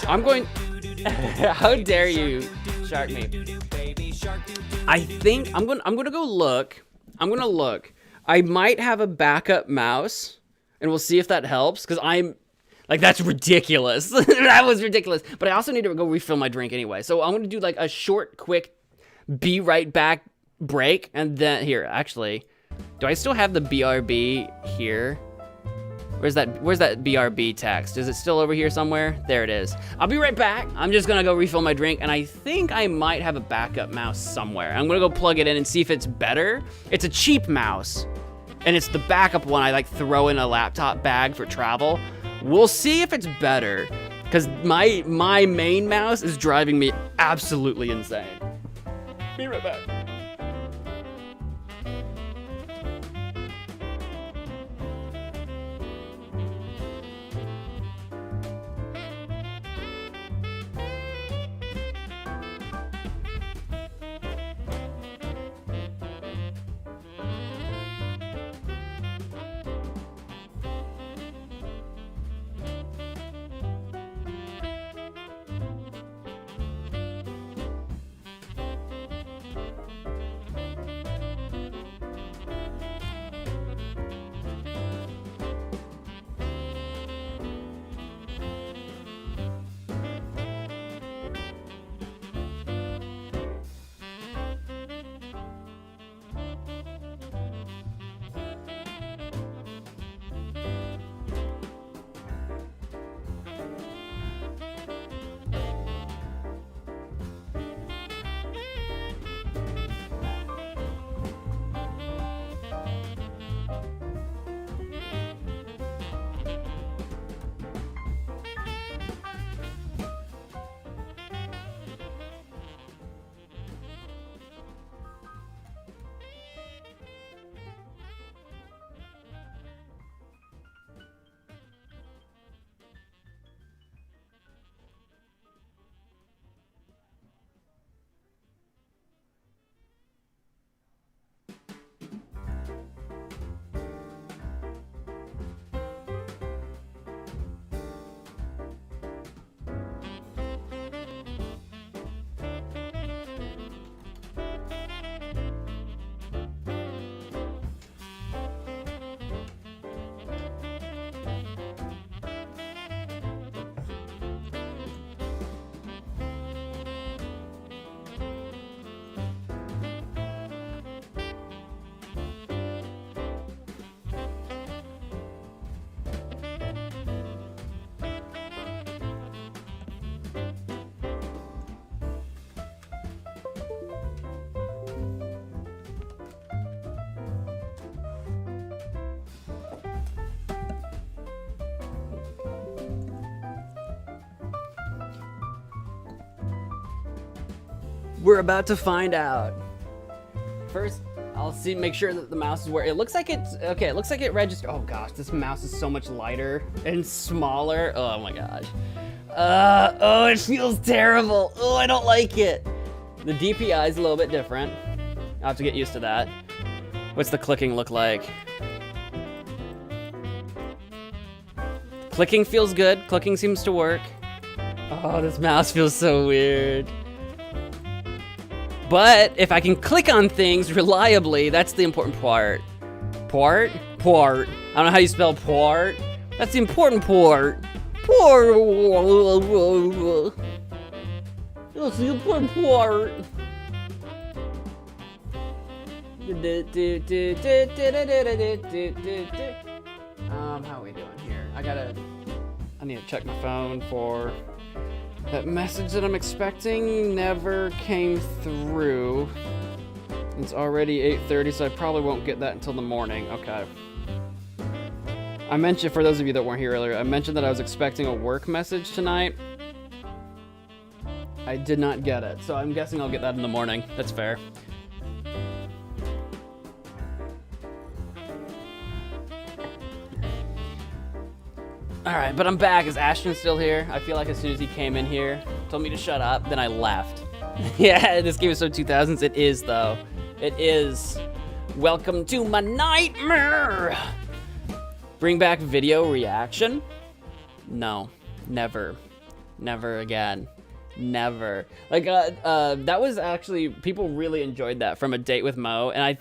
I'm going. How dare you, shark me? I think I'm gonna go look. I'm gonna look. I might have a backup mouse, and we'll see if that helps. Cause I'm like, that's ridiculous. That was ridiculous. But I also need to go refill my drink anyway. So I'm gonna do like a short, quick, be right back break, and then here. Actually, do I still have the BRB here? Where's that BRB text? Is it still over here somewhere? There it is. I'll be right back. I'm just gonna go refill my drink, and I think I might have a backup mouse somewhere. I'm gonna go plug it in and see if it's better. It's a cheap mouse, and it's the backup one I like throw in a laptop bag for travel. We'll see if it's better, because my main mouse is driving me absolutely insane. Be right back. We're about to find out. First, I'll make sure that the mouse is where it looks like it's okay. It looks like it registered. Oh gosh, this mouse is so much lighter and smaller. Oh my gosh. Oh, it feels terrible. Oh, I don't like it. The DPI is a little bit different. I'll have to get used to that. What's the clicking look like? Clicking feels good. Clicking seems to work. Oh, this mouse feels so weird. But if I can click on things reliably, that's the important part. Part? Part. I don't know how you spell part. That's the important part. Part. That's the important part. How are we doing here? I need to check my phone for that message that I'm expecting. Never came through. It's already 8:30, so I probably won't get that until the morning. Okay. I mentioned, for those of you that weren't here earlier, I mentioned that I was expecting a work message tonight. I did not get it, so I'm guessing I'll get that in the morning. That's fair. Alright, but I'm back. Is Ashton still here? I feel like as soon as he came in here, told me to shut up, then I left. Yeah, this game is so 2000s. It is, though. It is. Welcome to my nightmare! Bring back video reaction? No. Never. Never again. Never. Like, that was actually, people really enjoyed that from A Date with Mo, and I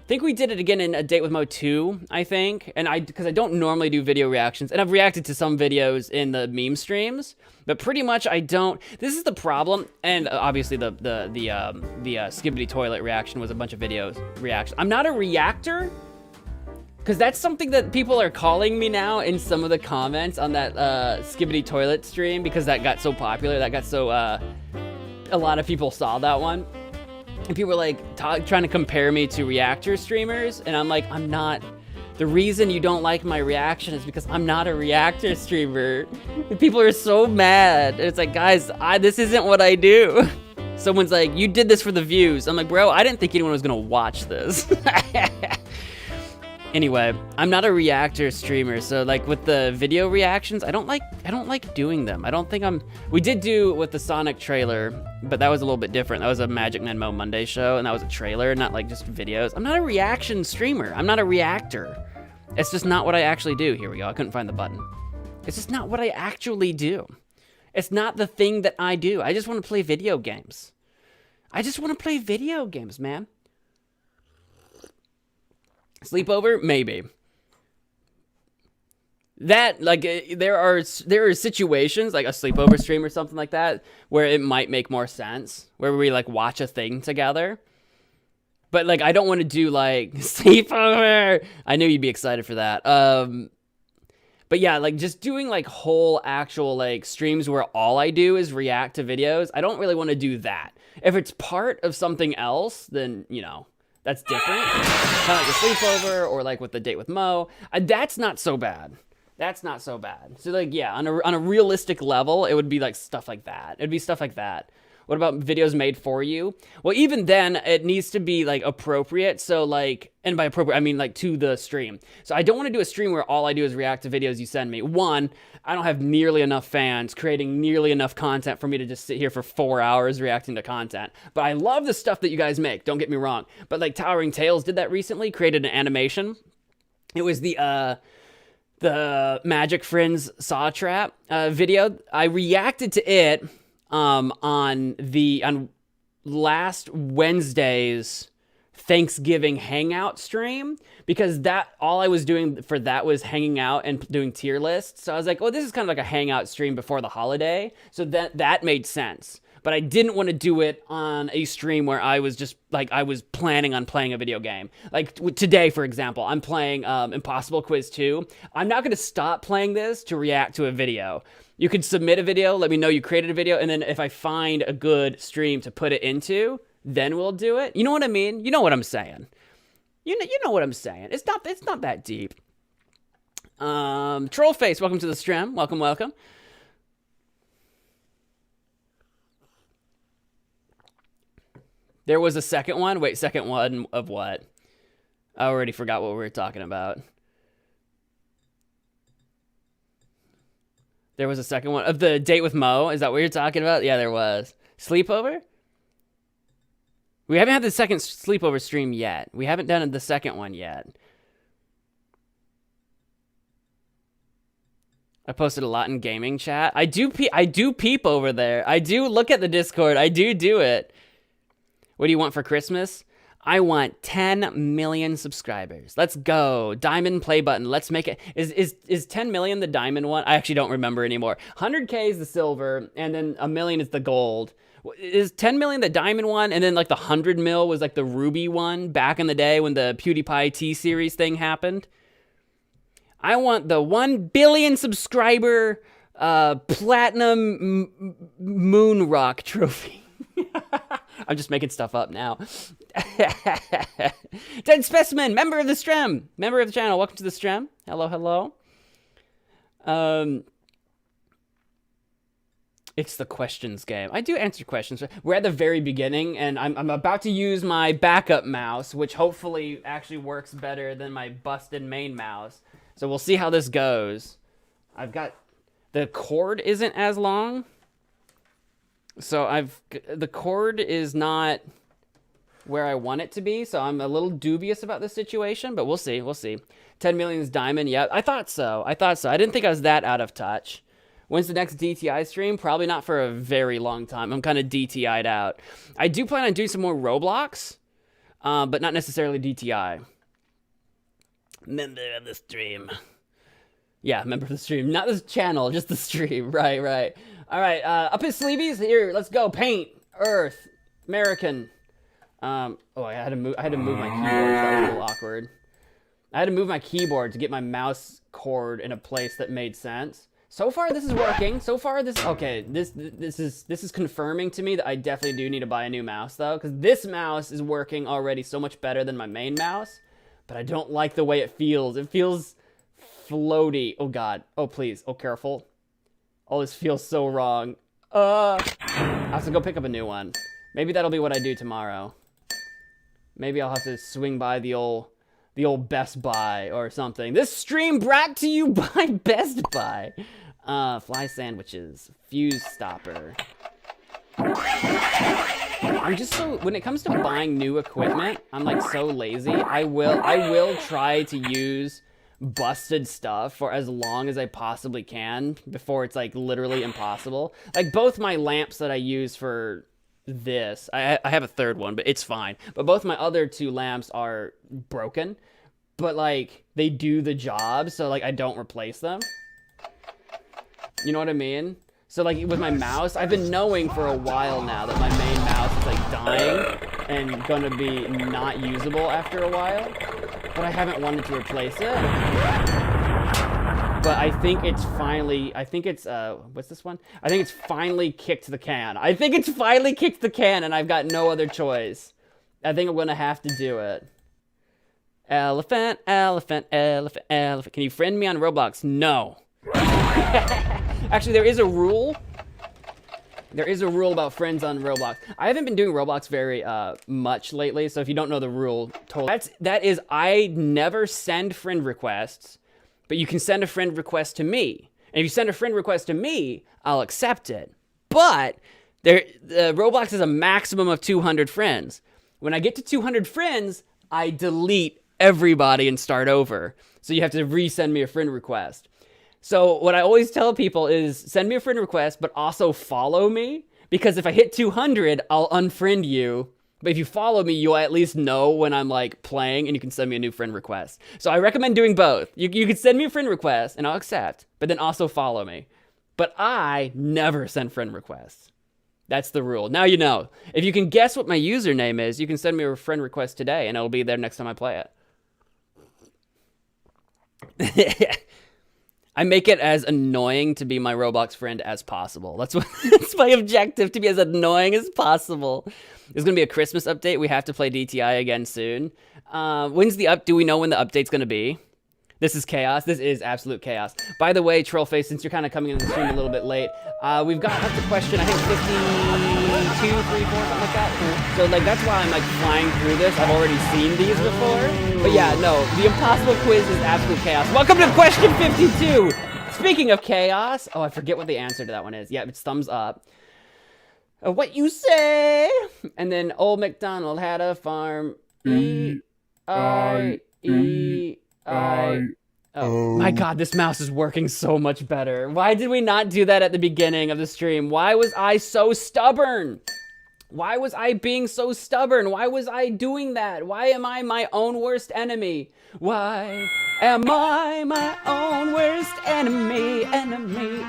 think we did it again in A Date with Mo 2, I think, and because I don't normally do video reactions, and I've reacted to some videos in the meme streams, but pretty much I don't. This is the problem, and obviously the Skibbity Toilet reaction was a bunch of videos reaction. I'm not a reactor, because that's something that people are calling me now in some of the comments on that Skibbity Toilet stream, because that got so popular, that got so, a lot of people saw that one. And people were like trying to compare me to reactor streamers, and I'm like, I'm not. The reason you don't like my reaction is because I'm not a reactor streamer. And people are so mad. And it's like, guys, this isn't what I do. Someone's like, you did this for the views. I'm like, bro, I didn't think anyone was gonna watch this. Anyway, I'm not a reactor streamer, so like with the video reactions, I don't like doing them. I don't think we did do with the Sonic trailer, but that was a little bit different. That was a MagicManMo Monday show, and that was a trailer, not like just videos. I'm not a reaction streamer. I'm not a reactor. It's just not what I actually do. Here we go, I couldn't find the button. It's just not what I actually do. It's not the thing that I do. I just want to play video games. I just want to play video games, man. Sleepover? Maybe. That, like, there are situations, like a sleepover stream or something like that, where it might make more sense, where we, like, watch a thing together. But, like, I don't want to do, like, sleepover! I knew you'd be excited for that. But yeah, like, just doing, like, whole actual, like, streams where all I do is react to videos, I don't really want to do that. If it's part of something else, then, you know, that's different. Kind of like a sleepover, or like with the Date with Mo. That's not so bad. That's not so bad. So like, yeah, on a realistic level, it would be like stuff like that. It'd be stuff like that. What about videos made for you? Well, even then, it needs to be like appropriate. So like, and by appropriate, I mean like to the stream. So I don't want to do a stream where all I do is react to videos you send me. One, I don't have nearly enough fans creating nearly enough content for me to just sit here for 4 hours reacting to content. But I love the stuff that you guys make, don't get me wrong. But like Towering Tales did that recently, created an animation. It was the Magic Friends Saw Trap video. I reacted to it on last Wednesday's Thanksgiving hangout stream, because that all I was doing for that was hanging out and doing tier lists. So I was like, oh, this is kind of like a hangout stream before the holiday. So that made sense. But I didn't want to do it on a stream where I was just like, I was planning on playing a video game. Like today, for example, I'm playing Impossible Quiz 2. I'm not going to stop playing this to react to a video. You could submit a video, let me know you created a video, and then if I find a good stream to put it into, then we'll do it. You know what I mean? You know what I'm saying. You know what I'm saying. It's not that deep. Trollface, welcome to the stream. Welcome, welcome. There was a second one? Wait, second one of what? I already forgot what we were talking about. There was a second one of the Date with Mo. Is that what you're talking about? Yeah, there was. Sleepover? We haven't had the second sleepover stream yet. We haven't done the second one yet. I posted a lot in gaming chat. I do peep over there. I do look at the Discord. I do it. What do you want for Christmas? I want 10 million subscribers. Let's go. Diamond play button. Let's make it. Is 10 million the diamond one? I actually don't remember anymore. 100K is the silver, and then a million is the gold. Is 10 million the diamond one, and then like the 100 mil was like the ruby one back in the day when the PewDiePie T-Series thing happened? I want the 1 billion subscriber platinum moon rock trophy. I'm just making stuff up now. Dead Specimen, member of the stream, member of the channel. Welcome to the stream. Hello, hello. It's the questions game. I do answer questions. We're at the very beginning, and I'm about to use my backup mouse, which hopefully actually works better than my busted main mouse. So we'll see how this goes. I've got... The cord isn't as long. So the cord is not where I want it to be, so I'm a little dubious about this situation, but we'll see, we'll see. 10 million is diamond, yeah, I thought so. I didn't think I was that out of touch. When's the next DTI stream? Probably not for a very long time. I'm kind of DTI'd out. I do plan on doing some more Roblox, but not necessarily DTI. Member of the stream. Yeah, member of the stream. Not this channel, just the stream. Right, right. All right, up his sleeveys. Here, let's go. Paint, Earth, American. Oh, I had to move my keyboard. That was a little awkward. I had to move my keyboard to get my mouse cord in a place that made sense. So far, this is working. So far, okay. This is confirming to me that I definitely do need to buy a new mouse though, because this mouse is working already so much better than my main mouse. But I don't like the way it feels. It feels floaty. Oh God. Oh please. Oh careful. Oh, this feels so wrong. I have to go pick up a new one. Maybe that'll be what I do tomorrow. Maybe I'll have to swing by the old Best Buy or something. This stream brought to you by Best Buy. Fly sandwiches, fuse stopper. I'm just so, when it comes to buying new equipment, I'm like so lazy. I will try to use busted stuff for as long as I possibly can before it's like literally impossible. Like both my lamps that I use for this, I have a third one, but it's fine. But both my other two lamps are broken, but like they do the job, so like I don't replace them. You know what I mean? So like with my mouse, I've been knowing for a while now that my main mouse is like dying and gonna be not usable after a while, but I haven't wanted to replace it. But I think it's finally, what's this one? I think it's finally kicked the can. I think it's finally kicked the can and I've got no other choice. I think I'm gonna have to do it. Elephant, elephant, elephant, elephant. Can you friend me on Roblox? No. Actually, there is a rule. There is a rule about friends on Roblox. I haven't been doing Roblox very much lately, so if you don't know the rule, that is, I never send friend requests, but you can send a friend request to me. And if you send a friend request to me, I'll accept it. But Roblox is a maximum of 200 friends. When I get to 200 friends, I delete everybody and start over. So you have to resend me a friend request. So what I always tell people is send me a friend request, but also follow me. Because if I hit 200, I'll unfriend you. But if you follow me, you'll at least know when I'm like playing and you can send me a new friend request. So I recommend doing both. You can send me a friend request and I'll accept, but then also follow me. But I never send friend requests. That's the rule. Now you know. If you can guess what my username is, you can send me a friend request today and it'll be there next time I play it. I make it as annoying to be my Roblox friend as possible. That's my objective, to be as annoying as possible. There's gonna be a Christmas update. We have to play DTI again soon. Do we know when the update's gonna be? This is chaos. This is absolute chaos. By the way, Trollface, since you're kind of coming into the stream a little bit late, we've got up to question, I think 52, 3, 4, something like that. So like that's why I'm like flying through this. I've already seen these before. But yeah, no, the impossible quiz is absolute chaos. Welcome to question 52. Speaking of chaos, oh, I forget what the answer to that one is. Yeah, it's thumbs up. What you say? And then Old MacDonald had a farm. Oh my God, this mouse is working so much better. Why did we not do that at the beginning of the stream? Why was I so stubborn? Why was I being so stubborn? Why was I doing that? Why am I my own worst enemy? Why am I my own worst enemy? Enemy.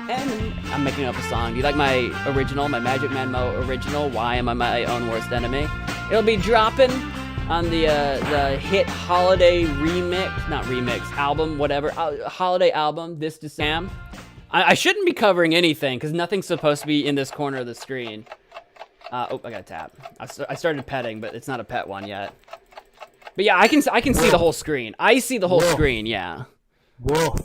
I'm making up a song. Do you like my original, my MagicManMo original? Why am I my own worst enemy? It'll be dropping on the hit holiday album, whatever, holiday album this December. I shouldn't be covering anything because nothing's supposed to be in this corner of the screen. Oh, I got a tap. I started petting, but it's not a pet one yet. But yeah, I can see the whole screen. I see the whole screen, yeah. Whoa.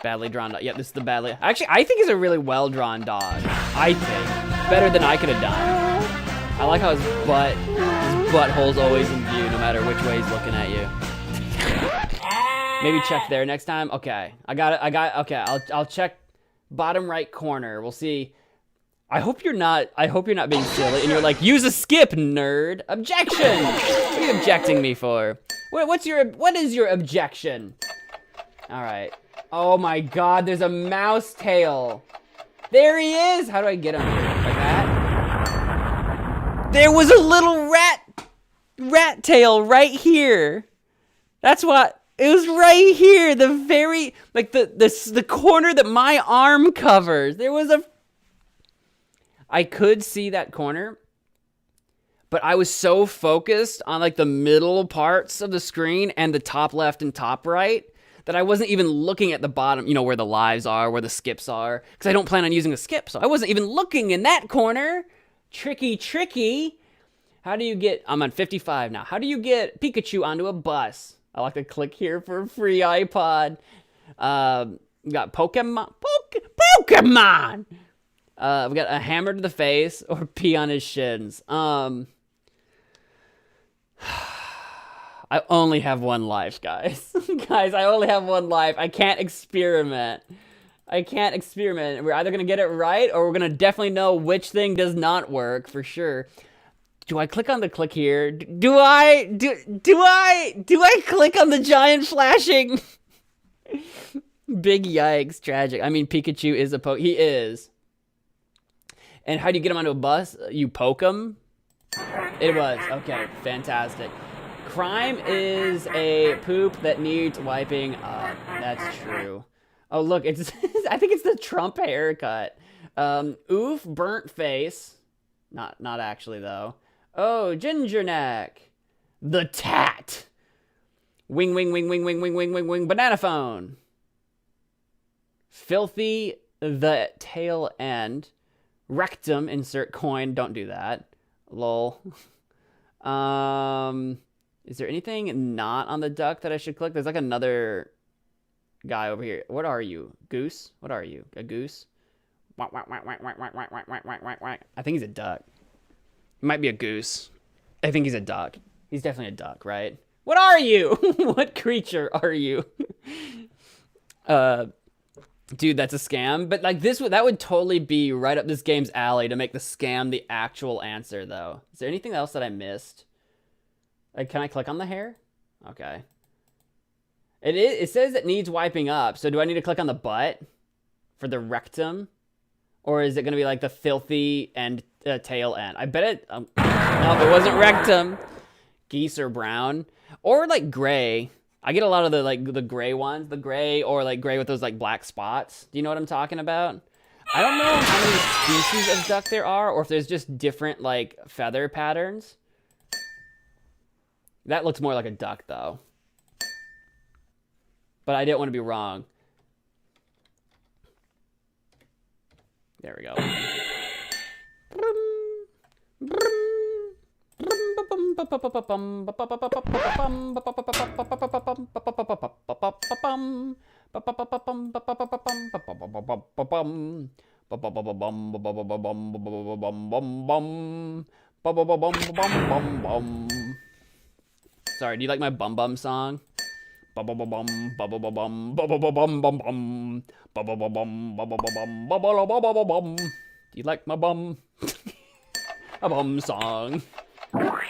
Badly drawn dog. Yeah, this is the badly... Actually, I think he's a really well-drawn dog. I think. Better than I could have done. I like how his butthole's always in view, no matter which way he's looking at you. Maybe check there next time. Okay, okay, I'll check bottom right corner. We'll see. I hope you're not being silly and you're like, use a skip, nerd. Objection! What are you objecting me for? What is your objection? All right. Oh my God, there's a mouse tail. There he is. How do I get him here? Like that? There was a little rat tail right here. That's what. It was right here, the very, like the corner that my arm covers. There was I could see that corner, but I was so focused on like the middle parts of the screen and the top left and top right that I wasn't even looking at the bottom, you know, where the lives are, where the skips are, because I don't plan on using a skip, so I wasn't even looking in that corner. Tricky. How do you get, I'm on 55 now. How do you get Pikachu onto a bus? I like to click here for a free iPod. We got Pokemon. Pokemon! We got a hammer to the face or pee on his shins. I only have one life, guys. Guys, I only have one life. I can't experiment. We're either gonna get it right or we're gonna definitely know which thing does not work for sure. Do I click on the click here? Do I click on the giant flashing? Big yikes, tragic. I mean, Pikachu is he is. And how do you get him onto a bus? You poke him? It was, okay, fantastic. Crime is a poop that needs wiping up. That's true. Oh, look, it's, I think it's the Trump haircut. Oof, burnt face. Not actually, though. Oh, ginger neck. The tat. Wing, banana phone. Filthy, the tail end. Rectum, insert coin. Don't do that. Lol. Is there anything not on the duck that I should click? There's like another guy over here. What are you? Goose? What are you? A goose? I think he's a duck. He might be a goose. I think he's a duck. He's definitely a duck, right? What are you? What creature are you? Dude, that's a scam. But like that would totally be right up this game's alley to make the scam the actual answer, though. Is there anything else that I missed? Like, can I click on the hair? Okay. It says it needs wiping up. So do I need to click on the butt for the rectum? Or is it going to be like the filthy and tail end? I bet it... no, it wasn't rectum. Geese or brown. Or like gray. I get a lot of the gray ones. The gray or like gray with those like black spots. Do you know what I'm talking about? I don't know how many species of duck there are or if there's just different like feather patterns. That looks more like a duck though. But I didn't want to be wrong. There we go. Sorry, do you like my bum bum song? Do you like my bum? A bum song. Sorry,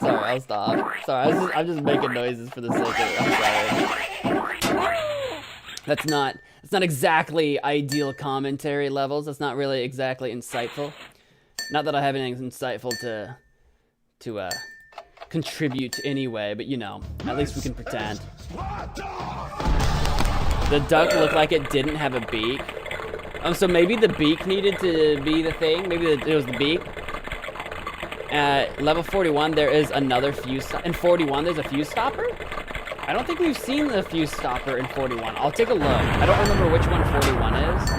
I'll stop. Sorry, I'm just making noises for the sake of it. I'm sorry. That's not exactly ideal commentary levels. That's not really exactly insightful. Not that I have anything insightful to contribute anyway, but you know, at least we can pretend. The duck looked like it didn't have a beak. So maybe the beak needed to be the thing. Maybe it was the beak. At level 41, there is another fuse. In 41, there's a fuse stopper? I don't think we've seen the fuse stopper in 41. I'll take a look. I don't remember which one 41 is.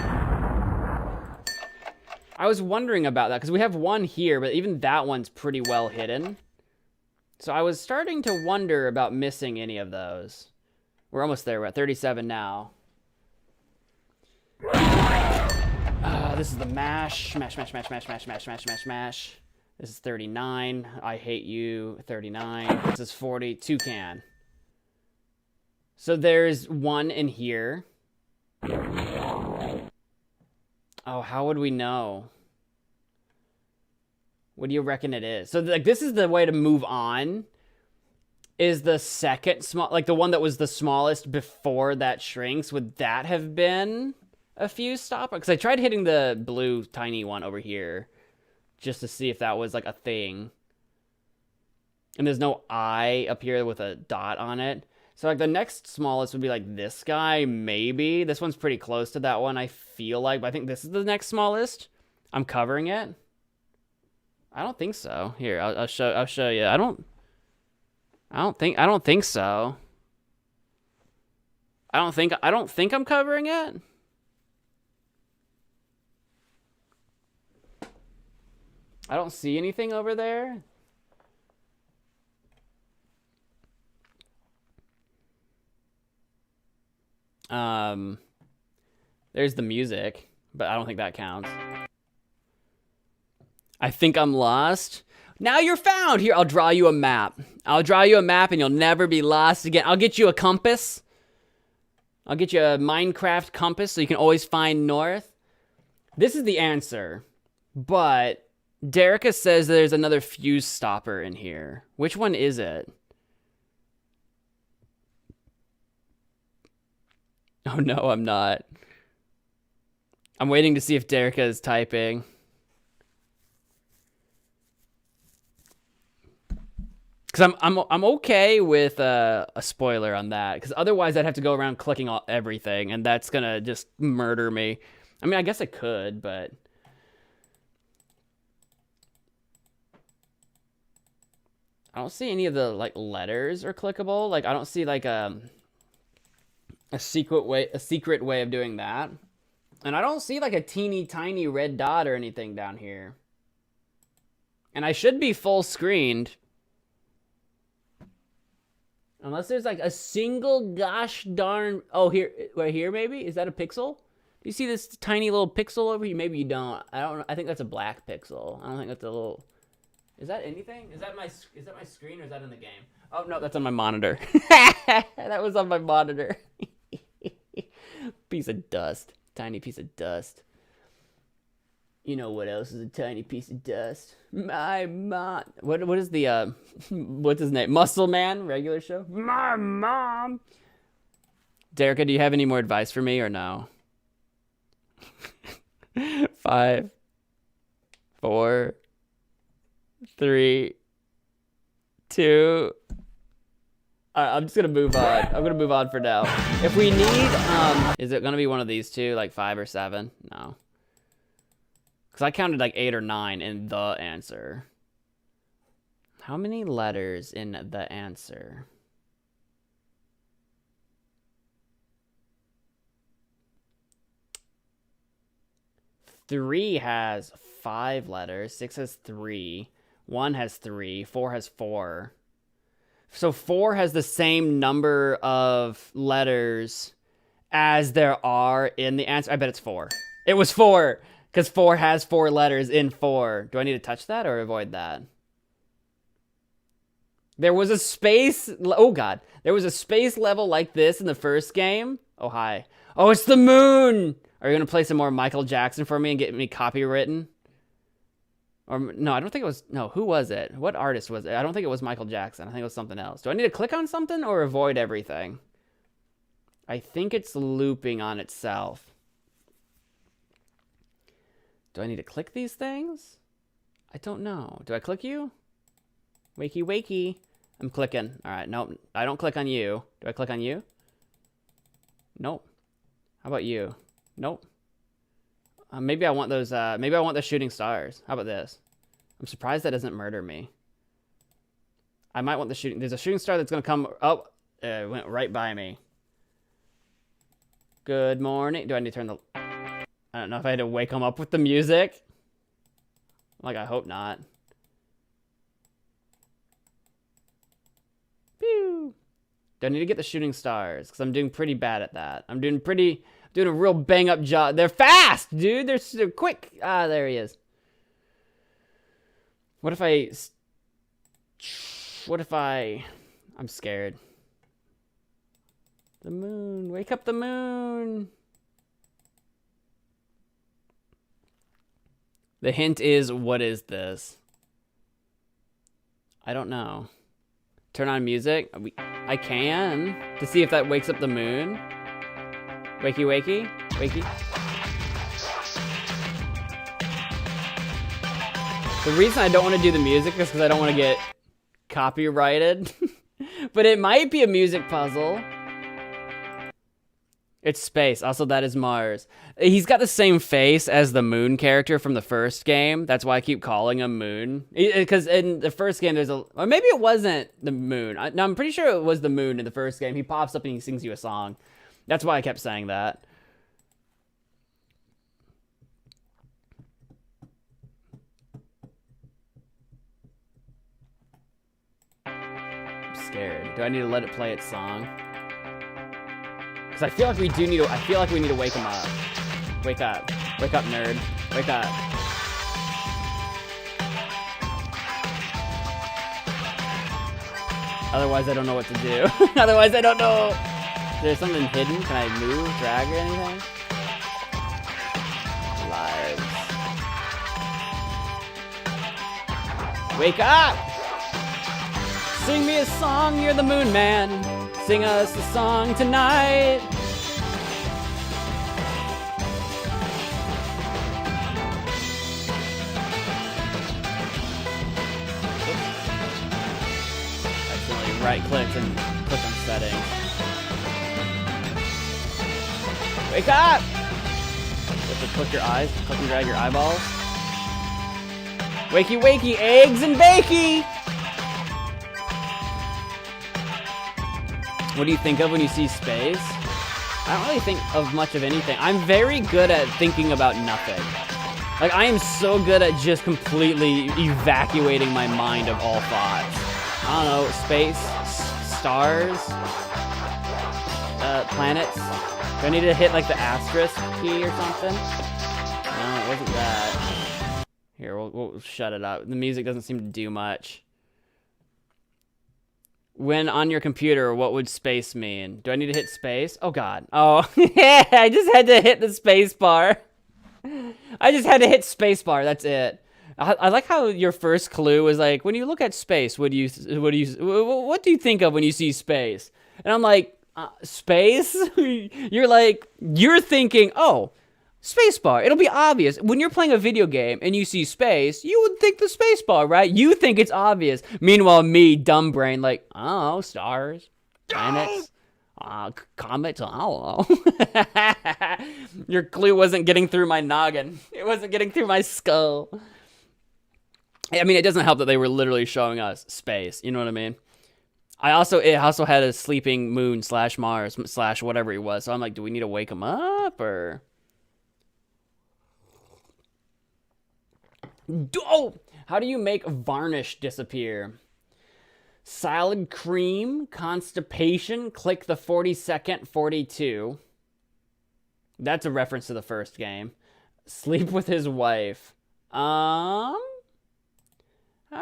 I was wondering about that, because we have one here, but even that one's pretty well hidden. So I was starting to wonder about missing any of those. We're almost there. We're at 37 now. This is the mash. Mash. This is 39. I hate you. 39. This is 40. Toucan. So there's one in here. Oh, how would we know? What do you reckon it is? So like this is the way to move on. Is the second small, like the one that was the smallest before that shrinks, would that have been a fuse stopper? Because I tried hitting the blue tiny one over here just to see if that was like a thing. And there's no eye up here with a dot on it. So like the next smallest would be like this guy, maybe. This one's pretty close to that one, I feel like. But I think this is the next smallest. I'm covering it. I don't think so. Here, I'll show you. I don't think so. I don't think I'm covering it. I don't see anything over there. There's the music, but I don't think that counts. I think I'm lost. Now you're found. Here, I'll draw you a map. I'll draw you a map and you'll never be lost again. I'll get you a compass. I'll get you a Minecraft compass so you can always find north. This is the answer, but Derica says there's another fuse stopper in here. Which one is it? Oh no, I'm not. I'm waiting to see if Derica is typing. Because I'm okay with a spoiler on that. Because otherwise I'd have to go around clicking on everything. And that's going to just murder me. I mean, I guess I could, but... I don't see any of the, like, letters are clickable. Like, I don't see, like, a secret way of doing that. And I don't see, like, a teeny tiny red dot or anything down here. And I should be full screened. Unless there's like a single gosh darn... Oh, here, right here maybe? Is that a pixel? Do you see this tiny little pixel over here? Maybe you don't. I don't know. I think that's a black pixel. I don't think that's a little... Is that anything? Is that my screen or is that in the game? Oh, no, that's on my monitor. That was on my monitor. Piece of dust. Tiny piece of dust. You know what else is a tiny piece of dust? My mom. What is the what's his name? Muscle Man, regular show. My mom. Derica, do you have any more advice for me or no? 5, 4, 3, 2. I'm just gonna move on. I'm gonna move on for now. If we need, is it gonna be one of these two, like 5 or 7? No. Because I counted like 8 or 9 in the answer. How many letters in the answer? Three has 5 letters. 6 has 3. 1 has 3. 4 has 4. So 4 has the same number of letters as there are in the answer. I bet it's 4. It was 4. Because 4 has 4 letters in 4. Do I need to touch that or avoid that? There was a space... Oh, God. There was a space level like this in the first game. Oh, hi. Oh, it's the moon! Are you going to play some more Michael Jackson for me and get me copywritten? Or, no, I don't think it was... No, who was it? What artist was it? I don't think it was Michael Jackson. I think it was something else. Do I need to click on something or avoid everything? I think it's looping on itself. Do I need to click these things? I don't know. Do I click you? Wakey, wakey. I'm clicking. All right, nope. I don't click on you. Do I click on you? Nope. How about you? Nope. Maybe I want those, maybe I want the shooting stars. How about this? I'm surprised that doesn't murder me. I might want the shooting, there's a shooting star that's gonna come, oh, it went right by me. Good morning. Do I need to turn the, I don't know if I had to wake him up with the music. Like, I hope not. Pew. Do I need to get the shooting stars? Because I'm doing pretty bad at that. I'm doing a real bang up job. They're fast, dude. They're quick. Ah, there he is. What if I'm scared. The moon. Wake up the moon. The hint is, what is this? I don't know. Turn on music? I can. To see if that wakes up the moon. Wakey, wakey. Wakey. The reason I don't want to do the music is because I don't want to get copyrighted. But it might be a music puzzle. It's space. Also, that is Mars. He's got the same face as the Moon character from the first game. That's why I keep calling him Moon. Because in the first game, there's or maybe it wasn't the Moon. No, I'm pretty sure it was the Moon in the first game. He pops up and he sings you a song. That's why I kept saying that. I'm scared. Do I need to let it play its song? Because I feel like we do need to, I feel like we need to wake him up. Wake up. Wake up, nerd. Wake up. Otherwise, I don't know what to do. Otherwise, I don't know. Is there something hidden? Can I move, drag, or anything? Lives. Wake up! Sing me a song, you're the moon man. Sing us a song tonight. Accidentally right-clicked and click on settings. Wake up! You have to click your eyes, click and drag your eyeballs. Wakey, wakey, eggs and bakey! What do you think of when you see space? I don't really think of much of anything. I'm very good at thinking about nothing. Like, I am so good at just completely evacuating my mind of all thoughts. I don't know, space, stars, planets. Do I need to hit, like, the asterisk key or something? No, it wasn't that. Here, we'll shut it up. The music doesn't seem to do much. When on your computer, what would space mean? Do I need to hit space? Oh, God. Oh, yeah, I just had to hit the space bar. I just had to hit space bar, that's it. I like how your first clue was like, when you look at space, what do you think of when you see space? And I'm like, space? You're thinking, oh, space bar. It'll be obvious. When you're playing a video game and you see space, you would think the space bar, right? You think it's obvious. Meanwhile, me, dumb brain, like, oh, stars, planets, comets, I don't know. Your clue wasn't getting through my noggin. It wasn't getting through my skull. I mean, it doesn't help that they were literally showing us space. You know what I mean? It also had a sleeping moon / Mars / whatever he was. So I'm like, do we need to wake him up or? Oh! How do you make varnish disappear? Salad cream, constipation, click the 42nd 42. That's a reference to the first game. Sleep with his wife. How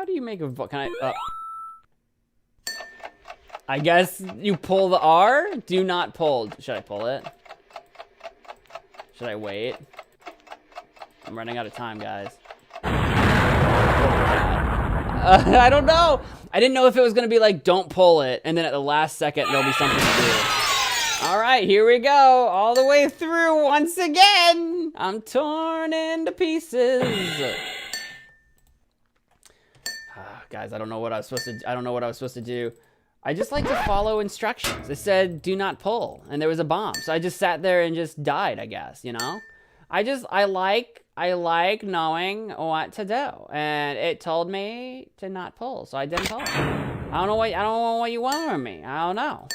do you make a I guess you pull the R? Do not pull. Should I pull it? Should I wait? I'm running out of time, guys. I don't know. I didn't know if it was going to be like, don't pull it, and then at the last second, there'll be something to do. All right, here we go. All the way through once again. I'm torn into pieces. Guys, I don't know what I was supposed to do. I just like to follow instructions. It said do not pull, and there was a bomb. So I just sat there and just died, I guess, you know? I like knowing what to do. And it told me to not pull, so I didn't pull. I don't know what you want from me. I don't know.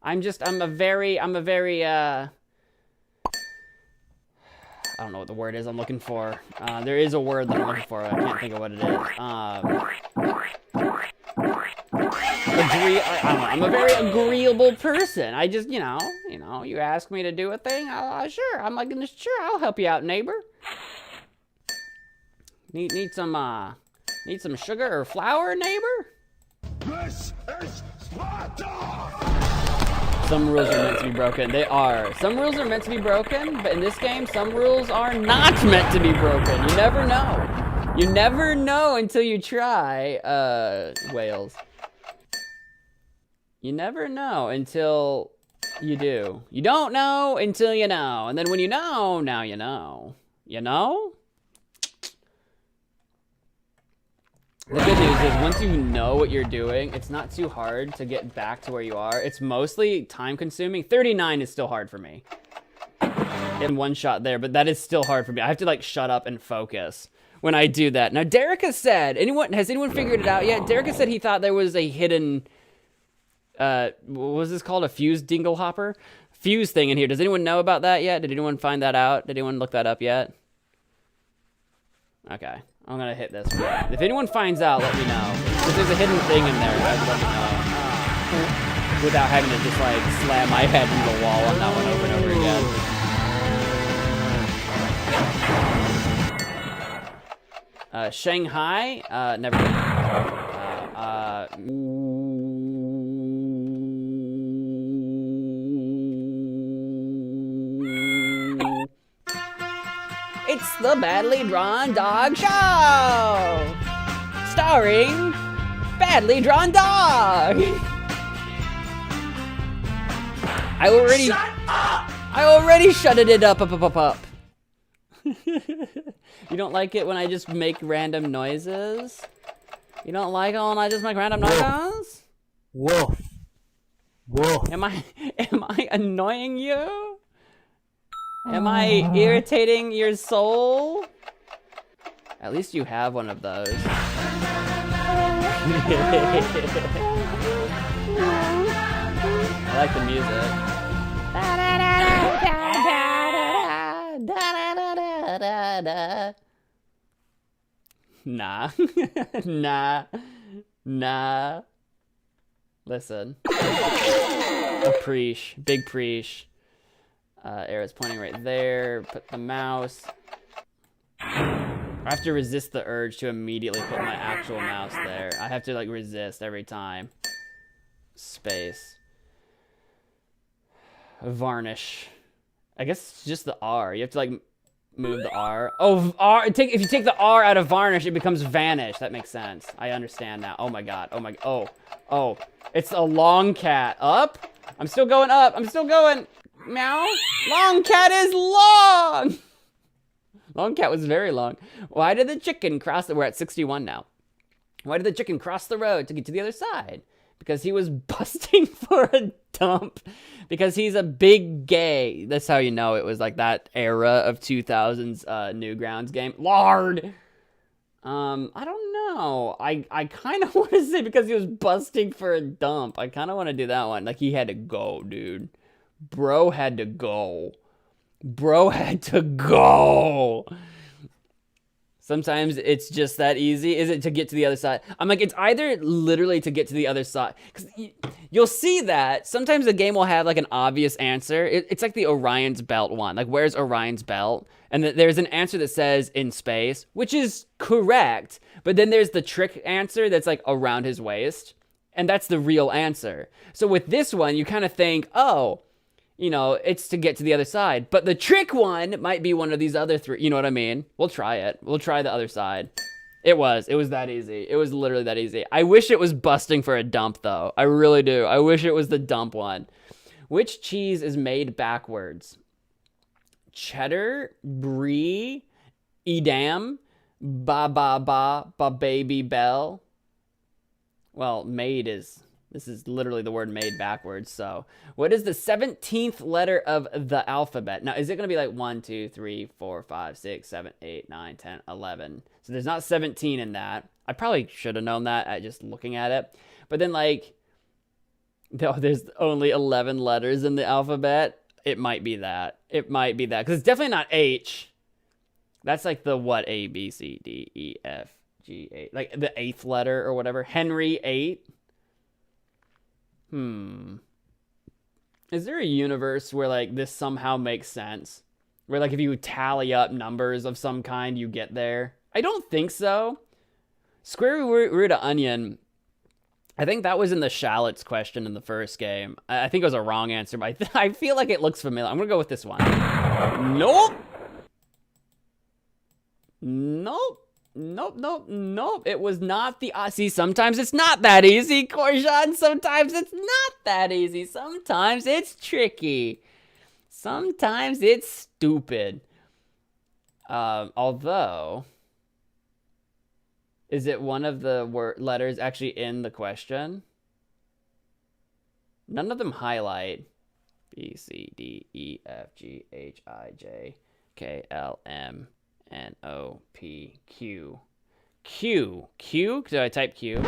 I'm a very I don't know what the word is I'm looking for. There is a word that I'm looking for. I can't think of what it is. I'm a very agreeable person. I just, you know, you ask me to do a thing, sure. I'm like, sure, I'll help you out, neighbor. Need some sugar or flour, neighbor? This is Sparta! Some rules are meant to be broken. They are. Some rules are meant to be broken, but in this game, some rules are not meant to be broken. You never know. You never know until you try, whales. You never know until you do. You don't know until you know. And then when you know, now you know. You know? The good news is once you know what you're doing, it's not too hard to get back to where you are. It's mostly time consuming. 39 is still hard for me. In one shot there, but that is still hard for me. I have to like shut up and focus when I do that. Now Derek has said, has anyone figured it out yet? Derek has said he thought there was a hidden, what was this called? A fuse dingle hopper? Fuse thing in here. Does anyone know about that yet? Did anyone find that out? Did anyone look that up yet? Okay. I'm gonna hit this. If anyone finds out, let me know. If there's a hidden thing in there, guys, let me know. Without having to just like slam my head into the wall on that one over and over again. Shanghai, never. It's the Badly Drawn Dog Show! Starring Badly Drawn Dog! I already shut it up. You don't like it when I just make random noises? You don't like it when I just make random noises? Woof. Woof. Am I annoying you? Am I irritating your soul? At least you have one of those. I like the music. Nah. Nah. Listen. A preach. Big preach. Arrow's pointing right there. Put the mouse. I have to resist the urge to immediately put my actual mouse there. I have to like resist every time. Space. Varnish. I guess it's just the R. You have to like move the R. Oh, R. If you take the R out of varnish, it becomes vanish. That makes sense. I understand now. Oh my god. Oh my. Oh. It's a long cat. Up. I'm still going up. I'm still going. Meow. Long cat is long. Long cat was very long. Why did the chicken cross the... We're at 61 now. Why did the chicken cross the road to get to the other side? Because he was busting for a dump. Because he's a big gay. That's how you know it was like that era of 2000s Newgrounds game. Lard. I don't know. I kind of want to say because he was busting for a dump. I kind of want to do that one. Like he had to go, dude. Bro had to go. Bro had to go. Sometimes it's just that easy. Is it to get to the other side? I'm like, it's either literally to get to the other side. Because you'll see that. Sometimes the game will have like an obvious answer. It's like the Orion's Belt one. Like, where's Orion's Belt? And there's an answer that says in space, which is correct. But then there's the trick answer that's like around his waist. And that's the real answer. So with this one, you kind of think, oh, you know, it's to get to the other side. But the trick one might be one of these other three. You know what I mean? We'll try it. We'll try the other side. It was that easy. It was literally that easy. I wish it was busting for a dump, though. I really do. I wish it was the dump one. Which cheese is made backwards? Cheddar, brie, Edam, ba baby bell. Well, this is literally the word made backwards. So what is the 17th letter of the alphabet? Now, is it going to be like 1, 2, 3, 4, 5, 6, 7, 8, 9, 10, 11? So there's not 17 in that. I probably should have known that at just looking at it. But then like, no, there's only 11 letters in the alphabet. It might be that. It might be that. Because it's definitely not H. That's like the what? A, B, C, D, E, F, G, H. Like the 8th letter or whatever. Henry 8. Is there a universe where like this somehow makes sense? Where like if you tally up numbers of some kind, you get there? I don't think so. Square root of onion. I think that was in the shallots question in the first game. I think it was a wrong answer, but I feel like it looks familiar. I'm gonna go with this one. Nope. Nope. Nope. It was not the... see, sometimes it's not that easy, Korjan. Sometimes it's not that easy. Sometimes it's tricky. Sometimes it's stupid. Although... is it one of the letters actually in the question? None of them highlight. B, C, D, E, F, G, H, I, J, K, L, M, N, O, P, Q. Q. Q? Did I type Q?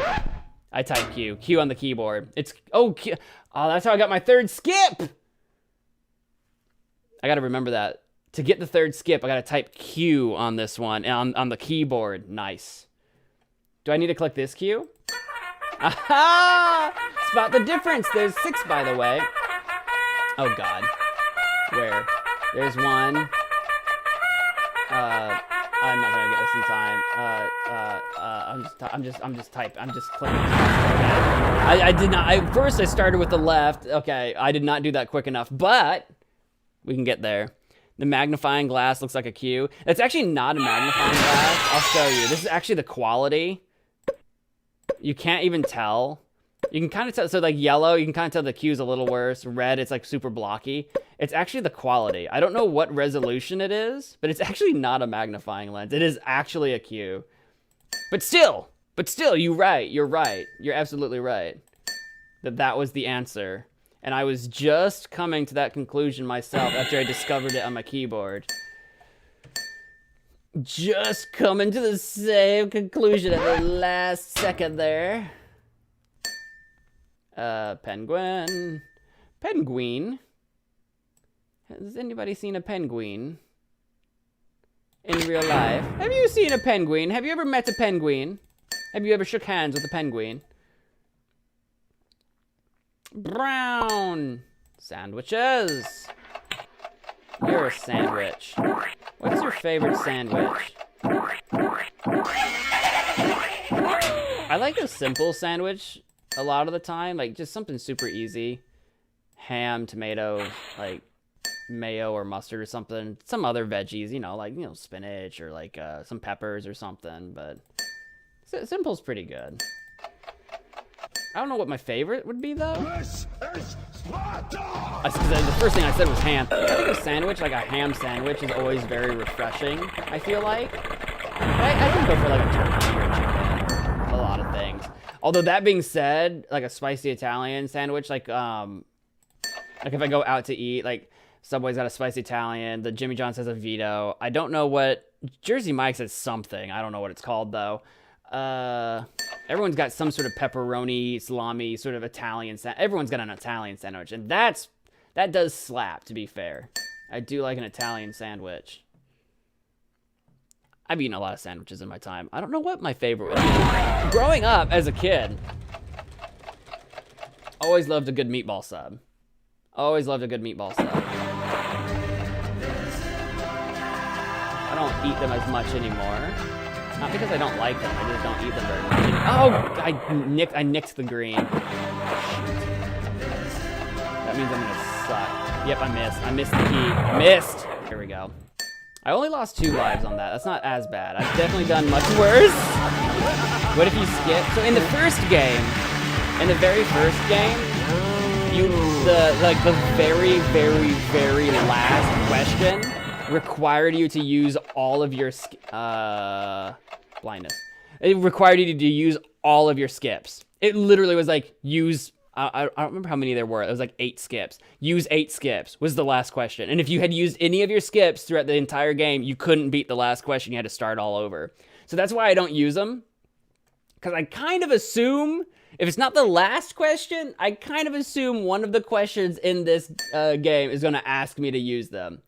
I typed Q. Q on the keyboard. It's... oh, Q. Oh, that's how I got my third skip! I gotta remember that. To get the third skip, I gotta type Q on this one, on the keyboard. Nice. Do I need to click this Q? Aha! Spot the difference. There's 6, by the way. Oh, God. Where? There's 1. I'm not gonna get this in time. I'm just clicking. I did not. First, I started with the left. Okay, I did not do that quick enough, but we can get there. The magnifying glass looks like a Q. It's actually not a magnifying glass. I'll show you. This is actually the quality. You can't even tell. You can kind of tell. So like yellow, you can kind of tell the Q's a little worse. Red, it's like super blocky. It's actually the quality. I don't know what resolution it is, but it's actually not a magnifying lens. It is actually a Q. But still, you're right. You're right. You're absolutely right. That was the answer. And I was just coming to that conclusion myself after I discovered it on my keyboard. Just coming to the same conclusion at the last second there. Penguin. Penguin. Has anybody seen a penguin in real life? Have you seen a penguin? Have you ever met a penguin? Have you ever shook hands with a penguin? Brown. Sandwiches. You're a sandwich. What's your favorite sandwich? I like a simple sandwich a lot of the time. Like, just something super easy. Ham, tomato, like, mayo or mustard or something. Some other veggies, you know, like, you know, spinach or, like, some peppers or something. But simple's pretty good. I don't know what my favorite would be, though. This is Sparta! Because the first thing I said was ham. I think a sandwich, like a ham sandwich, is always very refreshing, I feel like. I can go for like a turkey or chicken. A lot of things. Although that being said, like a spicy Italian sandwich, like if I go out to eat, like Subway's got a spicy Italian, the Jimmy John's has a Vito. I don't know what... Jersey Mike's has something. I don't know what it's called, though. Everyone's got some sort of pepperoni, salami, sort of Italian everyone's got an Italian sandwich, and that does slap, to be fair. I do like an Italian sandwich. I've eaten a lot of sandwiches in my time. I don't know what my favorite would be. Growing up as a kid, always loved a good meatball sub. Always loved a good meatball sub. I don't eat them as much anymore. Not because I don't like them, I just don't eat them very much. Oh, I nicked the green. Shoot. That means I'm gonna suck. Yep, I missed. I missed the key. I missed. Here we go. I only lost 2 lives on that. That's not as bad. I've definitely done much worse. What if you skip? So in the first game, the very very last question required you to use all of your blindness. It required you to use all of your skips. It literally was like use. I don't remember how many there were. It was like 8 skips. Use 8 skips was the last question. And if you had used any of your skips throughout the entire game, you couldn't beat the last question. You had to start all over. So that's why I don't use them. Because I kind of assume, if it's not the last question, I kind of assume one of the questions in this game is going to ask me to use them.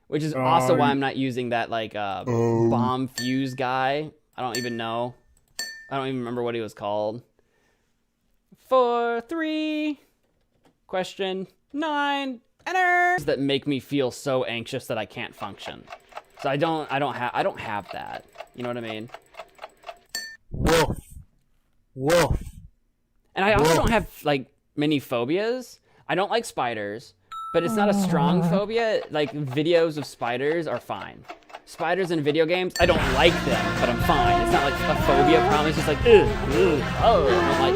Which is also why I'm not using that, like, bomb fuse guy. I don't even know. I don't even remember what he was called. 4, 3, question 9, enter. That make me feel so anxious that I can't function. So I don't have that. You know what I mean? Woof. Woof. And I also don't have like many phobias. I don't like spiders, but it's not a strong phobia. Like videos of spiders are fine. Spiders in video games, I don't like them, but I'm fine. It's not like a phobia problem. It's just like,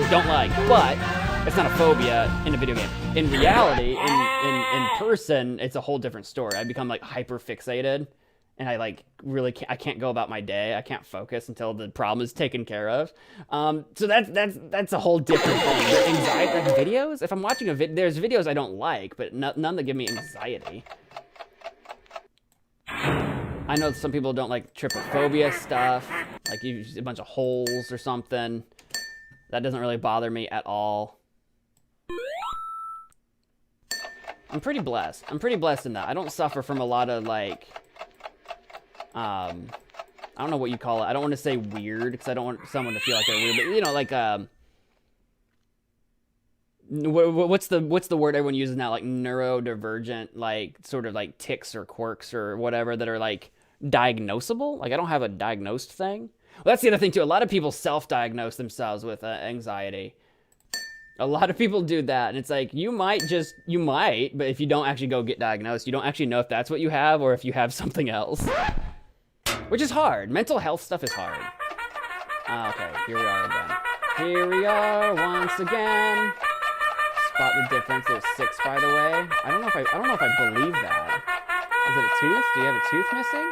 don't like. But it's not a phobia in a video game. In reality, in person, it's a whole different story. I become like hyper fixated, and I like really I can't go about my day. I can't focus until the problem is taken care of. So that's a whole different thing. But anxiety, like videos. If I'm watching there's videos I don't like, but none that give me anxiety. I know some people don't like trypophobia stuff, like you a bunch of holes or something. That doesn't really bother me at all. I'm pretty blessed. I'm pretty blessed in that. I don't suffer from a lot of like, I don't know what you call it. I don't want to say weird because I don't want someone to feel like they're weird, but you know, like, what's the word everyone uses now? Like neurodivergent, like sort of like tics or quirks or whatever that are like diagnosable. Like I don't have a diagnosed thing. Well, that's the other thing too. A lot of people self-diagnose themselves with anxiety. A lot of people do that, and it's like you might, but if you don't actually go get diagnosed, you don't actually know if that's what you have or if you have something else, which is hard. Mental health stuff is hard. Okay, here we are again. Here we are once again. Spot the difference. There's 6, by the way. I don't know if I believe that. Is it a tooth? Do you have a tooth missing?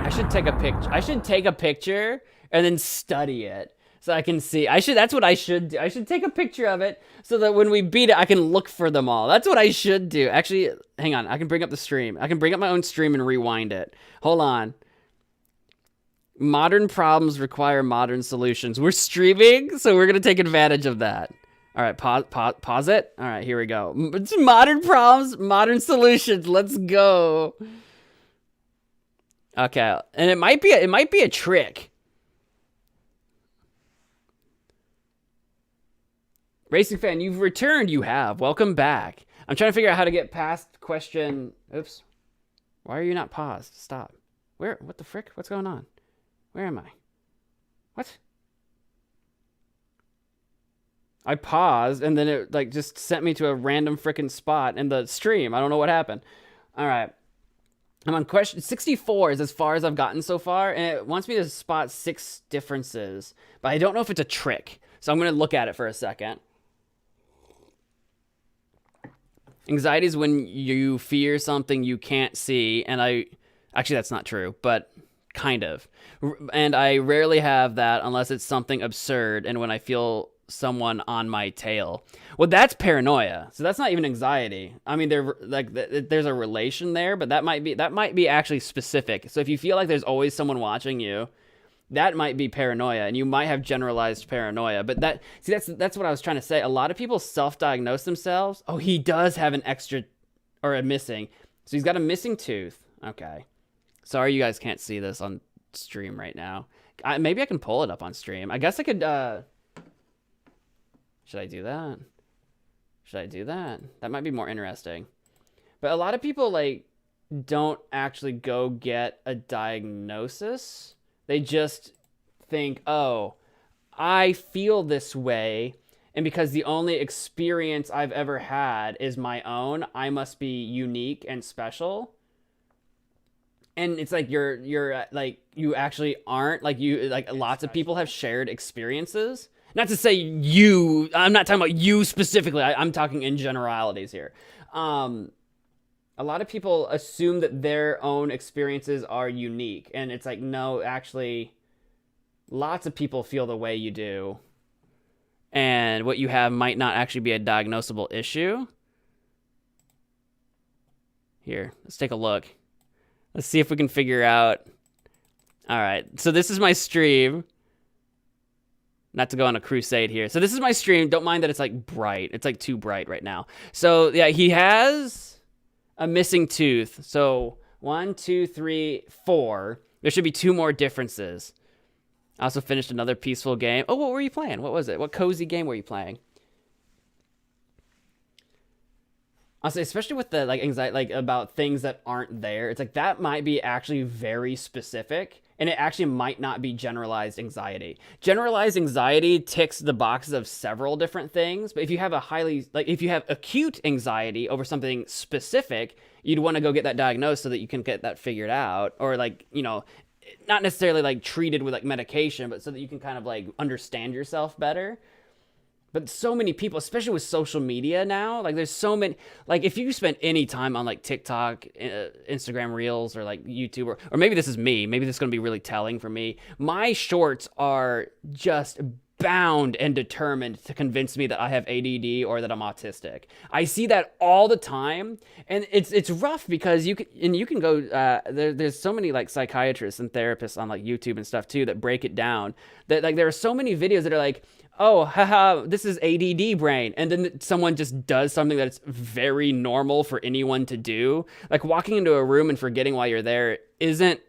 I should take a picture. I should take a picture and then study it so I can see. That's what I should do. I should take a picture of it so that when we beat it, I can look for them all. That's what I should do. Actually, hang on. I can bring up the stream. I can bring up my own stream and rewind it. Hold on. Modern problems require modern solutions. We're streaming, so we're going to take advantage of that. All right, pause it. All right, here we go. It's modern problems, modern solutions. Let's go. Okay, and it might be a trick. Racing fan, you've returned. You have. Welcome back. I'm trying to figure out how to get past question. Oops. Why are you not paused? Stop. Where? What the frick? What's going on? Where am I? What? I paused, and then it like just sent me to a random frickin' spot in the stream. I don't know what happened. All right. I'm on question 64 is as far as I've gotten so far, and it wants me to spot 6 differences, but I don't know if it's a trick. So I'm going to look at it for a second. Anxiety is when you fear something you can't see, and actually that's not true, but kind of. And I rarely have that unless it's something absurd and when I feel someone on my tail. Well, that's paranoia. So that's not even anxiety. I mean, there's a relation there, but that might be actually specific. So if you feel like there's always someone watching you, that might be paranoia, and you might have generalized paranoia. But that's what I was trying to say. A lot of people self-diagnose themselves. Oh, he does have an extra or a missing. So he's got a missing tooth. Okay. Sorry you guys can't see this on stream right now. Maybe I can pull it up on stream. I guess I could should I do that? Should I do that? That might be more interesting. But a lot of people like don't actually go get a diagnosis. They just think, "Oh, I feel this way And because the only experience I've ever had is my own, I must be unique and special. And it's like you're like you actually aren't, like you like lots of people have shared experiences. Not to say you, I'm not talking about you specifically. I'm talking in generalities here. A lot of people assume that their own experiences are unique, and it's like, no, actually, lots of people feel the way you do, and what you have might not actually be a diagnosable issue. Here, let's take a look. Let's see if we can figure out. All right, so this is my stream. Not to go on a crusade here. So this is my stream. Don't mind that it's like bright. It's like too bright right now. So yeah, he has a missing tooth. So 1, 2, 3, 4. There should be 2 more differences. I also finished another peaceful game. Oh, what were you playing? What was it? What cozy game were you playing? I'll say, especially with the like anxiety, like about things that aren't there. It's like that might be actually very specific, and it actually might not be generalized anxiety. Generalized anxiety ticks the boxes of several different things, but if you have if you have acute anxiety over something specific, you'd want to go get that diagnosed so that you can get that figured out, or like, you know, not necessarily like treated with like medication, but so that you can kind of like understand yourself better. But so many people, especially with social media now, like there's so many, like if you spend any time on like TikTok, Instagram Reels, or like YouTube, or maybe this is me, maybe this is going to be really telling for me. My shorts are just bound and determined to convince me that I have ADD or that I'm autistic. I see that all the time, and it's rough because you can go, there's so many like psychiatrists and therapists on like YouTube and stuff too that break it down, that like there are so many videos that are like, oh, haha, this is ADD brain. And then someone just does something that's very normal for anyone to do. Like walking into a room and forgetting why you're there isn't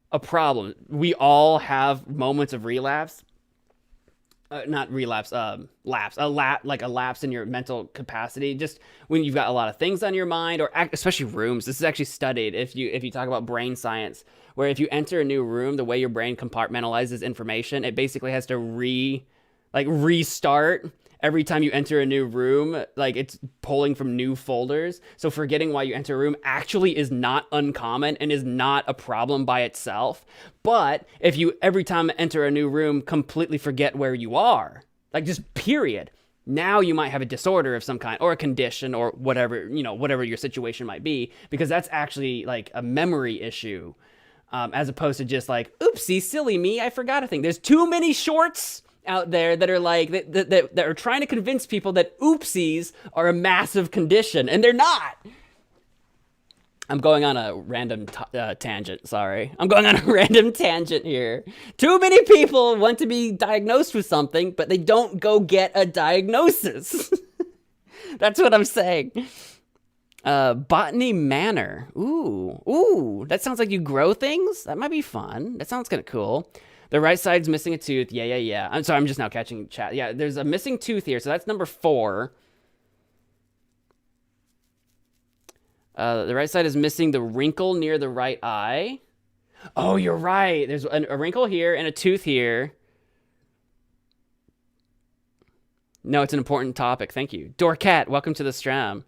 a problem. We all have moments of relapse. Not relapse, lapse. Like a lapse in your mental capacity. Just when you've got a lot of things on your mind, or especially rooms. This is actually studied if you talk about brain science, where if you enter a new room, the way your brain compartmentalizes information, it basically has to restart every time you enter a new room. Like it's pulling from new folders. So forgetting why you enter a room actually is not uncommon and is not a problem by itself. But if you every time enter a new room completely forget where you are, like just period, now you might have a disorder of some kind, or a condition, or whatever, you know, whatever your situation might be, because that's actually like a memory issue, as opposed to just like, oopsie, silly me, I forgot a thing. There's too many shorts out there that are like that are trying to convince people that oopsies are a massive condition, and they're not. I'm going on a random tangent. Sorry, I'm going on a random tangent here. Too many people want to be diagnosed with something, but they don't go get a diagnosis. That's what I'm saying. Botany Manor. Ooh, that sounds like you grow things. That might be fun. That sounds kind of cool. The right side's missing a tooth. Yeah. I'm sorry, I'm just now catching chat. Yeah, there's a missing tooth here, so that's number 4. The right side is missing the wrinkle near the right eye. Oh, you're right. There's a wrinkle here and a tooth here. No, it's an important topic. Thank you. Dorcat, welcome to the stream.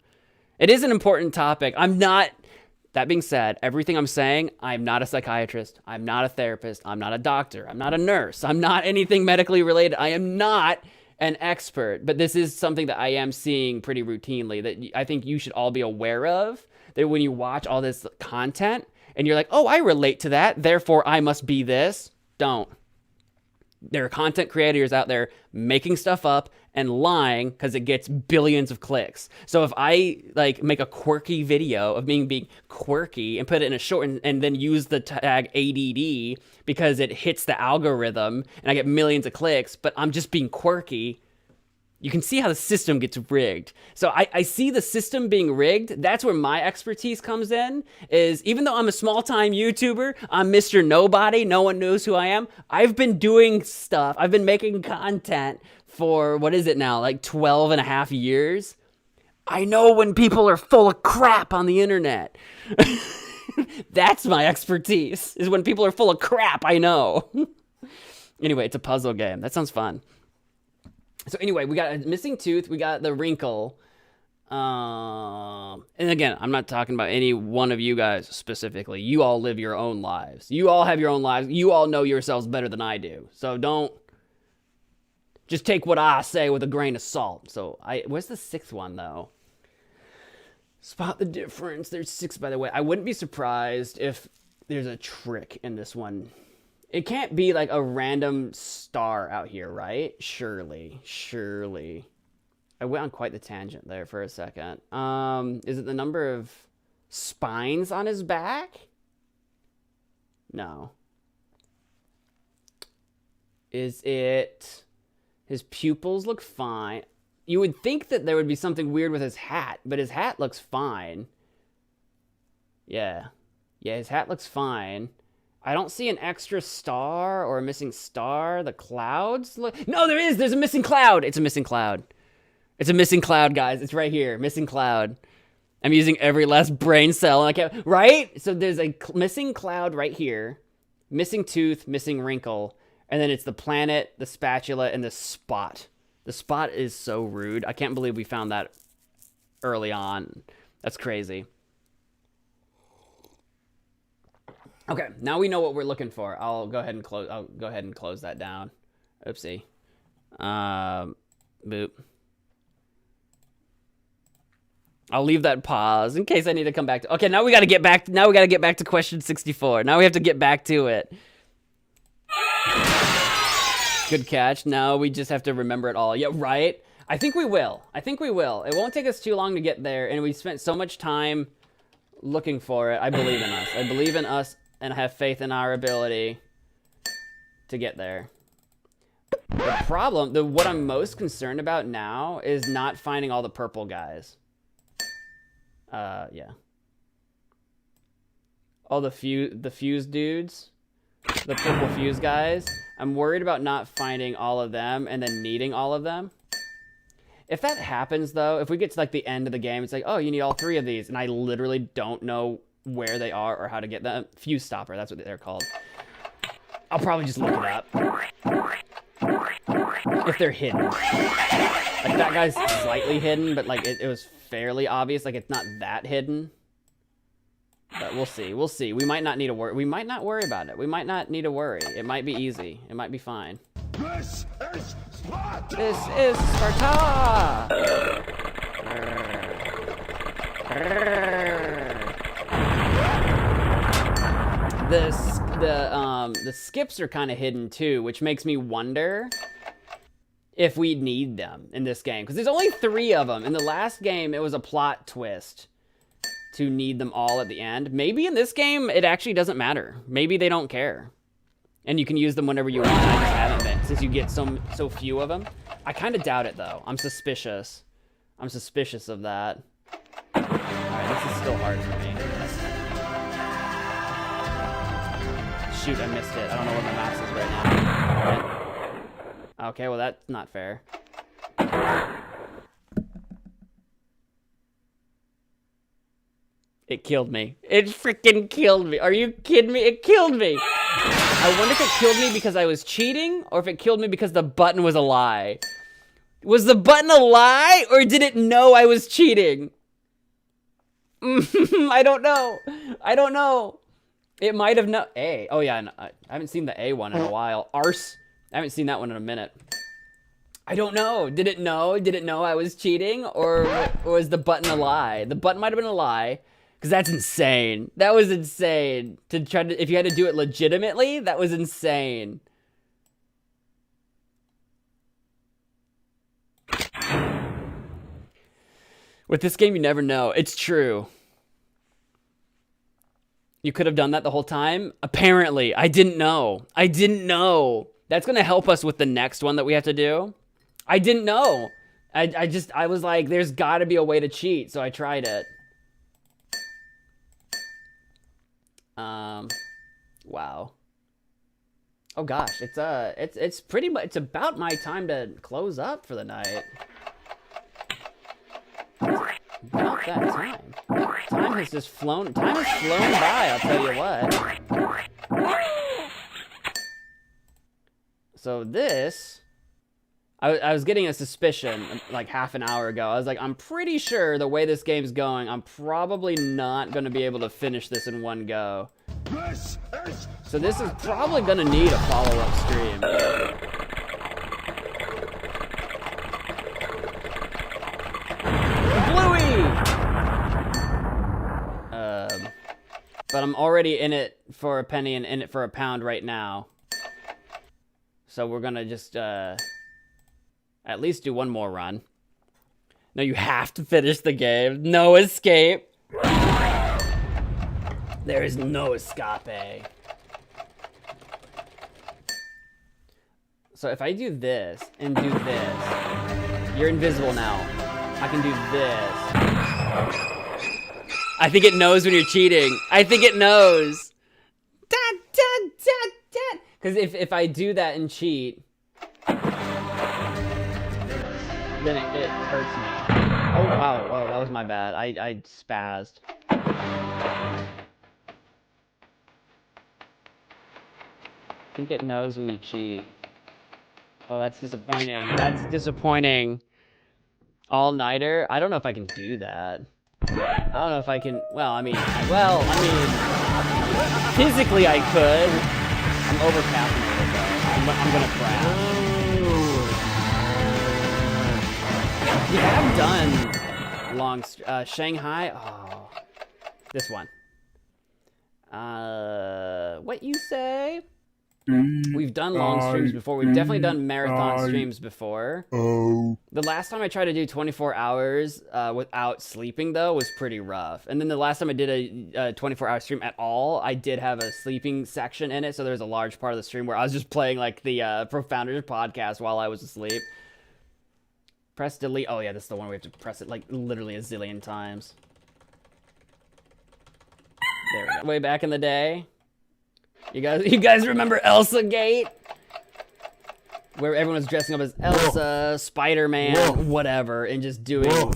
It is an important topic. That being said, everything I'm saying, I'm not a psychiatrist. I'm not a therapist. I'm not a doctor. I'm not a nurse. I'm not anything medically related. I am not an expert. But this is something that I am seeing pretty routinely that I think you should all be aware of. That when you watch all this content and you're like, oh, I relate to that, therefore I must be this. Don't. There are content creators out there making stuff up and lying because it gets billions of clicks. So if I like make a quirky video of being quirky and put it in a short and then use the tag ADD because it hits the algorithm and I get millions of clicks, but I'm just being quirky, you can see how the system gets rigged. So I see the system being rigged. That's where my expertise comes in, is even though I'm a small-time YouTuber, I'm Mr. Nobody, no one knows who I am, I've been doing stuff, I've been making content for, what is it now, like 12 and a half years? I know when people are full of crap on the internet. That's my expertise, is when people are full of crap, I know. Anyway, it's a puzzle game. That sounds fun. So anyway, we got a missing tooth. We got the wrinkle. And again, I'm not talking about any one of you guys specifically. You all live your own lives. You all have your own lives. You all know yourselves better than I do. So don't just take what I say with a grain of salt. So where's the 6th one though? Spot the difference. There's 6, by the way. I wouldn't be surprised if there's a trick in this one. It can't be like a random star out here, right? Surely. I went on quite the tangent there for a second. Is it the number of spines on his back? No. Is it... His pupils look fine. You would think that there would be something weird with his hat, but his hat looks fine. Yeah. Yeah, his hat looks fine. I don't see an extra star or a missing star. The clouds look... No, there is! There's a missing cloud! It's a missing cloud. It's a missing cloud, guys. It's right here. Missing cloud. I'm using every last brain cell. And I can't... Right? So there's a missing cloud right here. Missing tooth, missing wrinkle. And then it's the planet, the spatula, and the spot. The spot is so rude. I can't believe we found that early on. That's crazy. Okay, now we know what we're looking for. I'll go ahead and close that down. Oopsie. Boop. I'll leave that pause in case I need to come back to. Okay, now we got to get back. Now we got to get back to question 64. Now we have to get back to it. Good catch. Now we just have to remember it all. Yeah, right. I think we will. It won't take us too long to get there, and we spent so much time looking for it. I believe in us. I believe in us, and I have faith in our ability to get there. The problem, what I'm most concerned about now is not finding all the purple guys. Yeah. All the fuse dudes. The purple fuse guys. I'm worried about not finding all of them and then needing all of them. If that happens, though, if we get to, like, the end of the game, it's like, oh, you need all 3 of these, and I literally don't know where they are or how to get them. Fuse stopper, that's what they're called. I'll probably just look it up. If they're hidden. Like, that guy's slightly hidden, but, like, it was fairly obvious. Like, it's not that hidden. But we'll see. We'll see. We might not need to worry. We might not worry about it. We might not need to worry. It might be easy. It might be fine. This is Sparta! This is Sparta! The skips are kind of hidden too, which makes me wonder if we need them in this game. Because there's only 3 of them. In the last game, it was a plot twist to need them all at the end. Maybe in this game, it actually doesn't matter. Maybe they don't care. And you can use them whenever you want. I just haven't been, since you get so few of them. I kind of doubt it, though. I'm suspicious. I'm suspicious of that. Alright, this is still hard for me. Shoot, I missed it. I don't know where my mouse is right now. Right. Okay, well, that's not fair. It killed me. It freaking killed me. Are you kidding me? It killed me. I wonder if it killed me because I was cheating or if it killed me because the button was a lie. Was the button a lie or did it know I was cheating? I don't know. I don't know. It might have known. A. Oh, yeah. I haven't seen the A one in a while. Arse. I haven't seen that one in a minute. I don't know. Did it know? Did it know I was cheating or was the button a lie? The button might have been a lie. Because that's insane. That was insane. To try to, if you had to do it legitimately, that was insane. With this game, you never know. It's true. You could have done that the whole time. Apparently, I didn't know. I didn't know. That's going to help us with the next one that we have to do. I didn't know. I was like, there's got to be a way to cheat. So I tried it. Wow. Oh gosh, it's pretty much, it's about my time to close up for the night. About that time. Time has just flown, time has flown by, I'll tell you what. So this, I was getting a suspicion like half an hour ago. I was like, I'm pretty sure the way this game's going, I'm probably not going to be able to finish this in one go. This is So this is probably going to need a follow-up stream. Bluey! But I'm already in it for a penny and in it for a pound right now. So we're going to just... at least do one more run. No, you have to finish the game. No escape. There is no escape. So if I do this and do this, you're invisible now. I can do this. I think it knows when you're cheating. I think it knows. Because if I do that and cheat, then it hurts me. Oh, wow. Whoa, that was my bad. I spazzed. I think it knows when you cheat. Oh, that's disappointing. That's disappointing. All-nighter? I don't know if I can do that. I don't know if I can... Well, I mean... Physically I could. I'm over-caffeinated, though. I'm gonna crash. We have done long Shanghai. Oh, this one. What you say? We've done long streams before. We've definitely done marathon streams before. The last time I tried to do 24 hours without sleeping, though, was pretty rough. And then the last time I did a 24-hour stream at all, I did have a sleeping section in it. So there was a large part of the stream where I was just playing like the Profounders podcast while I was asleep. Press delete. Oh yeah, this is the one we have to press it like literally a zillion times. There we go. Way back in the day. You guys remember Elsa Gate? Where everyone was dressing up as Elsa, Spider-Man, whatever, and just doing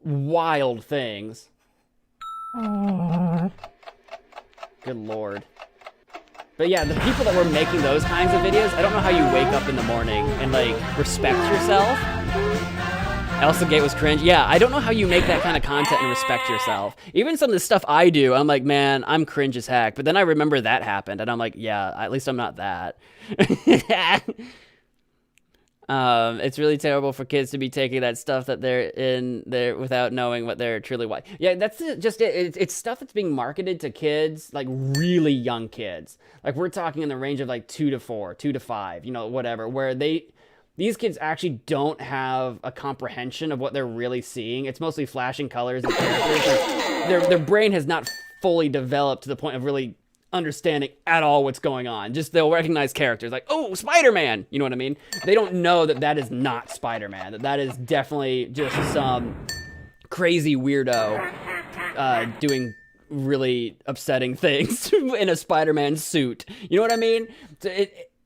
wild things. Good lord. But yeah, the people that were making those kinds of videos, I don't know how you wake up in the morning and, like, respect yourself. Elsa Gate was cringe. Yeah, I don't know how you make that kind of content and respect yourself. Even some of the stuff I do, I'm like, man, I'm cringe as heck. But then I remember that happened, and I'm like, yeah, at least I'm not that. It's really terrible for kids to be taking that stuff that they're in there without knowing what they're truly like. Yeah, that's just it. It's stuff that's being marketed to kids, like really young kids. Like we're talking in the range of like 2 to 4, 2 to 5, you know, whatever, where these kids actually don't have a comprehension of what they're really seeing. It's mostly flashing colors and characters. Like, their brain has not fully developed to the point of really understanding at all what's going on. Just they'll recognize characters like, oh, Spider-Man, you know what I mean? They don't know that that is not Spider-Man, that is definitely just some crazy weirdo doing really upsetting things in a Spider-Man suit. You know what I mean?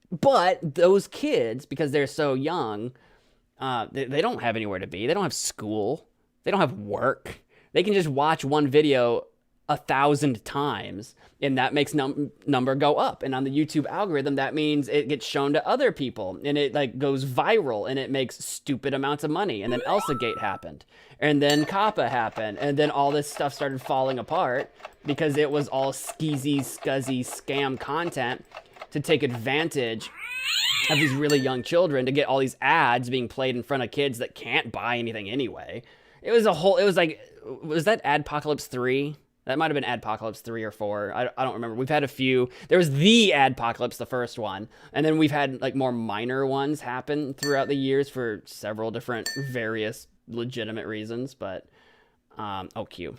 But those kids, because they're so young, they don't have anywhere to be. They don't have school. They don't have work. They can just watch one video 1,000 times, and that makes number go up. And on the YouTube algorithm, that means it gets shown to other people, and it like goes viral, and it makes stupid amounts of money. And then Elsa Gate happened, and then Kappa happened, and then all this stuff started falling apart because it was all skeezy, scuzzy, scam content to take advantage of these really young children to get all these ads being played in front of kids that can't buy anything anyway. It was like, was that Adpocalypse 3? That might have been Adpocalypse 3 or 4. I don't remember. We've had a few. There was the Adpocalypse, the first one. And then we've had like more minor ones happen throughout the years for several different various legitimate reasons. But, oh, Q.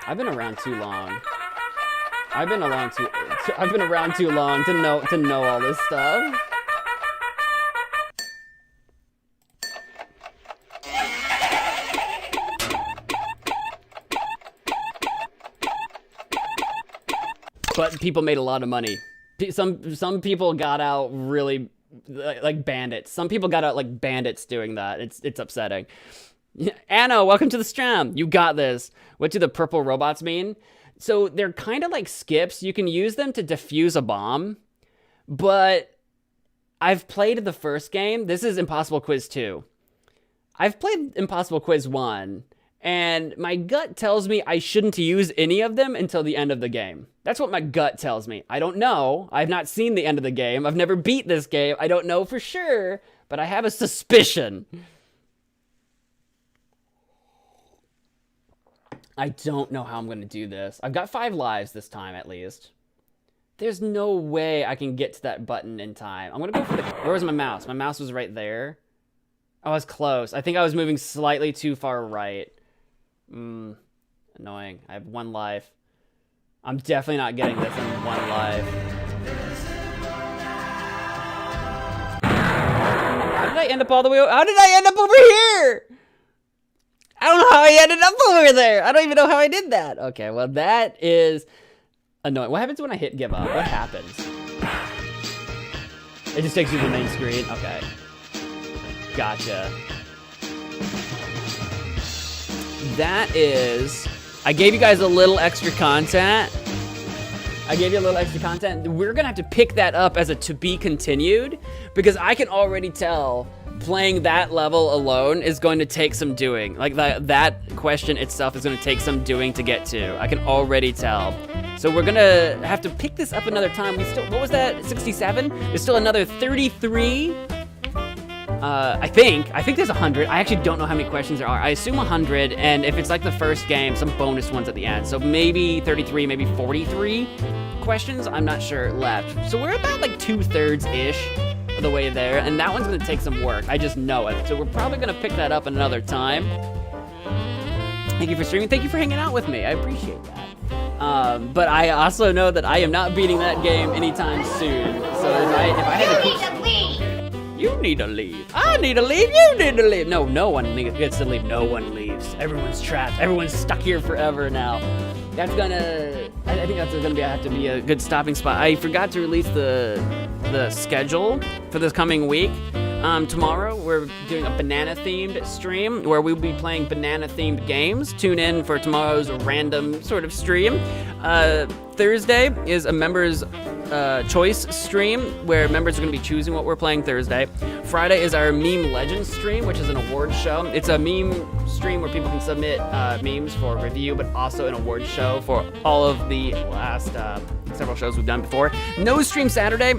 I've been around too long. I've been around too long to know all this stuff. But people made a lot of money. Some people got out really like bandits. Some people got out like bandits doing that. It's upsetting. Anna, welcome to the stream. You got this. What do the purple robots mean? So they're kind of like skips. You can use them to defuse a bomb, but I've played the first game. This is Impossible Quiz 2. I've played Impossible Quiz 1, and my gut tells me I shouldn't use any of them until the end of the game. That's what my gut tells me. I don't know. I've not seen the end of the game. I've never beat this game. I don't know for sure, but I have a suspicion. I don't know how I'm going to do this. I've got 5 lives this time, at least. There's no way I can get to that button in time. I'm going to go for the... Where was my mouse? My mouse was right there. I was close. I think I was moving slightly too far right. Annoying. I have 1 life. I'm definitely not getting this in 1 life. How did I end up all the way... How did I end up over here? I don't know how I ended up over there. I don't even know how I did that. Okay, well, that is annoying. What happens when I hit give up? What happens? It just takes you to the main screen. Okay. Gotcha. That is... I gave you guys a little extra content. We're going to have to pick that up as a to be continued, because I can already tell playing that level alone is going to take some doing. Like, that question itself is going to take some doing to get to. I can already tell. So we're going to have to pick this up another time. We still... What was that? 67? There's still another 33... I think there's 100. I actually don't know how many questions there are. I assume 100, and if it's like the first game, some bonus ones at the end. So maybe 33, maybe 43 questions, I'm not sure, left. So we're about like 2/3-ish of the way there, and that one's gonna take some work. I just know it. So we're probably gonna pick that up another time. Thank you for streaming. Thank you for hanging out with me. I appreciate that. But I also know that I am not beating that game anytime soon. So if I had to keep... You need to leave. I need to leave. You need to leave. No, no one gets to leave. No one leaves. Everyone's trapped. Everyone's stuck here forever now. That's gonna... I think that's gonna have to be a good stopping spot. I forgot to release the schedule for this coming week. Tomorrow we're doing a banana-themed stream where we'll be playing banana-themed games. Tune in for tomorrow's random sort of stream. Thursday is a members choice stream where members are going to be choosing what we're playing Thursday. Friday is our Meme Legends stream, which is an award show. It's a meme stream where people can submit memes for review, but also an award show for all of the last several shows we've done before. No stream Saturday.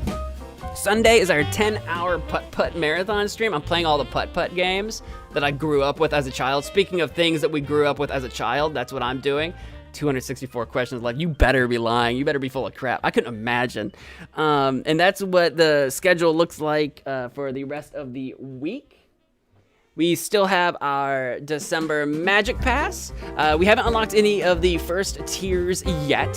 Sunday is our 10-hour putt-putt marathon stream. I'm playing all the putt-putt games that I grew up with as a child. Speaking of things that we grew up with as a child, that's what I'm doing. 264 questions left. You better be lying. You better be full of crap. I couldn't imagine. And that's what the schedule looks like for the rest of the week. We still have our December Magic Pass. We haven't unlocked any of the first tiers yet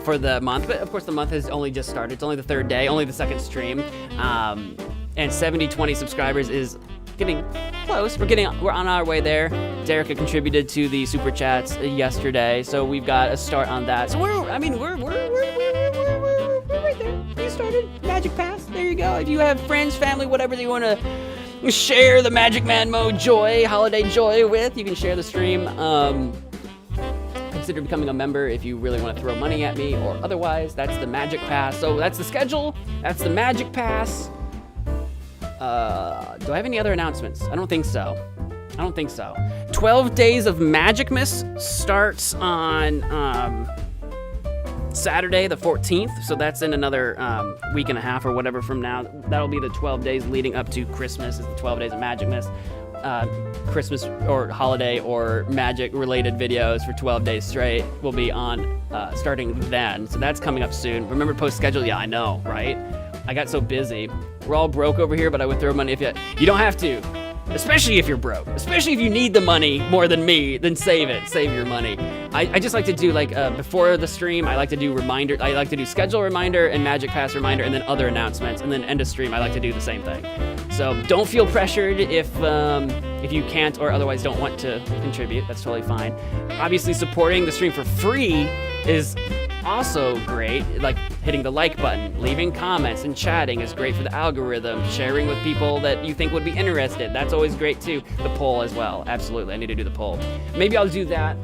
for the month, but of course the month has only just started. It's only the 3rd day, only the 2nd stream. And 70-20 subscribers is getting close. We're on our way there. Derica contributed to the super chats yesterday, so we've got a start on that. So we're right there. You started Magic Pass. There you go. If you have friends, family, whatever that you want to share the MagicManMo joy, holiday joy with, you can share the stream. Consider becoming a member if you really want to throw money at me or otherwise. That's the Magic Pass. So that's the schedule. That's the Magic Pass. Do I have any other announcements? I don't think so. 12 Days of Magicmas starts on Saturday the 14th, so that's in another week and a half or whatever from now. That'll be the 12 days leading up to Christmas. Is the 12 Days of Magicmas. Christmas or holiday or magic related videos for 12 days straight will be on starting then. So that's coming up soon. Remember to post schedule? Yeah, I know, right? I got so busy. We're all broke over here, but I would throw money if you don't have to. Especially if you're broke. Especially if you need the money more than me, then save it. Save your money. I just like to do before the stream, I like to do reminder. I like to do schedule reminder and Magic Pass reminder and then other announcements. And then end of stream, I like to do the same thing. So don't feel pressured if you can't or otherwise don't want to contribute. That's totally fine. Obviously supporting the stream for free is also great. Like hitting the like button, leaving comments and chatting is great for the algorithm. Sharing with people that you think would be interested, that's always great too. The poll as well, absolutely. I need to do the poll. Maybe I'll do that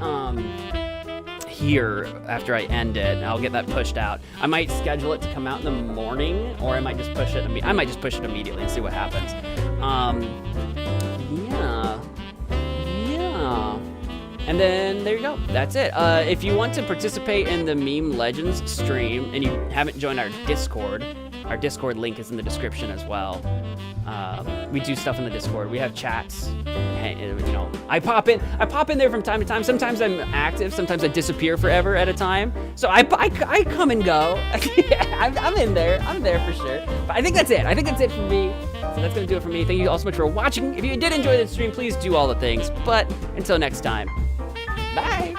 here after I end it, and I'll get that pushed out. I might schedule it to come out in the morning, or I might just push it. I might just push it immediately and see what happens. Yeah. And then there you go. That's it. If you want to participate in the Meme Legends stream and you haven't joined our Discord link is in the description as well. We do stuff in the Discord. We have chats. You know, I pop in there from time to time. Sometimes I'm active. Sometimes I disappear forever at a time. So I come and go. I'm in there. I'm there for sure. But I think that's it. I think that's it for me. So that's gonna do it for me. Thank you all so much for watching. If you did enjoy the stream, please do all the things. But until next time, bye.